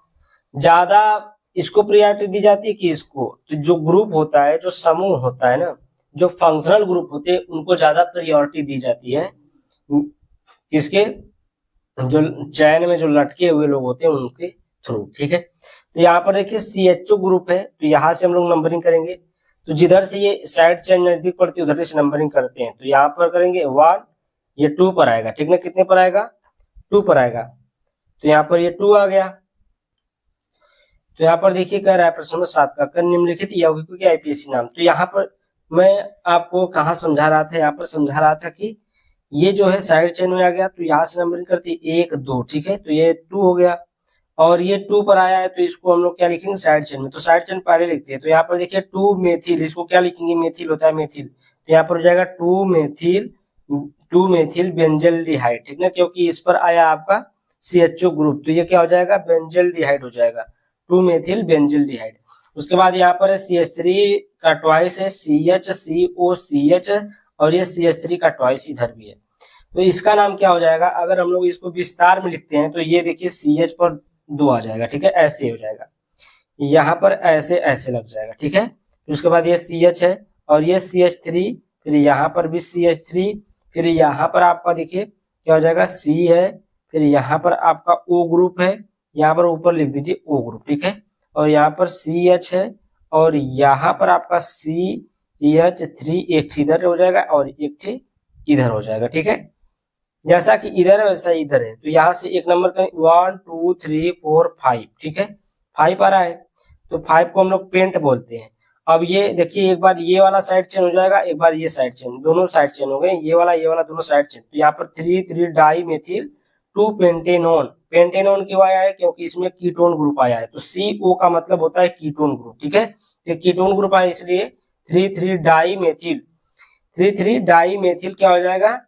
ज्यादा इसको प्रायोरिटी दी जाती है कि इसको, तो जो ग्रुप होता है, जो समूह होता है ना, जो फंक्शनल ग्रुप होते हैं उनको ज्यादा प्रायोरिटी दी जाती है, किसके, जो चैन में जो लटके हुए लोग होते हैं उनके थ्रू, ठीक है। तो यहाँ पर देखिए CHO ग्रुप है, तो यहाँ से हम लोग नंबरिंग करेंगे। तो जिधर से ये साइड चैन नजदीक पड़ती है उधर से नंबरिंग करते हैं। तो यहाँ पर करेंगे 1, ये 2 पर आएगा, ठीक ना, कितने पर आएगा, 2 पर आएगा। तो यहाँ पर ये 2 आ गया। तो यहाँ पर देखिए कह रहा है प्रश्न नंबर 7 का निम्नलिखित यौगिकों के IUPAC नाम। तो यहाँ पर मैं आपको कहाँ समझा रहा था, यहाँ पर समझा रहा था कि ये जो है साइड चेन में आ गया तो यहाँ से नंबरिंग करती है 1 2, ठीक है, तो ये 2 हो गया और ये 2 पर आया है तो इसको हम लोग क्या लिखेंगे साइड चेन में, तो साइड चेन पहले लिखते हैं। तो यहाँ पर देखिए 2 मेथिल, इसको क्या लिखेंगे, मेथिल होता है मेथिल, तो यहाँ पर हो जाएगा 2 मेथिल बेंजल्डिहाइड, ठीक है, क्योंकि इस पर आया आपका CHO ग्रुप, तो ये क्या हो जाएगा बेंजल्डिहाइड हो जाएगा, 2 मेथिल बेंजल्डिहाइड। उसके बाद यहाँ पर CH3 का ट्वाइस है CHCOCH और ये CH3 का ट्वाइस इधर भी है, तो इसका नाम क्या हो जाएगा, अगर हम लोग इसको विस्तार में लिखते हैं तो ये देखिए CH पर 2 आ जाएगा, ठीक है, ऐसे हो जाएगा, यहाँ पर ऐसे ऐसे लग जाएगा, ठीक है। उसके बाद ये CH है और ये CH3, फिर यहाँ पर भी CH3, फिर यहाँ पर आपका देखिए क्या हो जाएगा C है, फिर यहाँ पर आपका O ग्रुप है, यहाँ पर ऊपर लिख दीजिए O ग्रुप, ठीक है, और यहाँ पर CH है और यहाँ पर आपका CH3 एक इधर हो जाएगा और एक इधर हो जाएगा, ठीक है, जैसा कि इधर है वैसा इधर है। तो यहाँ से एक नंबर का 1 2 3 4 5, ठीक है, 5 आ रहा है, तो 5 को हम लोग पेंट बोलते हैं। अब ये देखिए एक बार ये वाला साइड चेन हो जाएगा, एक बार ये साइड चेन, दोनों साइड चेन हो गए, ये वाला दोनों साइड चेन। तो यहाँ पर 3 डाई मेथिल 2 पेंटेनोन, पेंटेनोन क्यों आया है, क्योंकि इसमें कीटोन ग्रुप आया है, तो CO का मतलब होता है कीटोन ग्रुप, ठीक है, तो कीटोन ग्रुप आया इसलिए 3 डाई मेथिल क्या हो जाएगा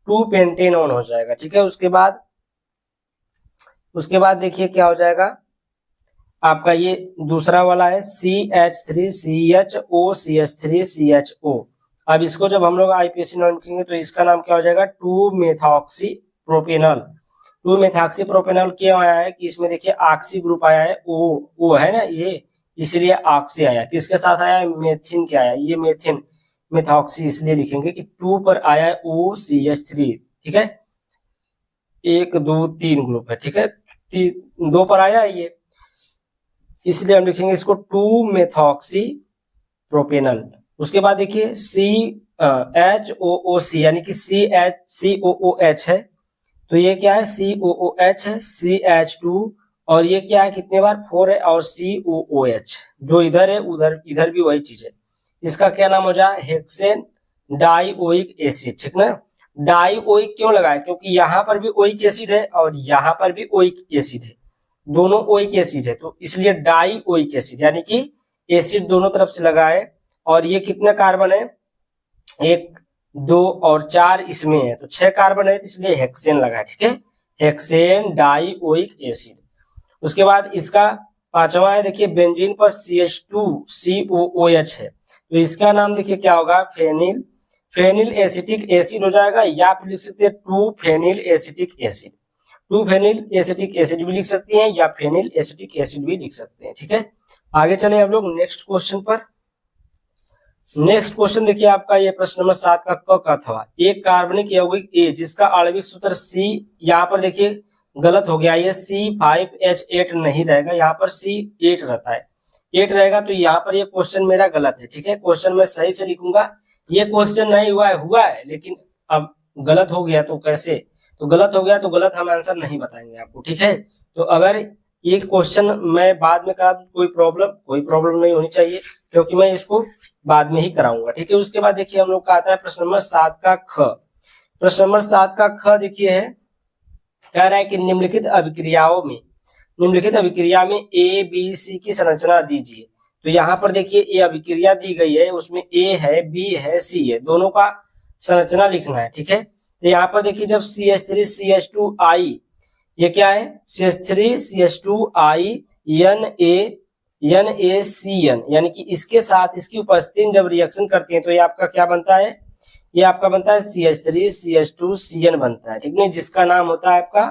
2 पेंटेनोन हो जाएगा, ठीक है। उसके बाद देखिए क्या हो जाएगा आपका ये दूसरा वाला है CH3CHO। अब इसको जब हम लोग IPAC नाम लिखेंगे तो इसका नाम क्या हो जाएगा 2 मेथॉक्सीप्रोपेनॉल। 2 मेथॉक्सीप्रोपेनॉल क्यों आया है कि इसमें देखिए ऑक्सी ग्रुप आया है, ओ है ना ये, इसलिए ऑक्सी आया। किसके साथ आया है, मेथिन के आया, ये मेथिन मेथॉक्सी इसलिए लिखेंगे कि 2 पर आया है OCH3, ठीक है, 1 2 3 ग्रुप है, ठीक है, 2 पर आया है ये, इसलिए हम लिखेंगे इसको 2 मेथॉक्सी प्रोपेनल। उसके बाद देखिए CHOOC यानी कि COOH है, तो ये क्या है COOH है, CH2 और ये क्या है कितने बार 4 है और COOH जो इधर है इधर भी वही चीज है। इसका क्या नाम हो जाए हेक्सेन डाइओइक एसिड, ठीक ना। डाइओइक क्यों लगाया, क्योंकि यहाँ पर भी ओइक एसिड है और यहाँ पर भी ओइक एसिड है, दोनों ओइक एसिड है, तो इसलिए डाइओइक एसिड यानी कि एसिड दोनों तरफ से लगा है। और ये कितने कार्बन है, 1 2 और 4 इसमें है, तो 6 कार्बन है, इसलिए हेक्सेन लगा है, ठीक है, हेक्सेन डाइओइक एसिड। उसके बाद इसका पांचवा है देखिए बेंजीन पर CH2COOH है, तो इसका नाम देखिए क्या होगा फेनिल एसिटिक एसिड हो जाएगा, या फिर लिख सकते हैं 2 phenyl acetic acid, 2 phenyl acetic acid भी लिख सकते हैं या फेनिल एसिटिक एसिड भी लिख सकते हैं, ठीक है। आगे चले हम लोग नेक्स्ट क्वेश्चन पर। नेक्स्ट क्वेश्चन देखिए आपका ये प्रश्न नंबर 7 का क का था, एक कार्बनिक यौगिक A जिसका आणविक सूत्र C, यहाँ पर देखिए गलत हो गया, ये C5H8 नहीं रहेगा, यहाँ पर C8 रहता है, 8 रहेगा, तो यहाँ पर ये क्वेश्चन मेरा गलत है, ठीक है, क्वेश्चन मैं सही से लिखूंगा, ये क्वेश्चन नहीं हुआ है लेकिन अब गलत हो गया तो कैसे, तो गलत हो गया तो गलत हम आंसर नहीं बताएंगे आपको, ठीक है। तो अगर ये क्वेश्चन मैं बाद में करा कोई प्रॉब्लम नहीं होनी चाहिए, क्योंकि मैं इसको बाद में ही कराऊंगा, ठीक है। उसके बाद देखिए हम लोग का आता है प्रश्न नंबर 7 का ख। प्रश्न नंबर 7 का ख देखिए है, कह रहा है कि निम्नलिखित अभिक्रिया में ABC की संरचना दीजिए। तो यहाँ पर देखिए ये अभिक्रिया दी गई है, उसमें A है B है C है, दोनों का संरचना लिखना है, ठीक है। तो यहाँ पर देखिए जब CH3CH2I, ये क्या है CH3CH2I NaCN, यानी कि इसके साथ इसकी उपस्थिति में जब रिएक्शन करते हैं तो ये आपका क्या बनता है, ये आपका बनता है CH3CH2CN बनता है, ठीक है, जिसका नाम होता है आपका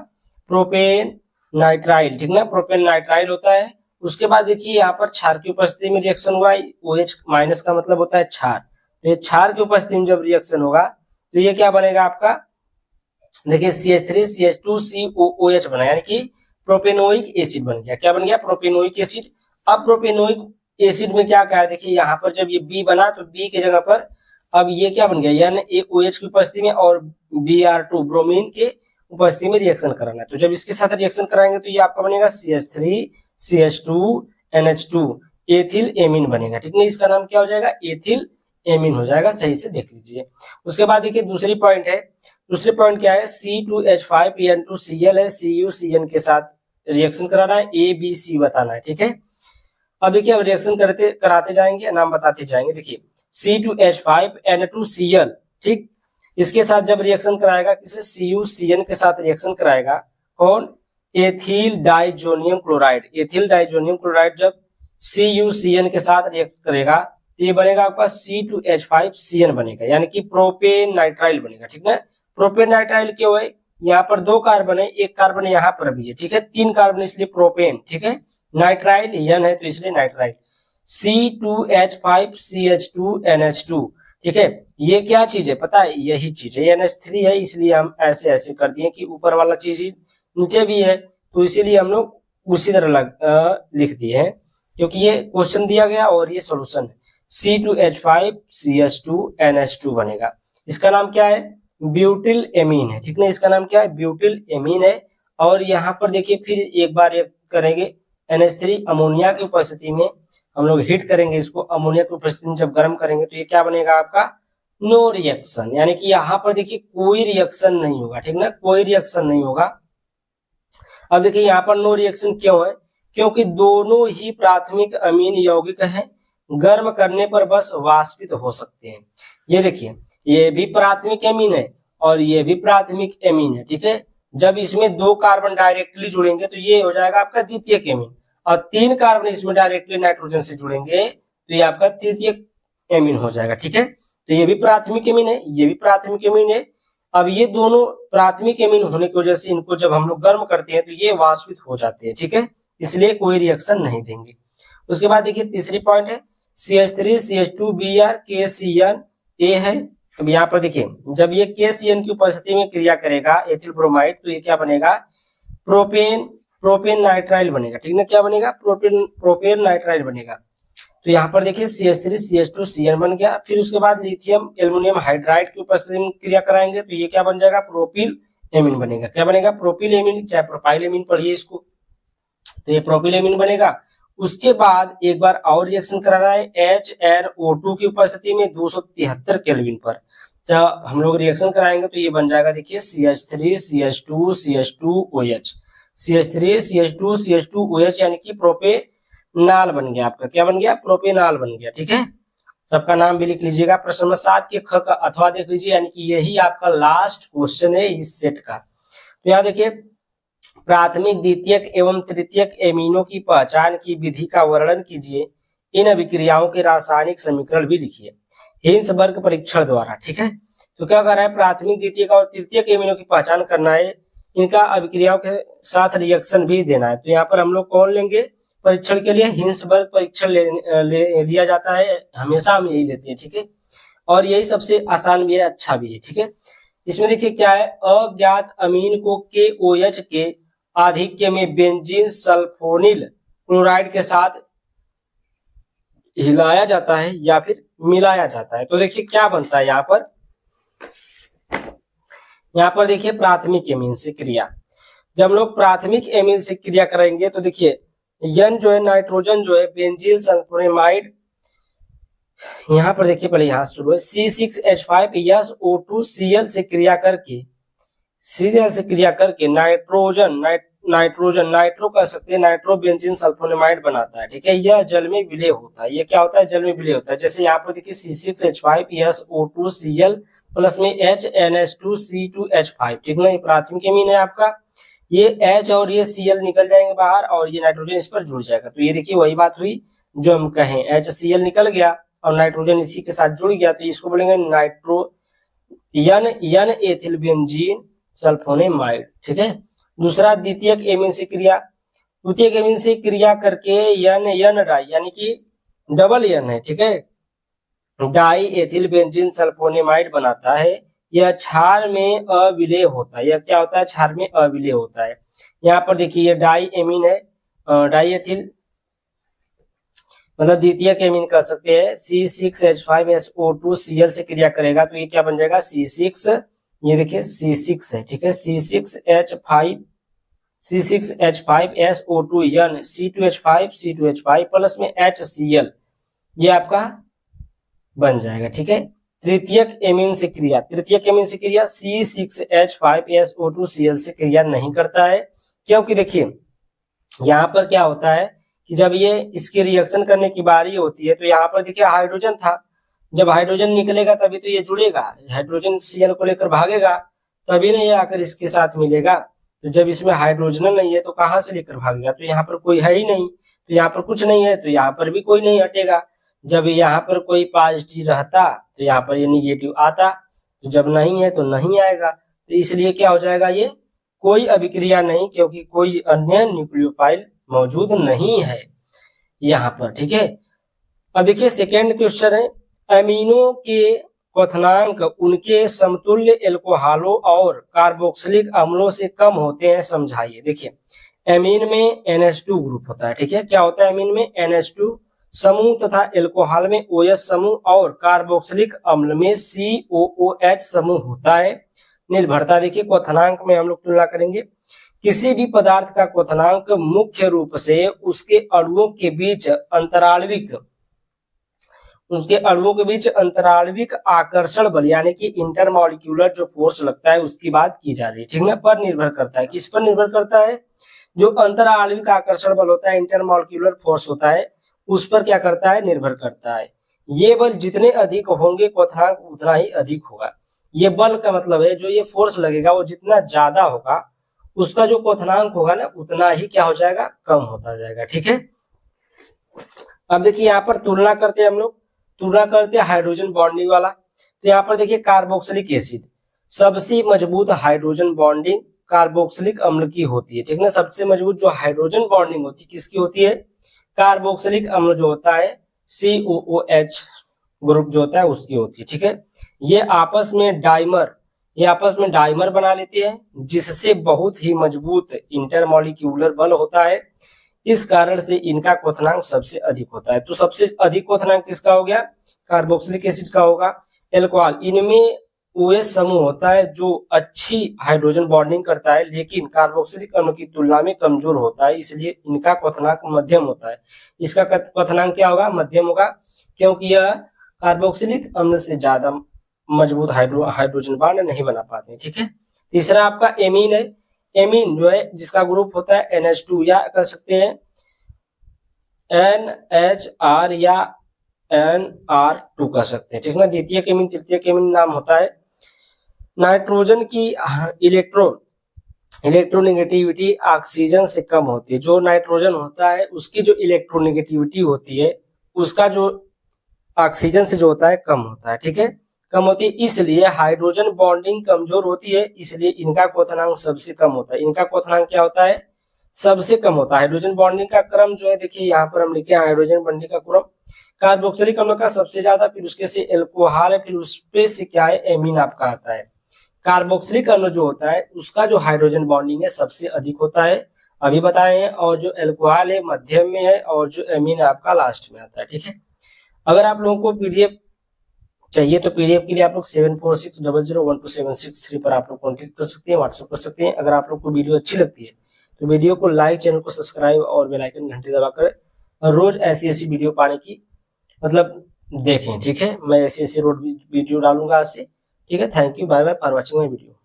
प्रोपेन नाइट्राइल, ठीक ना, प्रोपेन नाइट्राइल होता है। उसके बाद देखिए यहाँ पर क्षार की उपस्थिति में रिएक्शन हुआ, OH माइनस का मतलब होता है क्षार, तो ये क्षार की उपस्थिति में जब रिएक्शन होगा तो ये क्या बनेगा आपका, देखिए CH3CH2COOH बना, यानी कि प्रोपेनोइक एसिड बन गया, क्या बन गया प्रोपेनोइक एसिड। अब प्रोपेनोइक एसिड में क्या कहा, देखिए यहाँ पर जब ये B बना तो B की जगह पर अब ये क्या बन गया NaOH की उपस्थिति में और Br2 ब्रोमीन के उपस्थिति में रिएक्शन कराना है, तो जब इसके साथ रिएक्शन कराएंगे तो ये आपका बनेगा CH3CH2NH2 एथिल एमीन बनेगा, ठीक है, इसका नाम क्या हो जाएगा एथिल एमीन हो जाएगा, सही से देख लीजिए। उसके बाद देखिए दूसरी पॉइंट है, दूसरी पॉइंट क्या है, C2H5N2Cl है, CuCN के साथ रिएक्शन कराना है, ABC बताना है, ठीक है। अब देखिए अब रिएक्शन करते कराते जाएंगे, नाम बताते जाएंगे। देखिए C2H5N2Cl, ठीक, इसके साथ जब रिएक्शन कराएगा, किसे, CuCN के साथ रिएक्शन कराएगा, कौन, ethyl diazonium chloride. Ethyl diazonium chloride जब CuCN के साथ रिएक्शन करेगा तो ये बनेगा आपका C2H5Cn बनेगा, यानी कि प्रोपेन नाइट्राइल बनेगा, ठीक है। प्रोपेन नाइट्राइल क्यों है, यहाँ पर 2 कार्बन है, एक कार्बन यहाँ पर भी है, ठीक है, 3 कार्बन इसलिए प्रोपेन, ठीक है। नाइट्राइल N है तो इसलिए नाइट्राइल। C2H5CH2NH2, ठीक है, ये क्या चीज है पता है, यही चीज है, NH3 है, इसलिए हम ऐसे ऐसे कर दिए कि ऊपर वाला चीज ही नीचे भी है, तो इसीलिए हम लोग उसी तरह लिख दिए हैं, क्योंकि ये क्वेश्चन दिया गया और ये सॉल्यूशन है। C2H5CH2NH2 बनेगा। इसका नाम क्या है, ब्यूटिल एमीन है, ठीक है, इसका नाम क्या है, ब्यूटिल एमीन है। और यहाँ पर देखिए फिर एक बार ये करेंगे, NH3 अमोनिया की उपस्थिति में हम लोग हीट करेंगे इसको, अमोनिया की उपस्थिति में जब गर्म करेंगे तो ये क्या बनेगा आपका, नो रिएक्शन, यानी कि यहाँ पर देखिए कोई रिएक्शन नहीं होगा, ठीक ना, कोई रिएक्शन नहीं होगा। अब देखिए यहाँ पर नो रिएक्शन क्यों है, क्योंकि दोनों ही प्राथमिक अमीन यौगिक हैं, गर्म करने पर बस वाष्पित हो सकते हैं। ये देखिए ये भी प्राथमिक एमीन है और ये भी प्राथमिक एमीन है, ठीक है। जब इसमें 2 कार्बन डायरेक्टली जुड़ेंगे तो ये हो जाएगा आपका द्वितीयक एमीन, और 3 कार्बन इसमें डायरेक्टली नाइट्रोजन से जुड़ेंगे तो ये आपका तृतीयक एमीन हो जाएगा, ठीक है। तो ये भी प्राथमिक एमीन है, ये भी प्राथमिक एमीन है। अब ये दोनों प्राथमिक एमीन होने की वजह से इनको जब हम लोग गर्म करते हैं तो ये वाष्पित हो जाते हैं, ठीक है, इसलिए कोई रिएक्शन नहीं देंगे। उसके बाद देखिए तीसरी पॉइंट है, CH3CH2Br KCN A है। अब यहाँ पर देखिए जब ये KCN की उपस्थिति में क्रिया करेगा एथिल ब्रोमाइड तो ये क्या बनेगा, प्रोपेन नाइट्राइल बनेगा, ठीक ना, क्या बनेगा, प्रोपेन नाइट्राइल बनेगा। तो यहाँ पर देखिए CH3CH2CN बन गया। फिर उसके बाद लिथियम एल्युमिनियम हाइड्राइड की उपस्थिति में क्रिया कराएंगे तो ये क्या बन जाएगा, प्रोपिल एमीन बनेगा। क्या बनेगा, प्रोपिल एमीन, चाहे प्रोपाइल एमीन पढ़िए इसको, तो ये प्रोपिल एमीन बनेगा। उसके बाद एक बार और रिएक्शन कराना है HNO2 की उपस्थिति में 273 केल्विन पर। जब हम लोग रिएक्शन कराएंगे तो ये बन जाएगा देखिए CH3CH2CH2OH, CH3CH2CH2OH यानी कि प्रोपेनाल बन गया आपका, क्या बन गया, प्रोपेनाल बन गया, ठीक है। सबका नाम भी लिख लीजिएगा। प्रश्न नंबर 7 के ख का अथवा देख लीजिए, यानी कि यही आपका लास्ट क्वेश्चन है इस सेट का। तो यहाँ देखिए प्राथमिक द्वितीयक एवं तृतीयक एमीनों की पहचान की विधि का वर्णन कीजिए, इन अभिक्रियाओं के रासायनिक समीकरण भी लिखिए हिंसबर्ग परीक्षण द्वारा, ठीक है। तो क्या कर रहा है, प्राथमिक द्वितीयक और तृतीयक एमीनों की पहचान करना है, इनका अभिक्रियाओं के साथ रिएक्शन भी देना है। तो यहाँ पर हम लोग कौन लेंगे परीक्षण के लिए, हिंसबर्ग परीक्षण लिया जाता है, हमेशा हम यही लेते हैं, ठीक है, और यही सबसे आसान भी है, अच्छा भी है, ठीक है। इसमें देखिए क्या है, अज्ञात अमीन को KOH के आधिक्य में बेंजीन सल्फोनिल क्लोराइड के साथ हिलाया जाता है या फिर मिलाया जाता है। तो देखिए क्या बनता है यहाँ पर देखिए प्राथमिक एमीन से क्रिया, जब हम लोग प्राथमिक एमीन से क्रिया करेंगे तो देखिए N जो है नाइट्रोजन जो है बेंजीन सल्फोनेमाइड, यहाँ पर देखिए पहले यहाँ शुरू है C6H5SO2Cl से क्रिया करके नाइट्रो कर सकते हैं, नाइट्रो बेंजीन सल्फोनेमाइड बनाता है, ठीक है। यह जल में विलय होता है, ये क्या होता है, जल में विलय होता है। जैसे यहाँ पर देखिए C6H5SO2Cl प्लस में HNH2C2H5, ठीक ना, ये प्राथमिक एमीन है आपका। ये H और ये Cl निकल जाएंगे बाहर और ये नाइट्रोजन इस पर जुड़ जाएगा। तो ये देखिए वही बात हुई जो हम कहें, HCl निकल गया और नाइट्रोजन इसी के साथ जुड़ गया, तो इसको बोलेंगे नाइट्रोजन एथिल बेंजीन सल्फोनेमाइड, ठीक है। दूसरा द्वितीयक एमीन से क्रिया, द्वितीयक एमीन से क्रिया करके N डाई यानी कि डबल N है, ठीक है, डाई एथिल बेंजीन सल्फोनेमाइड बनाता है। यह क्षार में अविलेय होता है, यह क्या होता है, क्षार में अविलेय होता है। यहाँ पर देखिए ये डाई एमीन है, डाई एथिल मतलब द्वितीयक एमीन कर सकते हैं। C6H5SO2Cl से क्रिया करेगा तो ये क्या बन जाएगा, C6, ये देखिए C6 है, ठीक है, C6H5SO2N C2H5 प्लस में HCl, ये आपका बन जाएगा। ठीक है, तृतीयक एमीन से क्रिया, तृतीयक एमीन से क्रिया C6H5SO2Cl से क्रिया नहीं करता है, क्योंकि देखिए यहाँ पर क्या होता है कि जब ये इसकी रिएक्शन करने की बारी होती है तो यहाँ पर देखिए हाइड्रोजन था, जब हाइड्रोजन निकलेगा तभी तो ये जुड़ेगा, हाइड्रोजन Cl को लेकर भागेगा तभी ना ये आकर इसके साथ मिलेगा। तो जब इसमें हाइड्रोजन नहीं है तो कहाँ से लेकर भागेगा, तो यहाँ पर कोई है ही नहीं, तो यहाँ पर कुछ नहीं है तो यहाँ पर भी कोई नहीं हटेगा। जब यहाँ पर कोई पॉजिटिव रहता तो यहाँ पर ये निगेटिव आता, तो जब नहीं है तो नहीं आएगा, तो इसलिए क्या हो जाएगा, ये कोई अभिक्रिया नहीं, क्योंकि कोई अन्य न्यूक्लियोफाइल मौजूद नहीं है यहाँ पर। ठीक है, अब देखिए सेकेंड क्वेश्चन है, अमीनो के क्वथनांक उनके समतुल्य एल्कोहलों और कार्बोक्सिलिक अम्लों से कम होते हैं, समझाइए। देखिए एमीन में NH2 ग्रुप होता है। ठीक है, क्या होता है एमीन में NH2 समूह तथा एल्कोहल में OH समूह और कार्बोक्सिलिक अम्ल में COOH समूह होता है। निर्भरता देखिए क्वथनांक में हम लोग तुलना करेंगे, किसी भी पदार्थ का क्वथनांक मुख्य रूप से उसके अणुओं के बीच अंतराळविक आकर्षण बल यानी कि इंटरमॉलिक्यूलर जो फोर्स लगता है उसकी बात की जा रही है। ठीक है, पर निर्भर करता है, किस पर निर्भर करता है, जो अंतराळविक आकर्षण बल होता है, इंटरमॉलिक्यूलर फोर्स होता है, उस पर क्या करता है, निर्भर करता है। ये बल जितने अधिक होंगे क्वथनांक उतना ही अधिक होगा। ये बल का मतलब है जो ये फोर्स लगेगा वो जितना ज्यादा होगा उसका जो क्वथनांक होगा ना उतना ही क्या हो जाएगा, कम होता जाएगा। ठीक है, अब देखिए यहाँ पर तुलना करते हैं हम लोग, तुलना करते हैं हाइड्रोजन बॉन्डिंग वाला। तो यहाँ पर देखिए कार्बोक्सिलिक एसिड, सबसे मजबूत हाइड्रोजन बॉन्डिंग कार्बोक्सिलिक अम्ल की होती है। ठीक है, सबसे मजबूत जो हाइड्रोजन बॉन्डिंग होती है किसकी होती है, कार्बोक्सिलिक अम्ल जो होता है COOH ग्रुप जो होता है उसकी होती है। ठीक है, ये आपस में डाइमर बना लेते हैं जिससे बहुत ही मजबूत इंटरमॉलिक्यूलर बल होता है, इस कारण से इनका क्वथनांक सबसे अधिक होता है। तो सबसे अधिक क्वथनांक किसका हो गया, कार्बोक्सिलिक एसिड का होगा। एल्कोहल, इनमें OH समूह होता है जो अच्छी हाइड्रोजन बॉन्डिंग करता है लेकिन कार्बोक्सिलिक अणु की तुलना में कमजोर होता है, इसलिए इनका क्वथनांक मध्यम होता है। इसका क्वथनांक क्या होगा, मध्यम होगा, क्योंकि यह कार्बोक्सिलिक अम्ल से ज्यादा मजबूत हाइड्रोजन बॉन्ड नहीं बना पाते। ठीक है, तीसरा आपका एमीन है। एमीन जो है जिसका ग्रुप होता है NH2 या कर सकते हैं NHR या NR2 कर सकते हैं। ठीक है ना, द्वितीय एमीन तृतीय एमीन नाम होता है। नाइट्रोजन की इलेक्ट्रोनेगेटिविटी ऑक्सीजन से कम होती है। जो नाइट्रोजन होता है उसकी जो इलेक्ट्रोनेगेटिविटी होती है उसका जो ऑक्सीजन से जो होता है कम होता है। ठीक है, कम होती है, इसलिए हाइड्रोजन बॉन्डिंग कमजोर होती है, इसलिए इनका क्वथनांक सबसे कम होता है। इनका क्वथनांक क्या होता है, सबसे कम होता है। हाइड्रोजन बॉन्डिंग का क्रम जो है देखिए यहाँ पर हम लिखे हाइड्रोजन बॉन्डिंग का क्रम, कार्बोक्सिलिक अम्ल का सबसे ज्यादा, फिर उसके से एल्कोहल है, फिर उसपे से क्या है एमीन आपका आता है। कार्बोक्सिलिक अम्ल जो होता है उसका जो हाइड्रोजन बॉन्डिंग है सबसे अधिक होता है, अभी बताए हैं, और जो एल्कोहल है मध्यम में है और जो एमीन आपका लास्ट में आता है। ठीक है, अगर आप लोगों को PDF चाहिए तो PDF के लिए आप लोग 7460012763 पर आप लोग कॉन्टेक्ट कर सकते हैं, व्हाट्सएप कर सकते हैं। अगर आप लोग को वीडियो अच्छी लगती है तो वीडियो को लाइक, चैनल को सब्सक्राइब और बेल आइकन घंटी दबाकर रोज ऐसी वीडियो पाने की मतलब देखें। ठीक है, मैं ऐसी रोज वीडियो डालूंगा आज से। ठीक है, thank you, bye bye for watching my video.